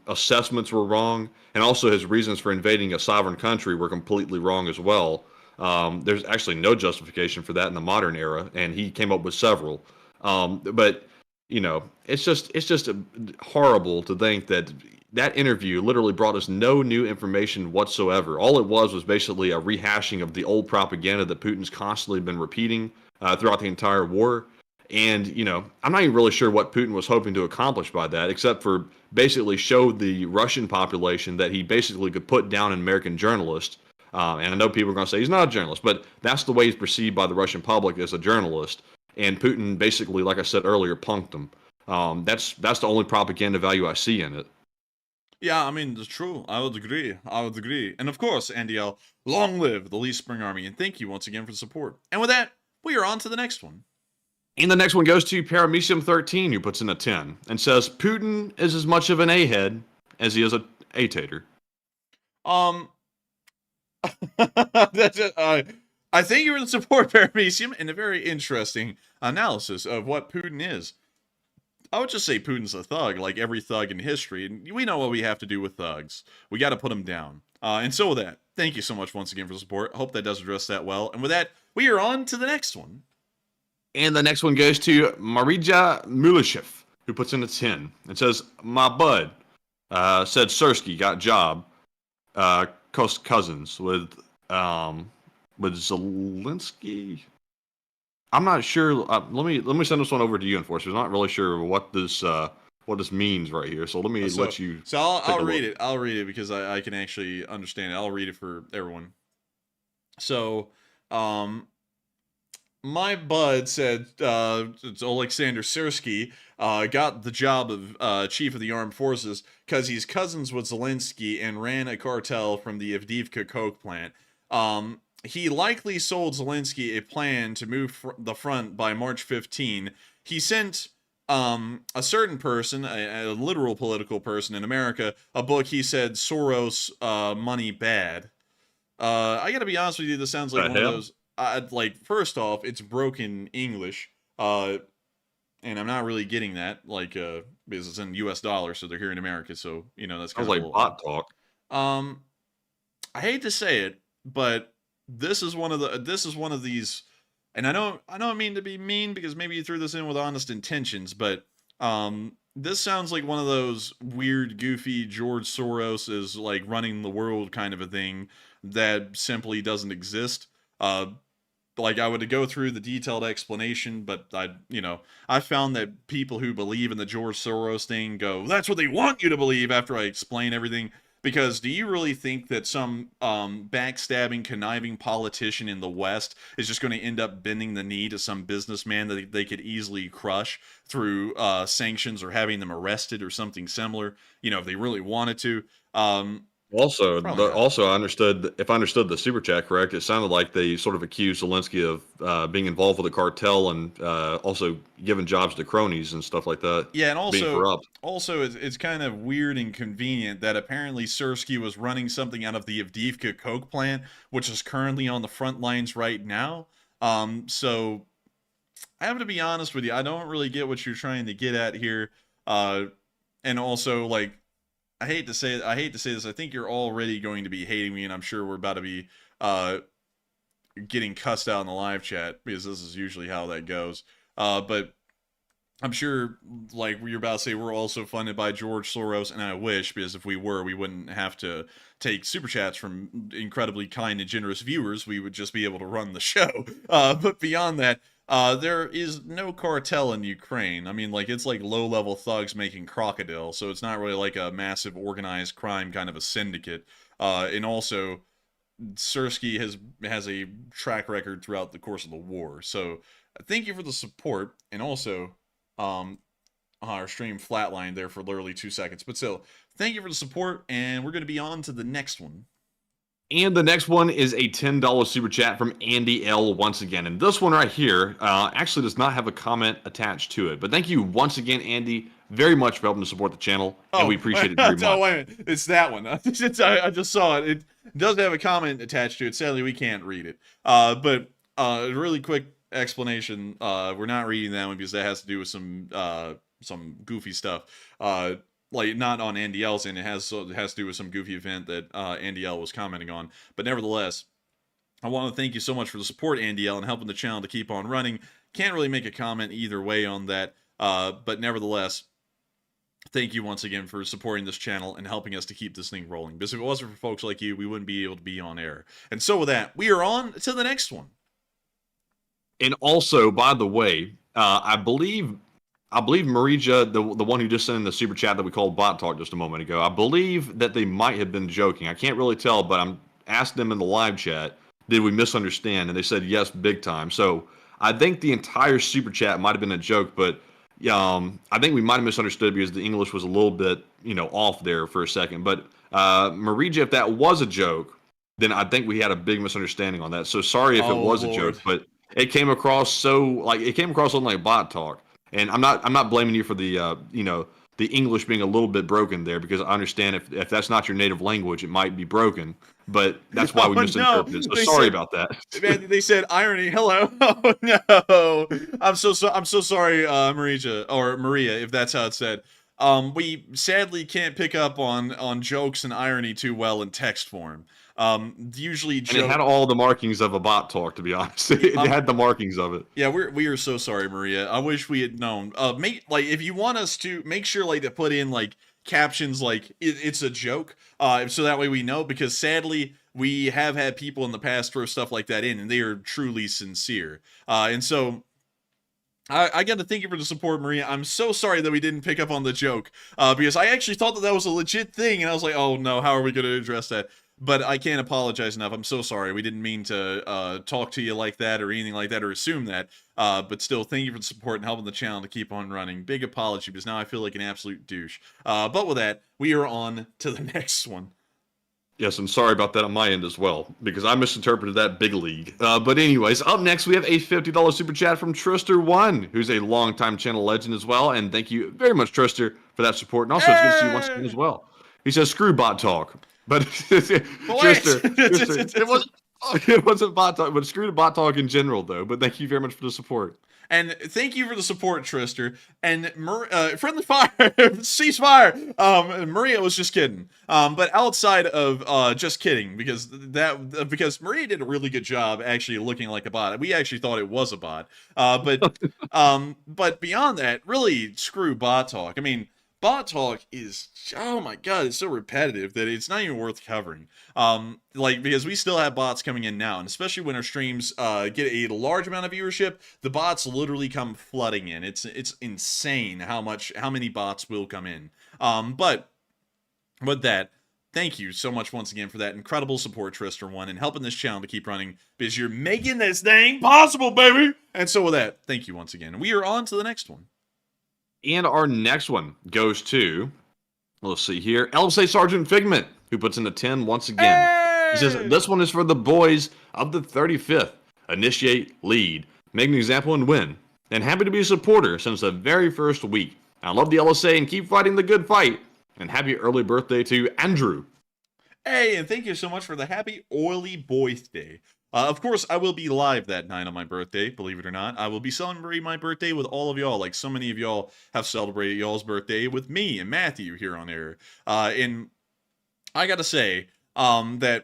assessments were wrong, and also his reasons for invading a sovereign country were completely wrong as well. There's actually no justification for that in the modern era, and he came up with several. But it's just horrible to think that interview literally brought us no new information whatsoever. All it was basically a rehashing of the old propaganda that Putin's constantly been repeating throughout the entire war. And, I'm not even really sure what Putin was hoping to accomplish by that, except for basically show the Russian population that he basically could put down an American journalist. And I know people are going to say he's not a journalist, but that's the way he's perceived by the Russian public as a journalist. And Putin basically, like I said earlier, punked him. That's the only propaganda value I see in it. Yeah, I mean, it's true. I would agree. And of course, NDL, long live the Lee Spring Army, and thank you once again for the support. And with that, we are on to the next one. And the next one goes to Paramecium13, who puts in a 10 and says, Putin is as much of an A-head as he is a A-tater. I thank you for the support, Paramecium, and a very interesting analysis of what Putin is. I would just say Putin's a thug, like every thug in history, and we know what we have to do with thugs. We got to put them down. And so with that, thank you so much once again for the support. I hope that does address that well. And with that, we are on to the next one. And the next one goes to Marija Mulishev, who puts in a 10 and says, my bud said Sersky got job cousins with Zelensky. I'm not sure. Let me send this one over to you, Enforcer. I'm not really sure what this means right here. So let you. So I'll read it. I'll read it because I can actually understand it. I'll read it for everyone. So, my bud said it's Alexander Sersky got the job of chief of the armed forces because he's cousins with Zelensky and ran a cartel from the Avdiivka coke plant. He likely sold Zelensky a plan to move the front by March 15. He sent a certain person, a literal political person in America, a book, he said Soros money bad. I gotta be honest with you, this sounds like The one of hell? those. Like, first off, it's broken English, and I'm not really getting that. Like, because it's in U.S. dollars, so they're here in America, so that's Sounds kind of a like little odd. bot talk. Um, I hate to say it, but this is one of these, and I don't mean to be mean because maybe you threw this in with honest intentions, but this sounds like one of those weird, goofy George Soros is like running the world kind of a thing that simply doesn't exist. Uh, like I would go through the detailed explanation, but I found that people who believe in the George Soros thing go, that's what they want you to believe after I explain everything. Because do you really think that some backstabbing, conniving politician in the West is just going to end up bending the knee to some businessman that they could easily crush through sanctions or having them arrested or something similar? If they really wanted to. Also, Probably not. also, if I understood the super chat correct, it sounded like they sort of accused Zelensky of being involved with the cartel and also giving jobs to cronies and stuff like that, Yeah, and being corrupt. also it's kind of weird and convenient that apparently Sersky was running something out of the Avdiivka coke plant, which is currently on the front lines right now. So I have to be honest with you, I don't really get what you're trying to get at here. And also, like, I hate to say this. I think you're already going to be hating me, and I'm sure we're about to be getting cussed out in the live chat because this is usually how that goes. But I'm sure, like you're about to say, we're also funded by George Soros, and I wish, because if we were, we wouldn't have to take super chats from incredibly kind and generous viewers. We would just be able to run the show. But beyond that, there is no cartel in Ukraine. I mean, like, it's like low-level thugs making crocodile, so it's not really like a massive organized crime kind of a syndicate. And also, Sersky has a track record throughout the course of the war. So thank you for the support, and also our stream flatlined there for literally 2 seconds, but still, thank you for the support, and we're going to be on to the next one. And the next one is a $10 super chat from Andy L once again. And this one right here actually does not have a comment attached to it. But thank you once again, Andy, very much for helping to support the channel. And we appreciate it very much. Oh, wait a minute. It's that one. I just saw it. It does have a comment attached to it. Sadly, we can't read it. But a really quick explanation. We're not reading that one because that has to do with some goofy stuff. Like, not on Andy L's end. It has to do with some goofy event that Andy L was commenting on. But nevertheless, I want to thank you so much for the support, Andy L, and helping the channel to keep on running. Can't really make a comment either way on that. But nevertheless, thank you once again for supporting this channel and helping us to keep this thing rolling. Because if it wasn't for folks like you, we wouldn't be able to be on air. And so with that, we are on to the next one. And also, by the way, I believe Marija, the one who just sent in the super chat that we called bot talk just a moment ago, I believe that they might have been joking. I can't really tell, but I'm asked them in the live chat, did we misunderstand? And they said yes, big time. So I think the entire super chat might have been a joke, but I think we might have misunderstood because the English was a little bit, off there for a second. But Marija, if that was a joke, then I think we had a big misunderstanding on that. So sorry if it was a joke, but it came across on like bot talk. And I'm not blaming you for the the English being a little bit broken there, because I understand if that's not your native language, it might be broken. But that's why we misinterpreted. So sorry about that. Man, they said irony. Hello. Oh no. I'm so sorry, Maria, if that's how it's said. We sadly can't pick up on jokes and irony too well in text form. Usually and it had all the markings of a bot talk, to be honest. It had the markings of it. Yeah, we are so sorry, Maria. I wish we had known. If you want us to make sure to put in captions it's a joke, so that way we know, because sadly we have had people in the past throw stuff like that in, and they are truly sincere. And so I got to thank you for the support, Maria. I'm so sorry that we didn't pick up on the joke, because I actually thought that was a legit thing, and I was like, oh no, how are we going to address that? But I can't apologize enough. I'm so sorry. We didn't mean to talk to you like that or anything like that or assume that. But still, thank you for the support and helping the channel to keep on running. Big apology, because now I feel like an absolute douche. But with that, we are on to the next one. Yes, I'm sorry about that on my end as well, because I misinterpreted that big league. But anyways, up next we have a $50 super chat from Trister1, who's a longtime channel legend as well, and thank you very much, Trister, for that support, and also it's good to see you once again as well. He says, screw bot talk. But Trister, it wasn't bot talk, but screw the bot talk in general, though. But thank you very much for the support. And thank you for the support, Trister. And friendly fire, ceasefire. Maria was just kidding. But outside of just kidding, because Maria did a really good job actually looking like a bot. We actually thought it was a bot. But beyond that, really screw bot talk. I mean, bot talk is, oh my god, it's so repetitive that it's not even worth covering. Because we still have bots coming in now, and especially when our streams get a large amount of viewership, the bots literally come flooding in. It's insane how many bots will come in. But with that, thank you so much once again for that incredible support, Trister1, and helping this channel to keep running, because you're making this thing possible, baby! And so with that, thank you once again. We are on to the next one. And our next one goes to, let's see here, LSA Sergeant Figment, who puts in a 10 once again. Hey! He says, this one is for the boys of the 35th. Initiate, lead, make an example, and win. And happy to be a supporter since the very first week. I love the LSA and keep fighting the good fight. And happy early birthday to Andrew. Hey, and thank you so much for the happy oily birthday. Of course, I will be live that night on my birthday, believe it or not. I will be celebrating my birthday with all of y'all, like so many of y'all have celebrated y'all's birthday with me and Matthew here on air. And I gotta say, I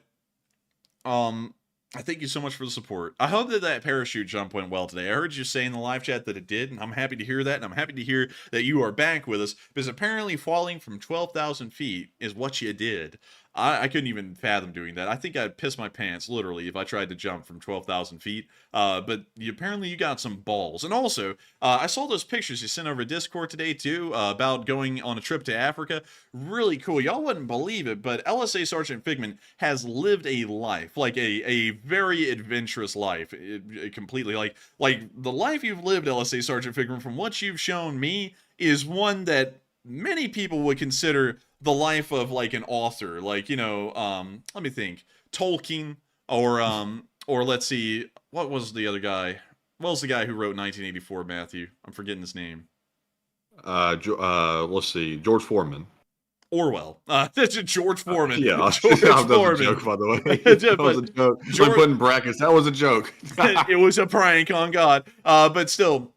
thank you so much for the support. I hope that parachute jump went well today. I heard you say in the live chat that it did, and I'm happy to hear that, and I'm happy to hear that you are back with us, because apparently falling from 12,000 feet is what you did. I couldn't even fathom doing that. I think I'd piss my pants, literally, if I tried to jump from 12,000 feet. But apparently you got some balls. And also, I saw those pictures you sent over Discord today, too, about going on a trip to Africa. Really cool. Y'all wouldn't believe it, but LSA Sergeant Figment has lived a life, like a very adventurous life, completely. Like the life you've lived, LSA Sergeant Figment, from what you've shown me, is one that many people would consider the life of like an author, like, you know, let me think, Tolkien, or let's see, what was the other guy? What was the guy who wrote 1984, Matthew? I'm forgetting his name. Let's see, George Foreman. Orwell. That's George Foreman. Yeah, George that was Foreman. a joke, by the way. That was a joke. I put in brackets. That was a joke. It was a prank on God. But still,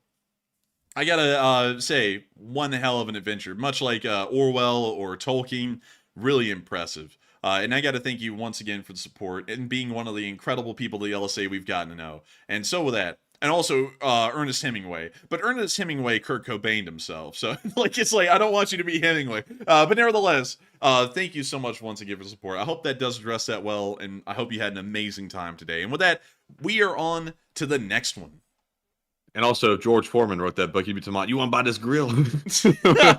I gotta say, one hell of an adventure. Much like Orwell or Tolkien, really impressive. And I gotta thank you once again for the support and being one of the incredible people of the LSA we've gotten to know. And so with that, and also Ernest Hemingway. But Ernest Hemingway Kurt Cobained himself. So like it's like, I don't want you to be Hemingway. But nevertheless, thank you so much once again for the support. I hope that does address that well, and I hope you had an amazing time today. And with that, we are on to the next one. And also, if George Foreman wrote that book, he'd be talking about, you want to buy this grill?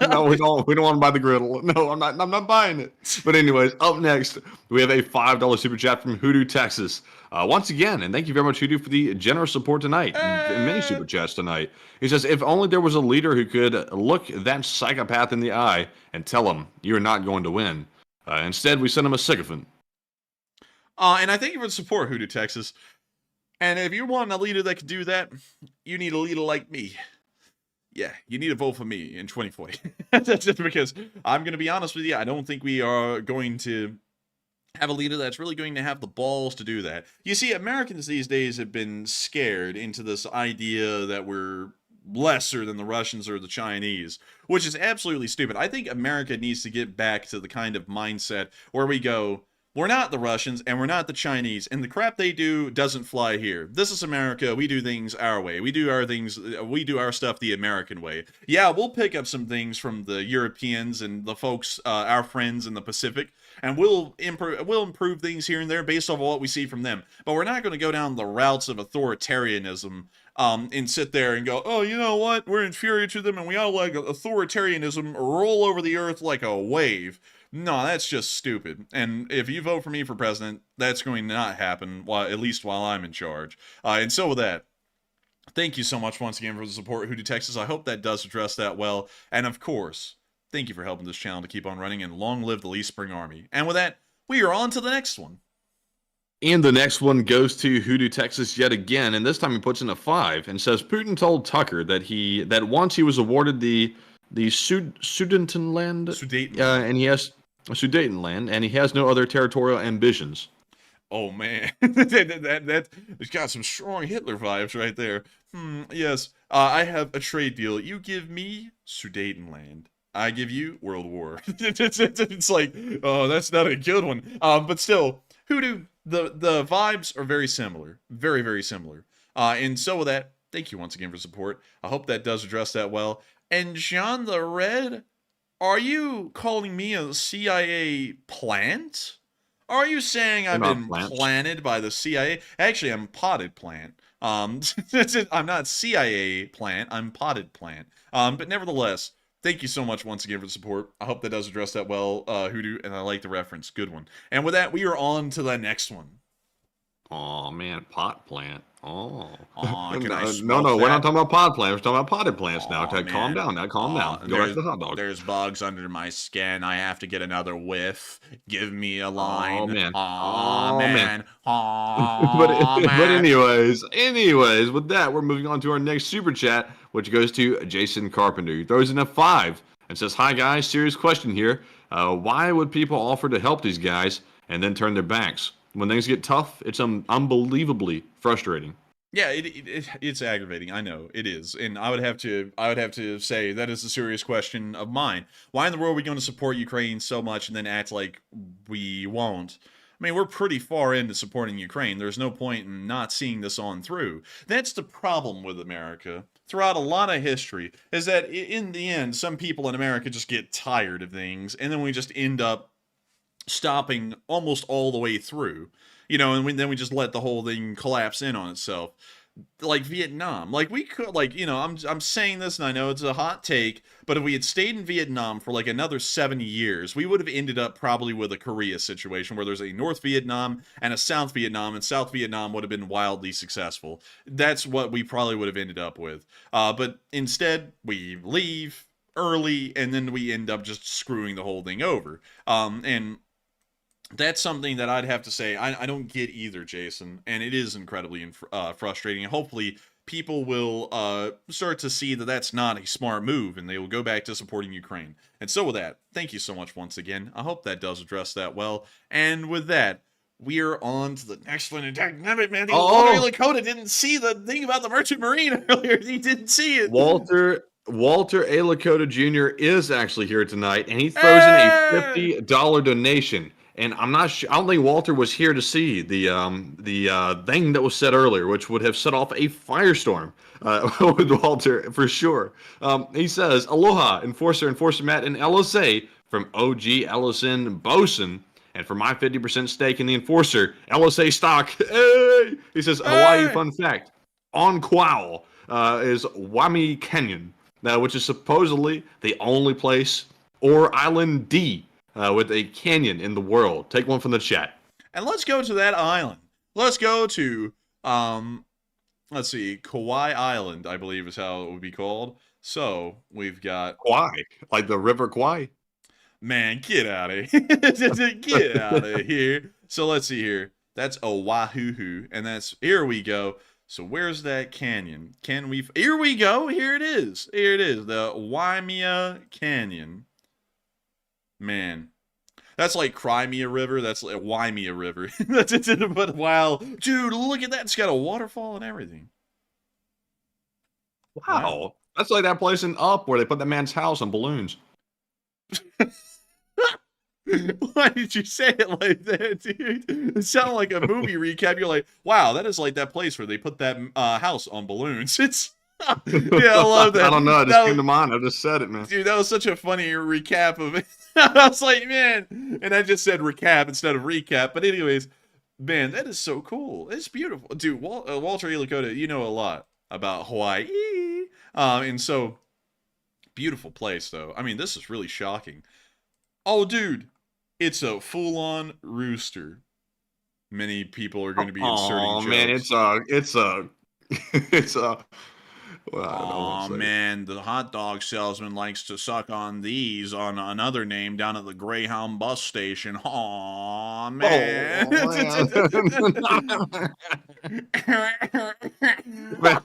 No, we don't want to buy the grill. No, I'm not buying it. But anyways, up next, we have a $5 super chat from Hoodoo, Texas. Once again, and thank you very much, Hoodoo, for the generous support tonight and many super chats tonight. He says, if only there was a leader who could look that psychopath in the eye and tell him, you're not going to win. Instead, we send him a sycophant. And I thank you for the support, Hoodoo, Texas. And if you want a leader that can do that, you need a leader like me. Yeah, you need to vote for me in 2040. That's just because I'm going to be honest with you, I don't think we are going to have a leader that's really going to have the balls to do that. You see, Americans these days have been scared into this idea that we're lesser than the Russians or the Chinese, which is absolutely stupid. I think America needs to get back to the kind of mindset where we go, we're not the Russians, and we're not the Chinese, and the crap they do doesn't fly here. This is America. We do things our way. We do our stuff the American way. Yeah, we'll pick up some things from the Europeans and the folks, our friends in the Pacific, and we'll improve things here and there based off of what we see from them. But we're not going to go down the routes of authoritarianism and sit there and go, oh, you know what? We're inferior to them, and we all let authoritarianism roll over the earth like a wave. No, that's just stupid. And if you vote for me for president, that's going to not happen, at least while I'm in charge. And so with that, thank you so much once again for the support, Hoodoo, Texas. I hope that does address that well. And of course, thank you for helping this channel to keep on running, and long live the Lee Spring Army. And with that, we are on to the next one. And the next one goes to Hoodoo, Texas yet again, and this time he puts in a 5 and says Putin told Tucker that once he was awarded the Sudetenland, Sudetenland. and he has Sudetenland, and he has no other territorial ambitions. Oh man, that's got some strong Hitler vibes right there. Yes, I have a trade deal. You give me Sudetenland. I give you World War. It's like, oh, that's not a good one. But still, Hoodoo, the vibes are very similar. Very, very similar. And so with that, thank you once again for support. I hope that does address that well. And John the Red, are you calling me a CIA plant? Are you saying I've been planted by the CIA? Actually, I'm potted plant. I'm not CIA plant. I'm potted plant. But nevertheless, thank you so much once again for the support. I hope that does address that well, Hoodoo, and I like the reference. Good one. And with that, we are on to the next one. Oh man, pot plant. Oh, can I no, we're not talking about pot plants. We're talking about potted plants now. Okay, man. calm down. Now, calm down. Go back to the hot dog. There's bugs under my skin. I have to get another whiff. Give me a line. Oh man. Oh man. But anyways, with that, we're moving on to our next super chat, which goes to Jason Carpenter. He throws in a 5 and says, "Hi guys, serious question here. Why would people offer to help these guys and then turn their backs? When things get tough, it's unbelievably frustrating." Yeah, it's aggravating. I know it is, and I would have to say that is a serious question of mine. Why in the world are we going to support Ukraine so much and then act like we won't? I mean, we're pretty far into supporting Ukraine. There's no point in not seeing this on through. That's the problem with America throughout a lot of history, is that in the end, some people in America just get tired of things, and then we just end up stopping almost all the way through, and then we just let the whole thing collapse in on itself. Like Vietnam, like we could, I'm saying this and I know it's a hot take, but if we had stayed in Vietnam for like another 70 years, we would have ended up probably with a Korea situation where there's a North Vietnam and a South Vietnam, and South Vietnam would have been wildly successful. That's what we probably would have ended up with. But instead, we leave early, and then we end up just screwing the whole thing over. And that's something that I'd have to say I don't get either, Jason, and it is incredibly frustrating. And hopefully people will start to see that that's not a smart move, and they will go back to supporting Ukraine. And so with that, thank you so much once again. I hope that does address that well. And with that, we are on to the next one. And dagnabbit, man, Walter Lakota didn't see the thing about the Merchant Marine earlier. He didn't see it. Walter A. Lakota Jr. is actually here tonight, and he throws in a $50 donation. And I'm not sure. I don't think Walter was here to see the thing that was said earlier, which would have set off a firestorm with Walter for sure. He says, "Aloha, Enforcer Matt, and LSA from OG Ellison Bosun, and for my 50% stake in the Enforcer LSA stock." Hey! He says, "Hawaii fun fact: on Quow is Wami Canyon, which is supposedly the only place or island D." With a canyon in the world. Take one from the chat. And let's go to that island. Let's go to, let's see, Kauai Island, I believe is how it would be called. So, we've got... Kauai, like the River Kauai? Man, get out of here. Get out of here. So, let's see here. That's Oahu, and that's... Here we go. So, where's that canyon? Here we go. Here it is. Here it is. The Waimea Canyon. Man, that's like Crimea River. That's like Waimea River. But wow, dude, look at that. It's got a waterfall and everything. Wow. That's like that place in Up where they put that man's house on balloons. Why did you say it like that, dude? It sounded like a movie recap. You're like, wow, that is like that place where they put that house on balloons. It's... Yeah, I love that. I don't know. It just came to mind. I just said it, man. Dude, that was such a funny recap of it. I was like, man. And I just said recap instead of recap. But anyways, man, that is so cool. It's beautiful. Dude, Walter E. Lakota, you know a lot about Hawaii. And so, beautiful place, though. I mean, this is really shocking. Oh, dude. It's a full-on rooster. Many people are going to be inserting jokes. Man, it's a Well, I don't Oh want to say. man, the hot dog salesman likes to suck on these on another name down at the Greyhound bus station. Oh man. Man,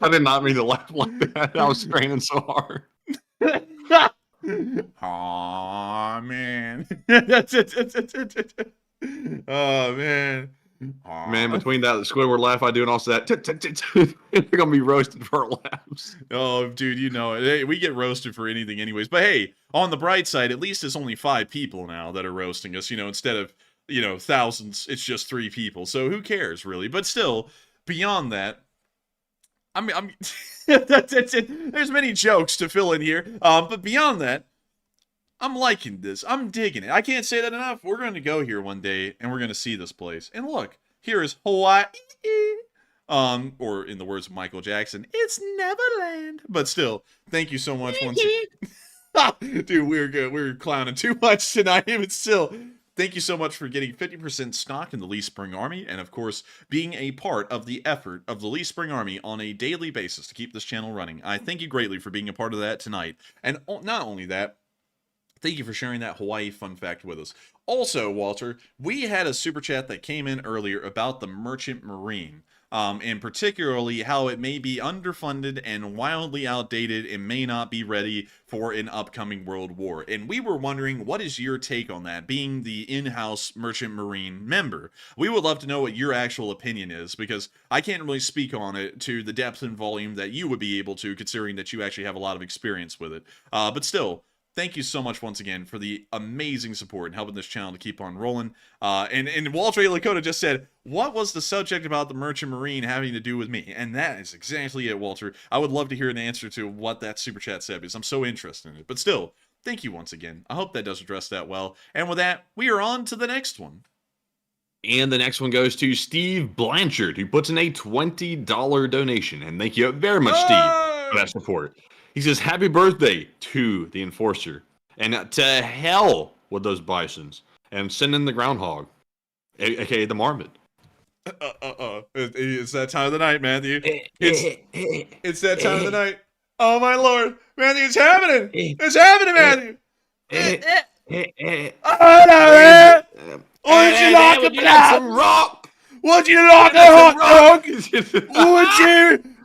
I did not mean to laugh like that. I was straining so hard. Oh man. Oh man. Man, between that Squidward laugh I do and also that, they're gonna be roasted for our laughs. Oh, dude, you know it. Hey, we get roasted for anything anyways. But hey, on the bright side, at least it's only 5 people now that are roasting us. Instead of, thousands, it's just 3 people. So who cares, really? But still, beyond that, I'm there's many jokes to fill in here. But beyond that, I'm liking this. I'm digging it. I can't say that enough. We're going to go here one day, and we're going to see this place. And look, here is Hawaii. Or in the words of Michael Jackson, it's Neverland. But still, thank you so much once again. Dude, we're good. We're clowning too much tonight, but still, thank you so much for getting 50% stock in the Lee Spring Army, and of course, being a part of the effort of the Lee Spring Army on a daily basis to keep this channel running. I thank you greatly for being a part of that tonight. And not only that, thank you for sharing that Hawaii fun fact with us. Also, Walter, we had a super chat that came in earlier about the Merchant Marine, and particularly how it may be underfunded and wildly outdated and may not be ready for an upcoming world war. And we were wondering, what is your take on that, being the in-house Merchant Marine member? We would love to know what your actual opinion is, because I can't really speak on it to the depth and volume that you would be able to, considering that you actually have a lot of experience with it. But still, thank you so much once again for the amazing support and helping this channel to keep on rolling. And Walter A. Lakota just said, what was the subject about the Merchant Marine having to do with me? And that is exactly it, Walter. I would love to hear an answer to what that super chat said, because I'm so interested in it. But still, thank you once again. I hope that does address that well. And with that, we are on to the next one. And the next one goes to Steve Blanchard, who puts in a $20 donation. And thank you very much, Steve, for that support. He says, happy birthday to the Enforcer. And to hell with those bisons. And send in the groundhog, aka the marmot. It's that time of the night, Matthew. It's that time of the night. Oh, my Lord. Matthew, it's happening. It's happening, Matthew. Oh, no, man. Would you like a some rock? Would you like a hot dog?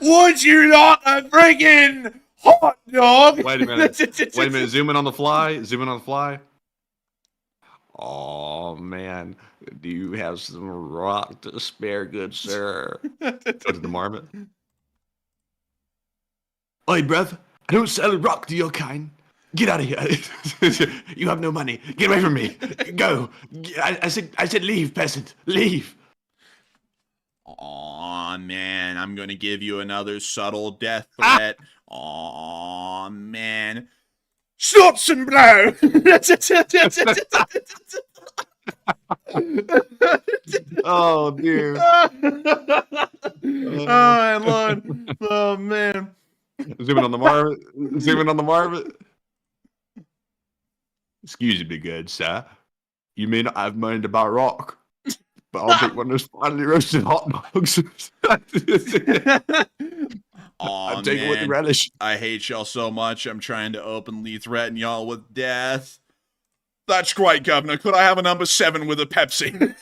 Would you like a freaking hot dog? Wait a minute. Wait a minute. Zoom in on the fly. Zoom in on the fly. Oh, man. Do you have some rock to spare, good sir? Go to the marmot. Oi, bruv. I don't sell rock to your kind. Get out of here. You have no money. Get away from me. Go. I said leave, peasant. Leave. Aw, man. I'm going to give you another subtle death threat. Aw, man. Shots and blow. Oh, dear. Oh, my Lord. Oh, man. Zooming on the marmot. Zooming on the marmot. Excuse me, good sir. You may not have money to buy rock, but I'll take one of those finely roasted hot dogs. Aw, I'm taking it with man. relish. I hate y'all so much. I'm trying to openly threaten y'all with death. That's great, Governor. Could I have a number 7 with a Pepsi?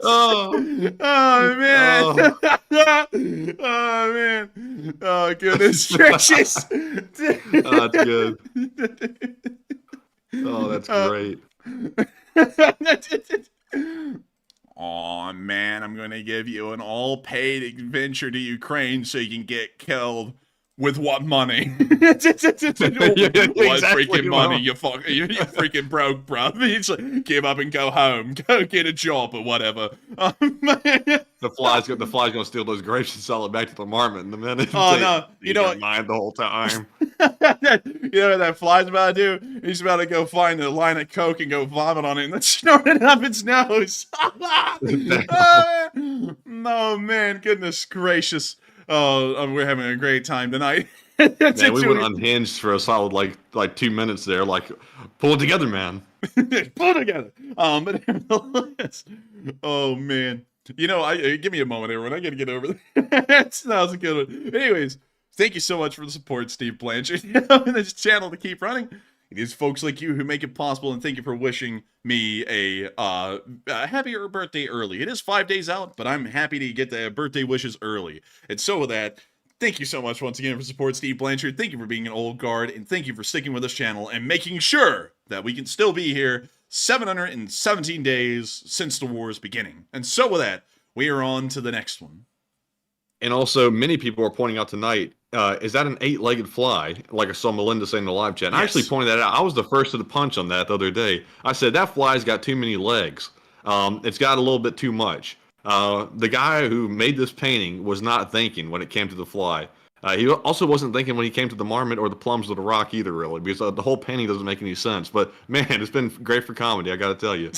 Oh, man. Oh. Oh, man. Oh, goodness gracious. Oh, that's good. Oh, that's great. Aw, man, I'm going to give you an all-paid adventure to Ukraine so you can get killed. With what money? What freaking money? You freaking broke, bro. You just like, give up and go home. Go get a job or whatever. Oh, man. The fly's gonna steal those grapes and sell it back to the marmot in a minute. Oh, no. You know what? Mind the whole time. You know what that fly's about to do? He's about to go find a line of coke and go vomit on it and then snort it up its nose. Oh, man. Goodness gracious. Oh, we're having a great time tonight. Man, we went unhinged for a solid like 2 minutes there. Like, pull it together, man. Pull it together. But nevertheless, oh man. You know, give me a moment, everyone. I gotta get over that. That was a good one. Anyways, thank you so much for the support, Steve Blanchard. And this channel to keep running. It is folks like you who make it possible, and thank you for wishing me a happier birthday early. It is 5 days out, but I'm happy to get the birthday wishes early. And so with that, thank you so much once again for support, Steve Blanchard. Thank you for being an old guard, and thank you for sticking with this channel and making sure that we can still be here 717 days since the war's beginning. And so with that, we are on to the next one. And also, many people are pointing out tonight, is that an 8-legged fly? Like I saw Melinda saying in the live chat. And I actually pointed that out. I was the first to the punch on that the other day. I said, that fly's got too many legs. It's got a little bit too much. The guy who made this painting was not thinking when it came to the fly. He also wasn't thinking when he came to the marmot or the plums of the rock either, really, because the whole painting doesn't make any sense. But man, it's been great for comedy, I got to tell you.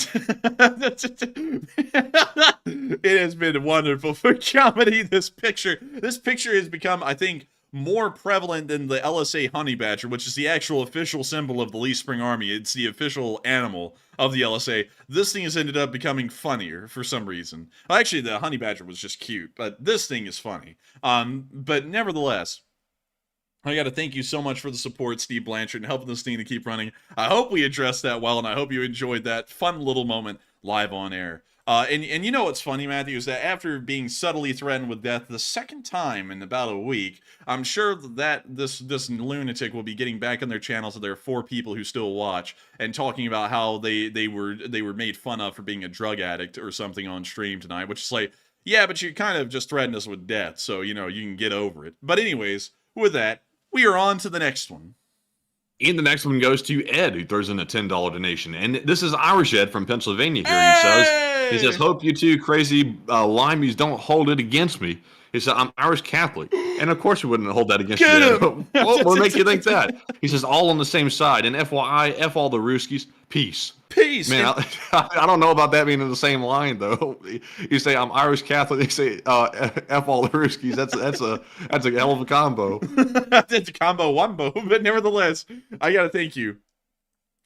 It has been wonderful for comedy. This picture has become, I think, more prevalent than the LSA honey badger, which is the actual official symbol of the Lee Spring Army. It's the official animal of the LSA. This thing has ended up becoming funnier for some reason. Well, actually, the honey badger was just cute, but this thing is funny. But nevertheless, I got to thank you so much for the support, Steve Blanchard, and helping this thing to keep running. I hope we addressed that well, and I hope you enjoyed that fun little moment live on air. And you know what's funny, Matthew, is that after being subtly threatened with death the second time in about a week, I'm sure that this lunatic will be getting back on their channel, so there are 4 people who still watch, and talking about how they were made fun of for being a drug addict or something on stream tonight, which is like, yeah, but you kind of just threatened us with death, so, you know, you can get over it. But anyways, with that, we are on to the next one. And the next one goes to Ed, who throws in a $10 donation. And this is Irish Ed from Pennsylvania here. He says, hope you two crazy limeys don't hold it against me. He said, I'm Irish Catholic. And of course we wouldn't hold that against you. What make you think that? He says, all on the same side. And FYI, F all the Ruskies. Peace. Peace. Man, I don't know about that being in the same line, though. You say, I'm Irish Catholic. You say, F all the Ruskies. That's a hell of a combo. That's a combo wombo. But nevertheless, I got to thank you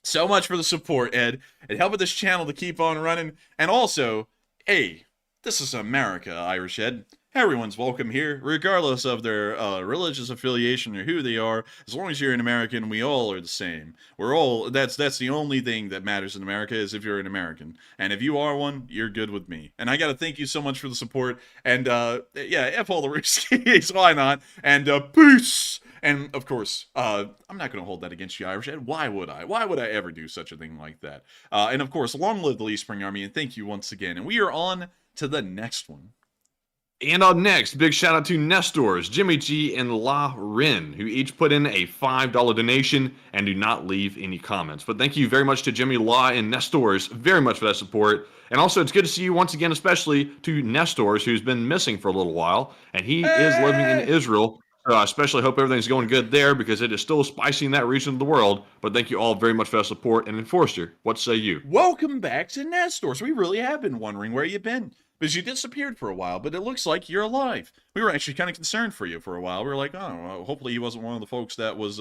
so much for the support, Ed, and helping this channel to keep on running. And also, hey, this is America, Irish Ed. Everyone's welcome here, regardless of their religious affiliation or who they are. As long as you're an American, we all are the same. We're all, that's the only thing that matters in America, is if you're an American. And if you are one, you're good with me. And I gotta thank you so much for the support. And yeah, F all the Ruskies, why not? And peace! And of course, I'm not going to hold that against you, Irish Ed. Why would I? Why would I ever do such a thing like that? And of course, long live the Lee Spring Army, and thank you once again. And we are on to the next one. And up next, big shout out to Nestors, Jimmy G, and La Rin, who each put in a $5 donation and do not leave any comments. But thank you very much to Jimmy, La, and Nestors very much for that support. And also, it's good to see you once again, especially to Nestors, who's been missing for a little while, and he is living in Israel. I especially hope everything's going good there, because it is still spicy in that region of the world. But thank you all very much for that support. And Enforcer, what say you? Welcome back to Nestors. We really have been wondering where you've been, because you disappeared for a while, but it looks like you're alive. We were actually kind of concerned for you for a while. We were like, oh, well, hopefully he wasn't one of the folks that was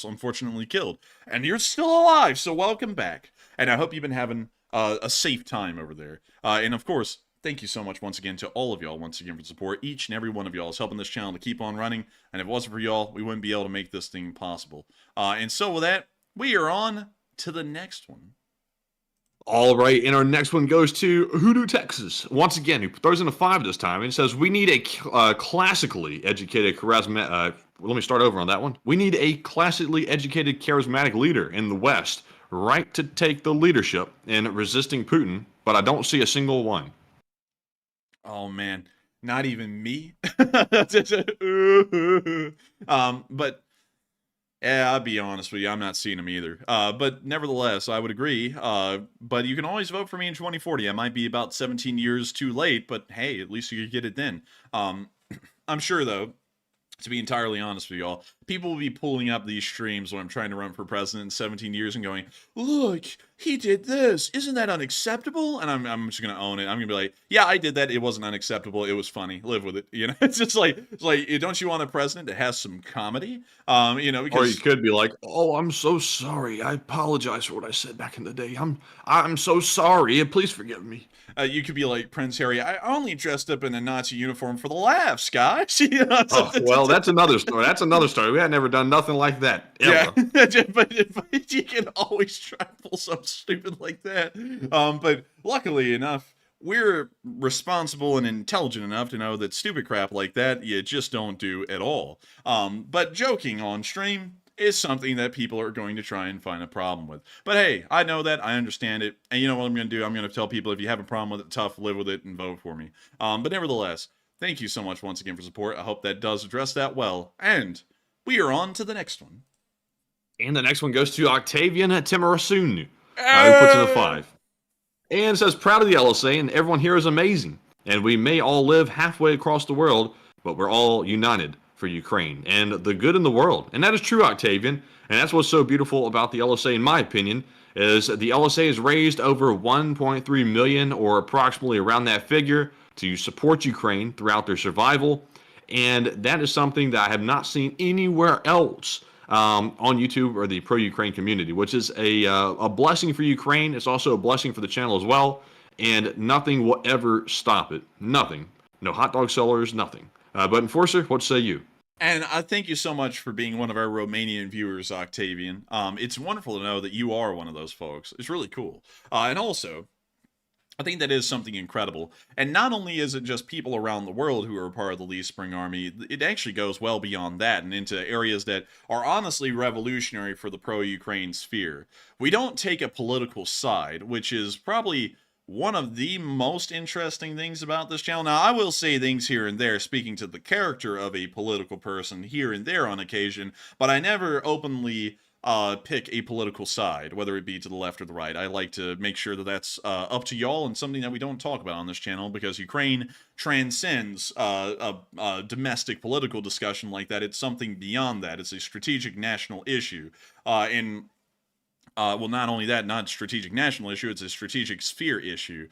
unfortunately killed. And you're still alive, so welcome back. And I hope you've been having a safe time over there. And of course, thank you so much once again to all of y'all once again for the support. Each and every one of y'all is helping this channel to keep on running. And if it wasn't for y'all, we wouldn't be able to make this thing possible. And so with that, we are on to the next one. All right, and our next one goes to Hoodoo, Texas. Once again, he throws in a 5 this time, and he says, we need a classically educated charismatic... let me start over on that one. We need a classically educated charismatic leader in the West, right to take the leadership in resisting Putin, but I don't see a single one. Oh, man. Not even me? But... yeah, I'll be honest with you, I'm not seeing him either. But nevertheless, I would agree. But you can always vote for me in 2040. I might be about 17 years too late, but hey, at least you could get it then. I'm sure, though, to be entirely honest with y'all, people will be pulling up these streams when I'm trying to run for president in 17 years and going, look, he did this. Isn't that unacceptable? And I'm just going to own it. I'm going to be like, yeah, I did that. It wasn't unacceptable. It was funny. Live with it. You know, it's just like, don't you want a president that has some comedy? You know, because Or you could be like, "Oh, I'm so sorry. I apologize for what I said back in the day. I'm so sorry. Please forgive me." You could be like Prince Harry. I only dressed up in a Nazi uniform for the laughs, guys. You know, Oh, well, that's another story. That's another story. We had never done nothing like that ever. yeah, but you can always try to pull something stupid like that. But luckily enough, we're responsible and intelligent enough to know that stupid crap like that you just don't do at all. But joking on stream is something that people are going to try and find a problem with. But hey, I know that, I understand it, and you know what I'm going to do? I'm going to tell people, if you have a problem with it, tough, live with it, and vote for me. But nevertheless, thank you so much once again for support. I hope that does address that well, and we are on to the next one. And the next one goes to Octavian Timarasun, who puts in a 5. And says, proud of the LSA, and everyone here is amazing. And we may all live halfway across the world, but we're all united for Ukraine and the good in the world. And that is true, Octavian. And that's what's so beautiful about the LSA, in my opinion, is the LSA has raised over 1.3 million, or approximately around that figure, to support Ukraine throughout their survival. And that is something that I have not seen anywhere else on YouTube or the pro-Ukraine community, which is a blessing for Ukraine. It's also a blessing for the channel as well. And nothing will ever stop it. Nothing. No hot dog sellers, nothing. But Enforcer, what say you? And I thank you so much for being one of our Romanian viewers, Octavian. It's wonderful to know that you are one of those folks. It's really cool. And also, I think that is something incredible. And not only is it just people around the world who are part of the Lee Spring Army, it actually goes well beyond that and into areas that are honestly revolutionary for the pro-Ukraine sphere. We don't take a political side, which is probably one of the most interesting things about this channel. Now, I will say things here and there, speaking to the character of a political person here and there on occasion, but I never openly pick a political side, whether it be to the left or the right. I like to make sure that that's up to y'all and something that we don't talk about on this channel, because Ukraine transcends a domestic political discussion like that. It's something beyond that. It's a strategic national issue. Well, not only that, not a strategic national issue, it's a strategic sphere issue,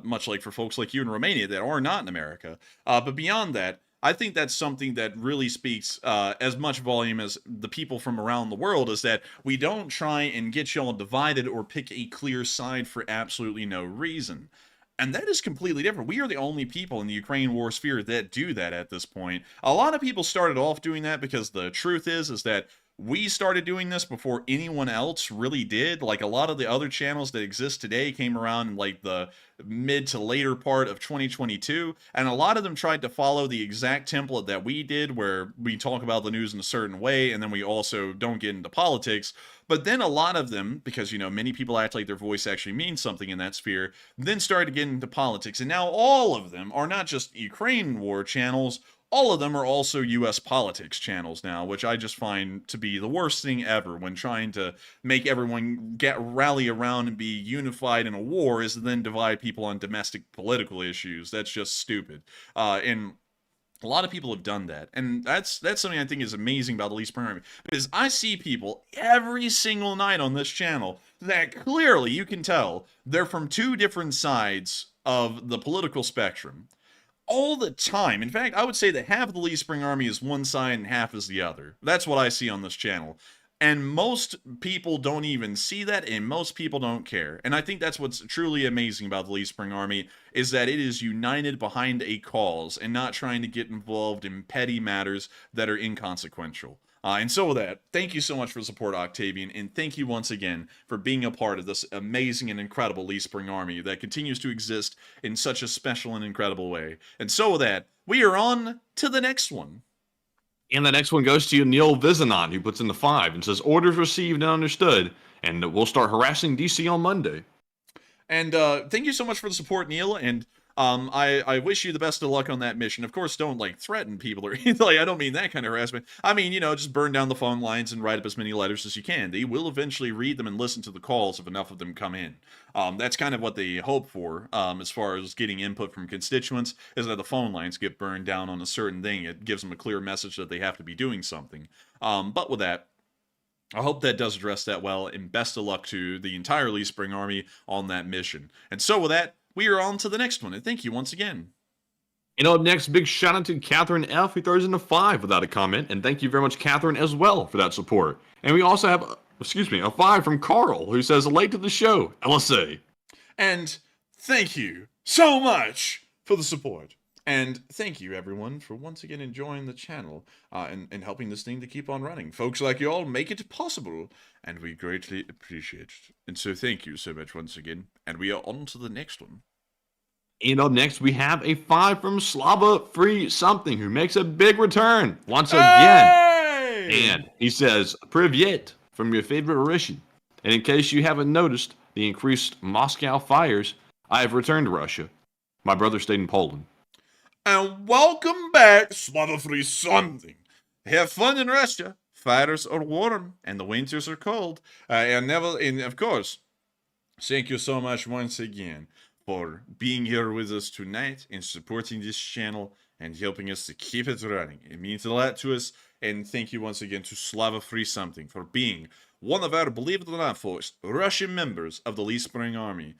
much like for folks like you in Romania that are not in America. But beyond that, I think that's something that really speaks as much volume as the people from around the world, is that we don't try and get y'all divided or pick a clear side for absolutely no reason. And that is completely different. We are the only people in the Ukraine war sphere that do that at this point. A lot of people started off doing that because the truth is that we started doing this before anyone else really did. Like, a lot of the other channels that exist today came around in like the mid to later part of 2022, and a lot of them tried to follow the exact template that we did, where we talk about the news in a certain way and then we also don't get into politics. But then a lot of them, because, you know, many people act like their voice actually means something in that sphere, then started to get into politics. And now all of them are not just Ukraine war channels, all of them are also U.S. politics channels now, which I just find to be the worst thing ever when trying to make everyone rally around and be unified in a war, is to then divide people on domestic political issues. That's just stupid. And a lot of people have done that, and that's something I think is amazing about the Lee Spring Army, because I see people every single night on this channel that clearly you can tell they're from two different sides of the political spectrum. All the time. In fact, I would say that half of the Lee Spring Army is one side and half is the other. That's what I see on this channel. And most people don't even see that, and most people don't care. And I think that's what's truly amazing about the Lee Spring Army, is that it is united behind a cause and not trying to get involved in petty matters that are inconsequential. And so with that, thank you so much for the support, Octavian, and thank you once again for being a part of this amazing and incredible Lee Spring Army that continues to exist in such a special and incredible way. And so with that, we are on to the next one. And the next one goes to Neil Vizanon, who puts in the 5 and says, orders received and understood, and we'll start harassing DC on Monday. And thank you so much for the support, Neil. And I wish you the best of luck on that mission. Of course, don't like threaten people or anything. Like, I don't mean that kind of harassment. I mean, just burn down the phone lines and write up as many letters as you can. They will eventually read them and listen to the calls if enough of them come in. That's kind of what they hope for, as far as getting input from constituents, is that the phone lines get burned down on a certain thing. It gives them a clear message that they have to be doing something. But with that, I hope that does address that well, and best of luck to the entire Lee Spring Army on that mission. And so with that, we are on to the next one, and thank you once again. Up next, big shout out to Catherine F., who throws in a 5 without a comment, and thank you very much, Catherine, as well, for that support. And we also have, a 5 from Carl, who says, late to the show, LSA. And thank you so much for the support. And thank you, everyone, for once again enjoying the channel and helping this thing to keep on running. Folks like you all make it possible, and we greatly appreciate it. And so thank you so much once again, and we are on to the next one. And up next, we have a 5 from Slava Free Something, who makes a big return once again. And he says, Privyet, from your favorite Russian. And in case you haven't noticed the increased Moscow fires, I have returned to Russia. My brother stayed in Poland. And welcome back, Slava Free Something. Have fun in Russia. Fires are warm, and the winters are cold. And of course, thank you so much once again for being here with us tonight and supporting this channel and helping us to keep it running. It means a lot to us, and thank you once again to Slava Free Something for being one of our, believe it or not, folks, Russian members of the Lee Spring Army.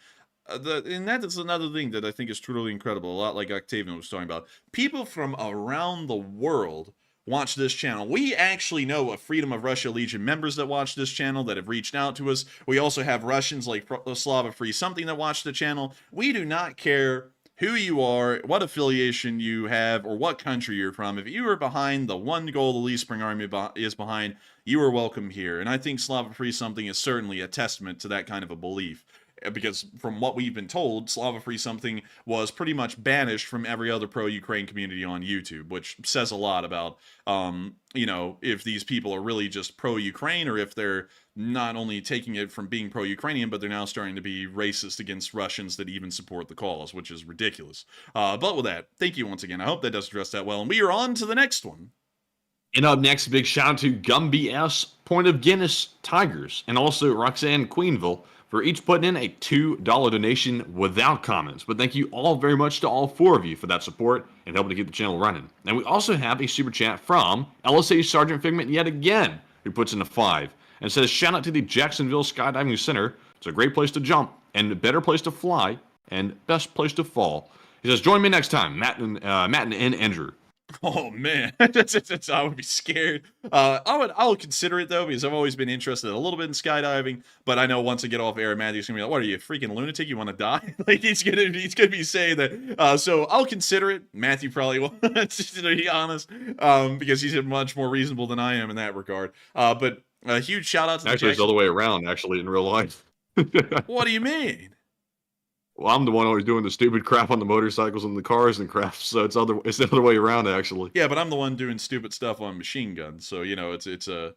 And that is another thing that I think is truly incredible, a lot like Octavian was talking about. People from around the world watch this channel. We actually know of Freedom of Russia Legion members that watch this channel that have reached out to us. We also have Russians like Slava Free Something that watch the channel. We do not care who you are, what affiliation you have, or what country you're from. If you are behind the one goal the Lee Spring Army is behind, you are welcome here. And I think Slava Free Something is certainly a testament to that kind of a belief. Because from what we've been told, Slava Free Something was pretty much banished from every other pro-Ukraine community on YouTube, which says a lot about, if these people are really just pro-Ukraine, or if they're not only taking it from being pro-Ukrainian, but they're now starting to be racist against Russians that even support the cause, which is ridiculous. But with that, thank you once again. I hope that does address that well, and we are on to the next one. And up next, big shout out to Gumby S, Point of Guinness Tigers, and also Roxanne Queenville, for each putting in a $2 donation without comments. But thank you all very much to all 4 of you for that support and helping to keep the channel running. And we also have a super chat from LSA Sergeant Figment yet again, who puts in a 5 and says, shout out to the Jacksonville Skydiving Center. It's a great place to jump and a better place to fly and best place to fall. He says, join me next time, Matt and Andrew. Oh man, I would be scared. I would consider it though, because I've always been interested a little bit in skydiving. But I know once I get off air, Matthew's gonna be like, "What are you, a freaking lunatic? You want to die?" Like he's gonna be saying that. So I'll consider it. Matthew probably won't, to be honest, because he's much more reasonable than I am in that regard. But a huge shout out to actually it's the other way around. Actually, in real life. What do you mean? Well, I'm the one always doing the stupid crap on the motorcycles and the cars and crap, so it's the other way around, actually. Yeah, but I'm the one doing stupid stuff on machine guns, so, it's a,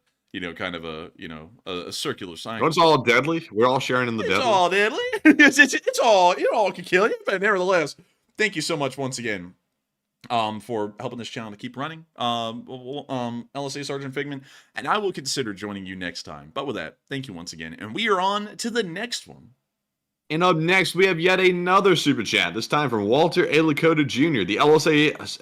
kind of a circular cycle. It's all deadly. We're all sharing in the deadly. It's all deadly. It's all, it all can kill you, but nevertheless, thank you so much once again for helping this channel to keep running, LSA Sergeant Figment, and I will consider joining you next time. But with that, thank you once again, and we are on to the next one. And up next, we have yet another super chat. This time from Walter A. Lakota Jr., the LSA's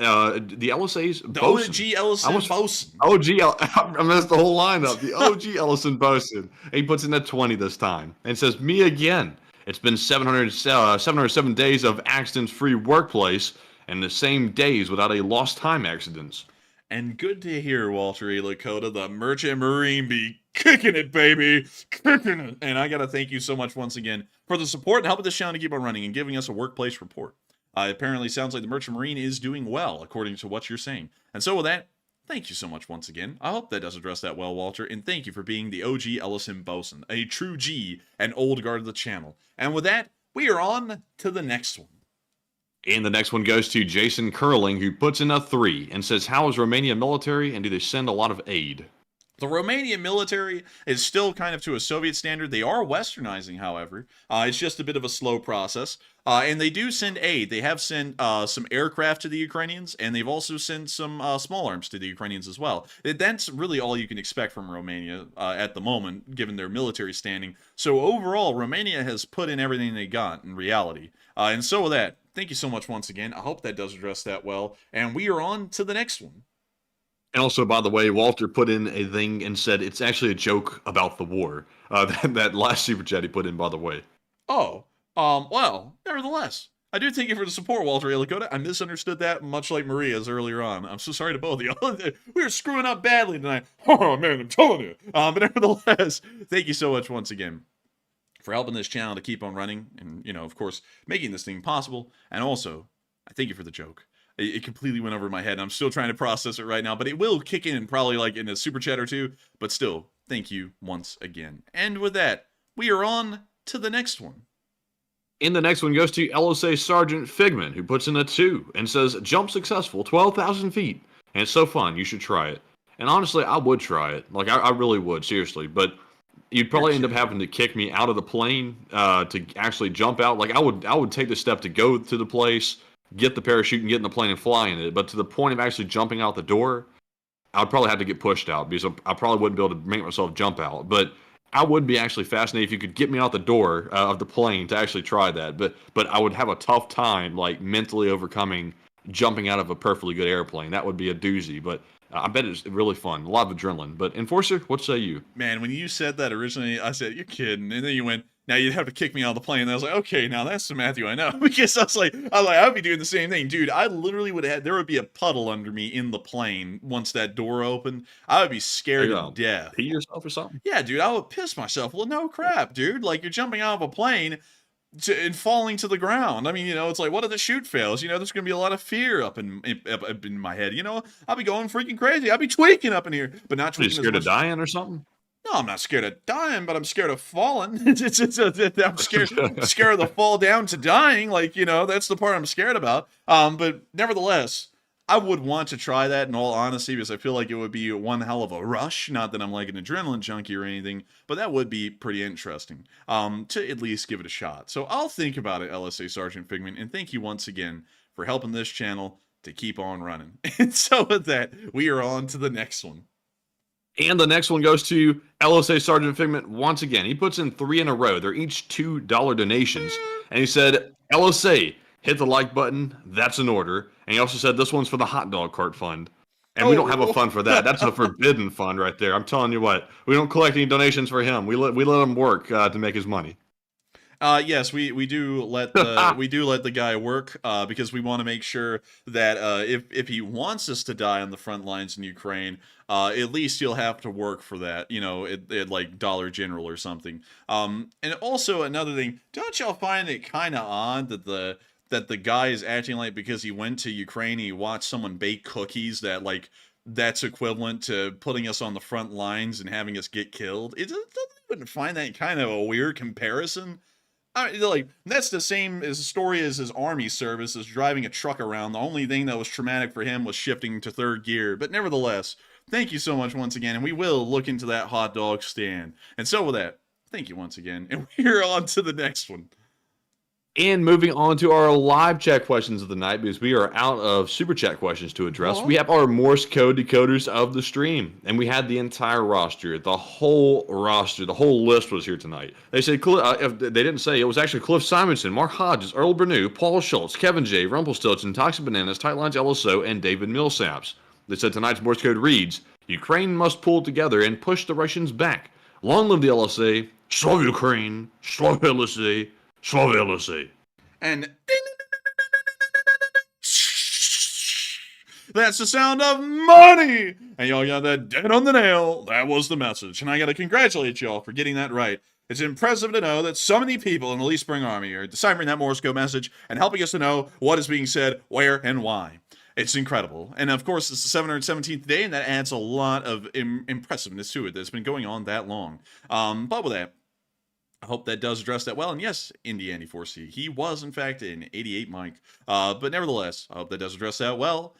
bosun. OG Ellison Bosun. I messed the whole line up. The OG Ellison Bosun. And he puts in a 20 this time and says, "Me again. It's been 707 days of accident-free workplace, and the same days without a lost time accidents." And good to hear, Walter E. Lakota, the Merchant Marine, be kicking it, baby. Kicking it. And I got to thank you so much once again for the support and helping this channel to keep on running and giving us a workplace report. Apparently sounds like the Merchant Marine is doing well, according to what you're saying. And so with that, thank you so much once again. I hope that does address that well, Walter. And thank you for being the OG Ellison Bosun, a true G and old guard of the channel. And with that, we are on to the next one. And the next one goes to Jason Curling, who puts in a 3 and says, how is Romania military and do they send a lot of aid? The Romanian military is still kind of to a Soviet standard. They are westernizing, however. It's just a bit of a slow process. And they do send aid. They have sent some aircraft to the Ukrainians, and they've also sent some small arms to the Ukrainians as well. That's really all you can expect from Romania at the moment, given their military standing. So overall, Romania has put in everything they got in reality. And so with that, thank you so much once again. I hope that does address that well. And we are on to the next one. And also, by the way, Walter put in a thing and said it's actually a joke about the war. That last super chat he put in, by the way. Oh, well, nevertheless, I do thank you for the support, Walter A. Lakota. I misunderstood that, much like Maria's earlier on. I'm so sorry to both of you. We were screwing up badly tonight. Oh, man, I'm telling you. But nevertheless, thank you so much once again for helping this channel to keep on running and, of course, making this thing possible. And also, I thank you for the joke. It completely went over my head. I'm still trying to process it right now, but it will kick in probably like in a super chat or two. But still, thank you once again. And with that, we are on to the next one. And the next one goes to LSA Sergeant Figman, who puts in a 2 and says, jump successful, 12,000 feet. And it's so fun, you should try it. And honestly, I would try it. Like, I really would, seriously. But you'd probably end up having to kick me out of the plane to actually jump out. Like, I would take the step to go to the place, get the parachute, and get in the plane and fly in it. But to the point of actually jumping out the door, I'd probably have to get pushed out because I probably wouldn't be able to make myself jump out. But I would be actually fascinated if you could get me out the door of the plane to actually try that. But I would have a tough time, like, mentally overcoming jumping out of a perfectly good airplane. That would be a doozy. But I bet it's really fun. A lot of adrenaline. But Enforcer, what say you? Man, when you said that originally, I said, you're kidding. And then you went, now you'd have to kick me out of the plane. And I was like, okay, now that's the Matthew I know. Because I was like, I'd be doing the same thing. Dude, I literally would have, there would be a puddle under me in the plane once that door opened. I would be scared to death. Pee yourself or something? Yeah, dude, I would piss myself. Well, no crap, dude. Like, you're jumping out of a plane and falling to the ground. I mean, it's like, what if the chute fails? There's going to be a lot of fear up in my head. I'll be going freaking crazy. I'll be tweaking up in here, but not tweaking. Are you scared of dying or something? No, I'm not scared of dying, but I'm scared of falling. I'm scared of the fall down to dying. Like, that's the part I'm scared about. But nevertheless, I would want to try that in all honesty, because I feel like it would be one hell of a rush. Not that I'm like an adrenaline junkie or anything, but that would be pretty interesting to at least give it a shot. So I'll think about it, LSA Sergeant Figman, and thank you once again for helping this channel to keep on running. And so with that, we are on to the next one. And the next one goes to LSA Sergeant Figment once again. He puts in 3 in a row. They're each $2 donations. And he said, LSA, hit the like button. That's an order. And he also said this one's for the hot dog cart fund. And we don't have a fund for that. That's a forbidden fund right there. I'm telling you what. We don't collect any donations for him. We let him work to make his money. Yes, we do let the guy work because we want to make sure that if he wants us to die on the front lines in Ukraine, at least he'll have to work for that, at like Dollar General or something. And also another thing, don't y'all find it kind of odd that the guy is acting like because he went to Ukraine, he watched someone bake cookies that's equivalent to putting us on the front lines and having us get killed? Wouldn't find that kind of a weird comparison? That's the same as a story as his army service, as driving a truck around. The only thing that was traumatic for him was shifting to 3rd gear. But nevertheless, thank you so much once again, and we will look into that hot dog stand. And so with that, thank you once again, and we're on to the next one. And moving on to our live chat questions of the night, because we are out of super chat questions to address. We have our Morse code decoders of the stream, and we had the entire roster, the whole list was here tonight. They said, if they didn't say, it was actually Cliff Simonson, Mark Hodges, Earl Bernew, Paul Schultz, Kevin J, Rumpelstiltskin, Toxic Bananas, Tightlines LSO, and David Millsaps. They said tonight's Morse code reads, Ukraine must pull together and push the Russians back. Long live the LSA, Slava Ukraine, Slava LSA, Slava LSA. And that's the sound of money! And y'all got that dead on the nail. That was the message. And I gotta congratulate y'all for getting that right. It's impressive to know that so many people in the Lee Spring Army are deciphering that Morse code message and helping us to know what is being said, where, and why. It's incredible. And of course, it's the 717th day, and that adds a lot of impressiveness to it that's been going on that long. But with that, I hope that does address that well. And yes, Indy Andy 4C, he was in fact an 88 mic. But nevertheless, I hope that does address that well.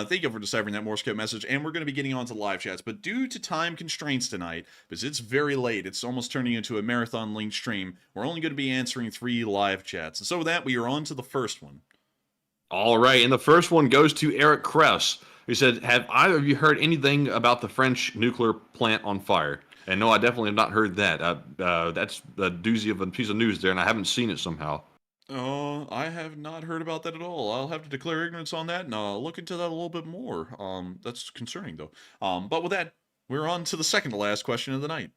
Thank you for deciphering that Morse code message, and we're going to be getting on to live chats. But due to time constraints tonight, because it's very late, it's almost turning into a marathon linked stream, we're only going to be answering 3 live chats. And so with that, we are on to the first one. All right, and the first one goes to Eric Kress, who said, have either of you heard anything about the French nuclear plant on fire? And no, I definitely have not heard that. That's a doozy of a piece of news there, and I haven't seen it somehow. I have not heard about that at all. I'll have to declare ignorance on that, and I'll look into that a little bit more. That's concerning, though. But with that, we're on to the second to last question of the night.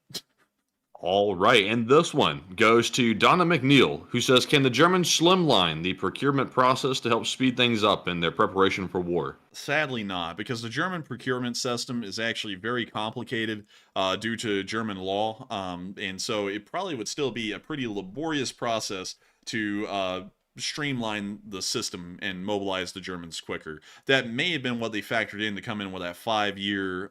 All right, and this one goes to Donna McNeil, who says, can the Germans slimline the procurement process to help speed things up in their preparation for war? Sadly not, because the German procurement system is actually very complicated due to German law, and so it probably would still be a pretty laborious process to streamline the system and mobilize the Germans quicker. That may have been what they factored in to come in with that 5-year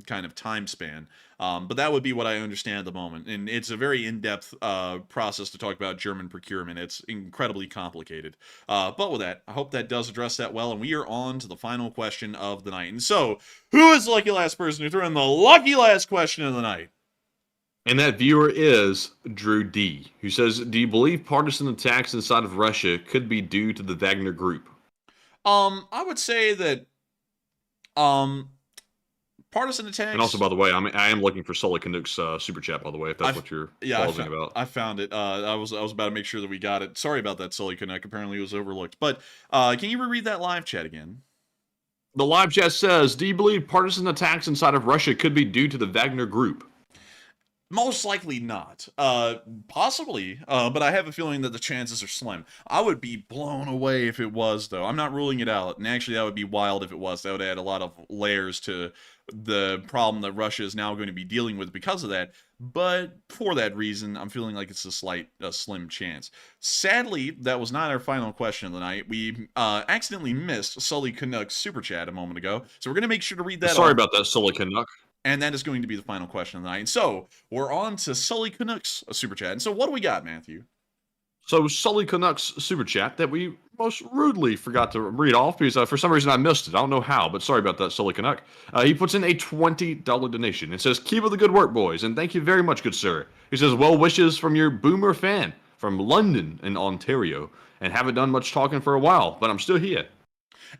kind of time span. But that would be what I understand at the moment. And it's a very in-depth process to talk about German procurement. It's incredibly complicated. But with that, I hope that does address that well. And we are on to the final question of the night. And so, who is the lucky last person who threw in the lucky last question of the night? And that viewer is Drew D, who says, do you believe partisan attacks inside of Russia could be due to the Wagner Group? I would say that partisan attacks. And also, by the way, I am looking for Sully Canuck's super chat, by the way, if that's what you're pausing about. I found it. I was about to make sure that we got it. Sorry about that, Sully Canuck. Apparently it was overlooked. But can you reread that live chat again? The live chat says, do you believe partisan attacks inside of Russia could be due to the Wagner Group? Most likely not. Possibly, but I have a feeling that the chances are slim. I would be blown away if it was, though. I'm not ruling it out, and actually that would be wild if it was. That would add a lot of layers to the problem that Russia is now going to be dealing with because of that. But for that reason, I'm feeling like it's a slim chance. Sadly, that was not our final question of the night. We accidentally missed Sully Canuck's super chat a moment ago, so we're going to make sure to read that. Sorry about that, Sully Canuck. And that is going to be the final question of the night. And so, we're on to Sully Canuck's super chat. And so, what do we got, Matthew? So, Sully Canuck's super chat that we most rudely forgot to read off because for some reason I missed it. I don't know how, but sorry about that, Sully Canuck. He puts in a $20 donation and says, keep up the good work, boys, and thank you very much, good sir. He says, well wishes from your boomer fan from London in Ontario, and haven't done much talking for a while, but I'm still here.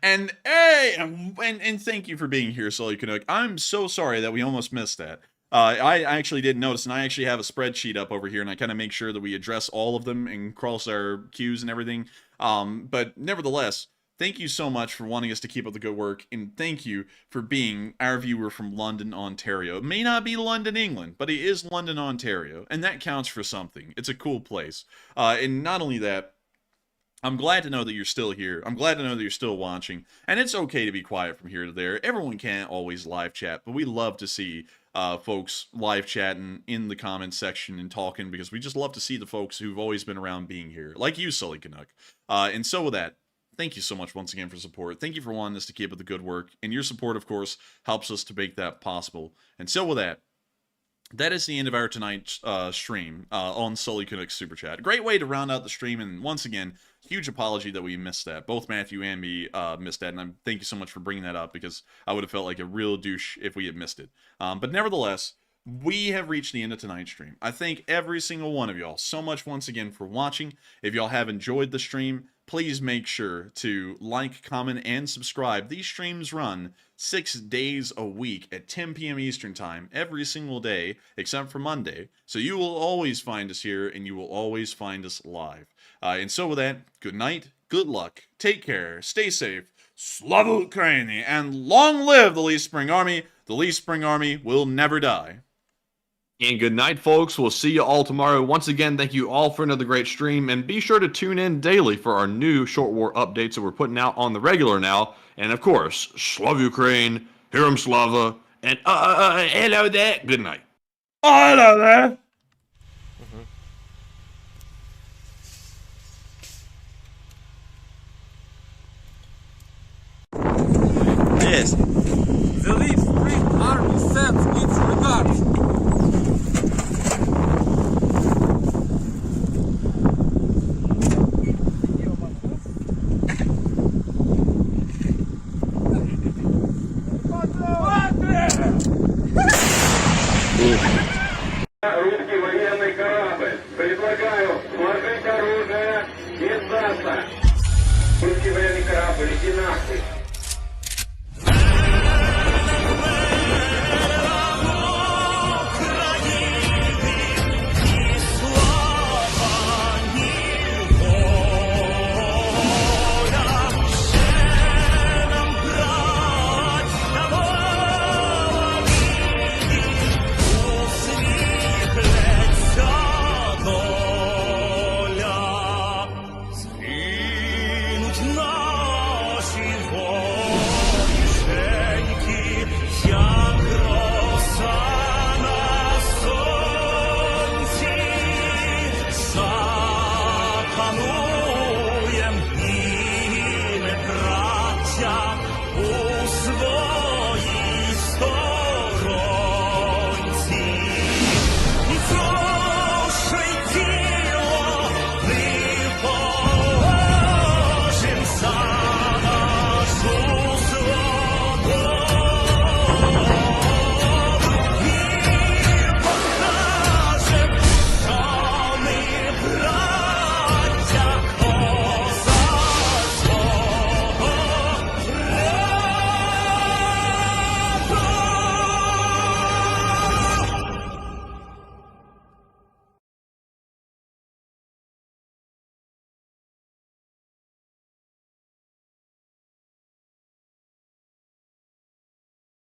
And hey, and thank you for being here, Sully Canuck. I'm so sorry that we almost missed that. I actually did notice, and I actually have a spreadsheet up over here, and I kind of make sure that we address all of them and cross our Q's and everything. But nevertheless, thank you so much for wanting us to keep up the good work, and thank you for being our viewer from London, Ontario. It may not be London, England, but it is London, Ontario, and that counts for something. It's a cool place. And not only that, I'm glad to know that you're still here. I'm glad to know that you're still watching. And it's okay to be quiet from here to there. Everyone can't always live chat, but we love to see folks live chatting in the comments section and talking, because we just love to see the folks who've always been around being here, like you, Sully Canuck. And so with that, thank you so much once again for support. Thank you for wanting us to keep up the good work. And your support, of course, helps us to make that possible. And so with that, that is the end of our tonight's stream on Sully Canuck's Super Chat. Great way to round out the stream, and once again, huge apology that we missed that. Both Matthew and me missed that, and I thank you so much for bringing that up, because I would have felt like a real douche if we had missed it. But nevertheless, we have reached the end of tonight's stream. I thank every single one of y'all so much once again for watching. If y'all have enjoyed the stream, please make sure to like, comment, and subscribe. These streams run 6 days a week at 10 p.m. Eastern Time every single day except for Monday. So you will always find us here, and you will always find us live. And so with that, good night, good luck, take care, stay safe, Slava Ukraini, and long live the Lee Spring Army. The Lee Spring Army will never die. And good night, folks. We'll see you all tomorrow. Once again, thank you all for another great stream, and be sure to tune in daily for our new Short War updates that we're putting out on the regular now. And of course, Slava Ukraine, Herom Slava, and hello there. Good night. Hello there. Yes. The Lee Spring Army sends its regards. Русский военный корабль. Предлагаю сложить оружие и сдаться. Русский военный корабль, иди нахуй. Запануєм і ми, браття,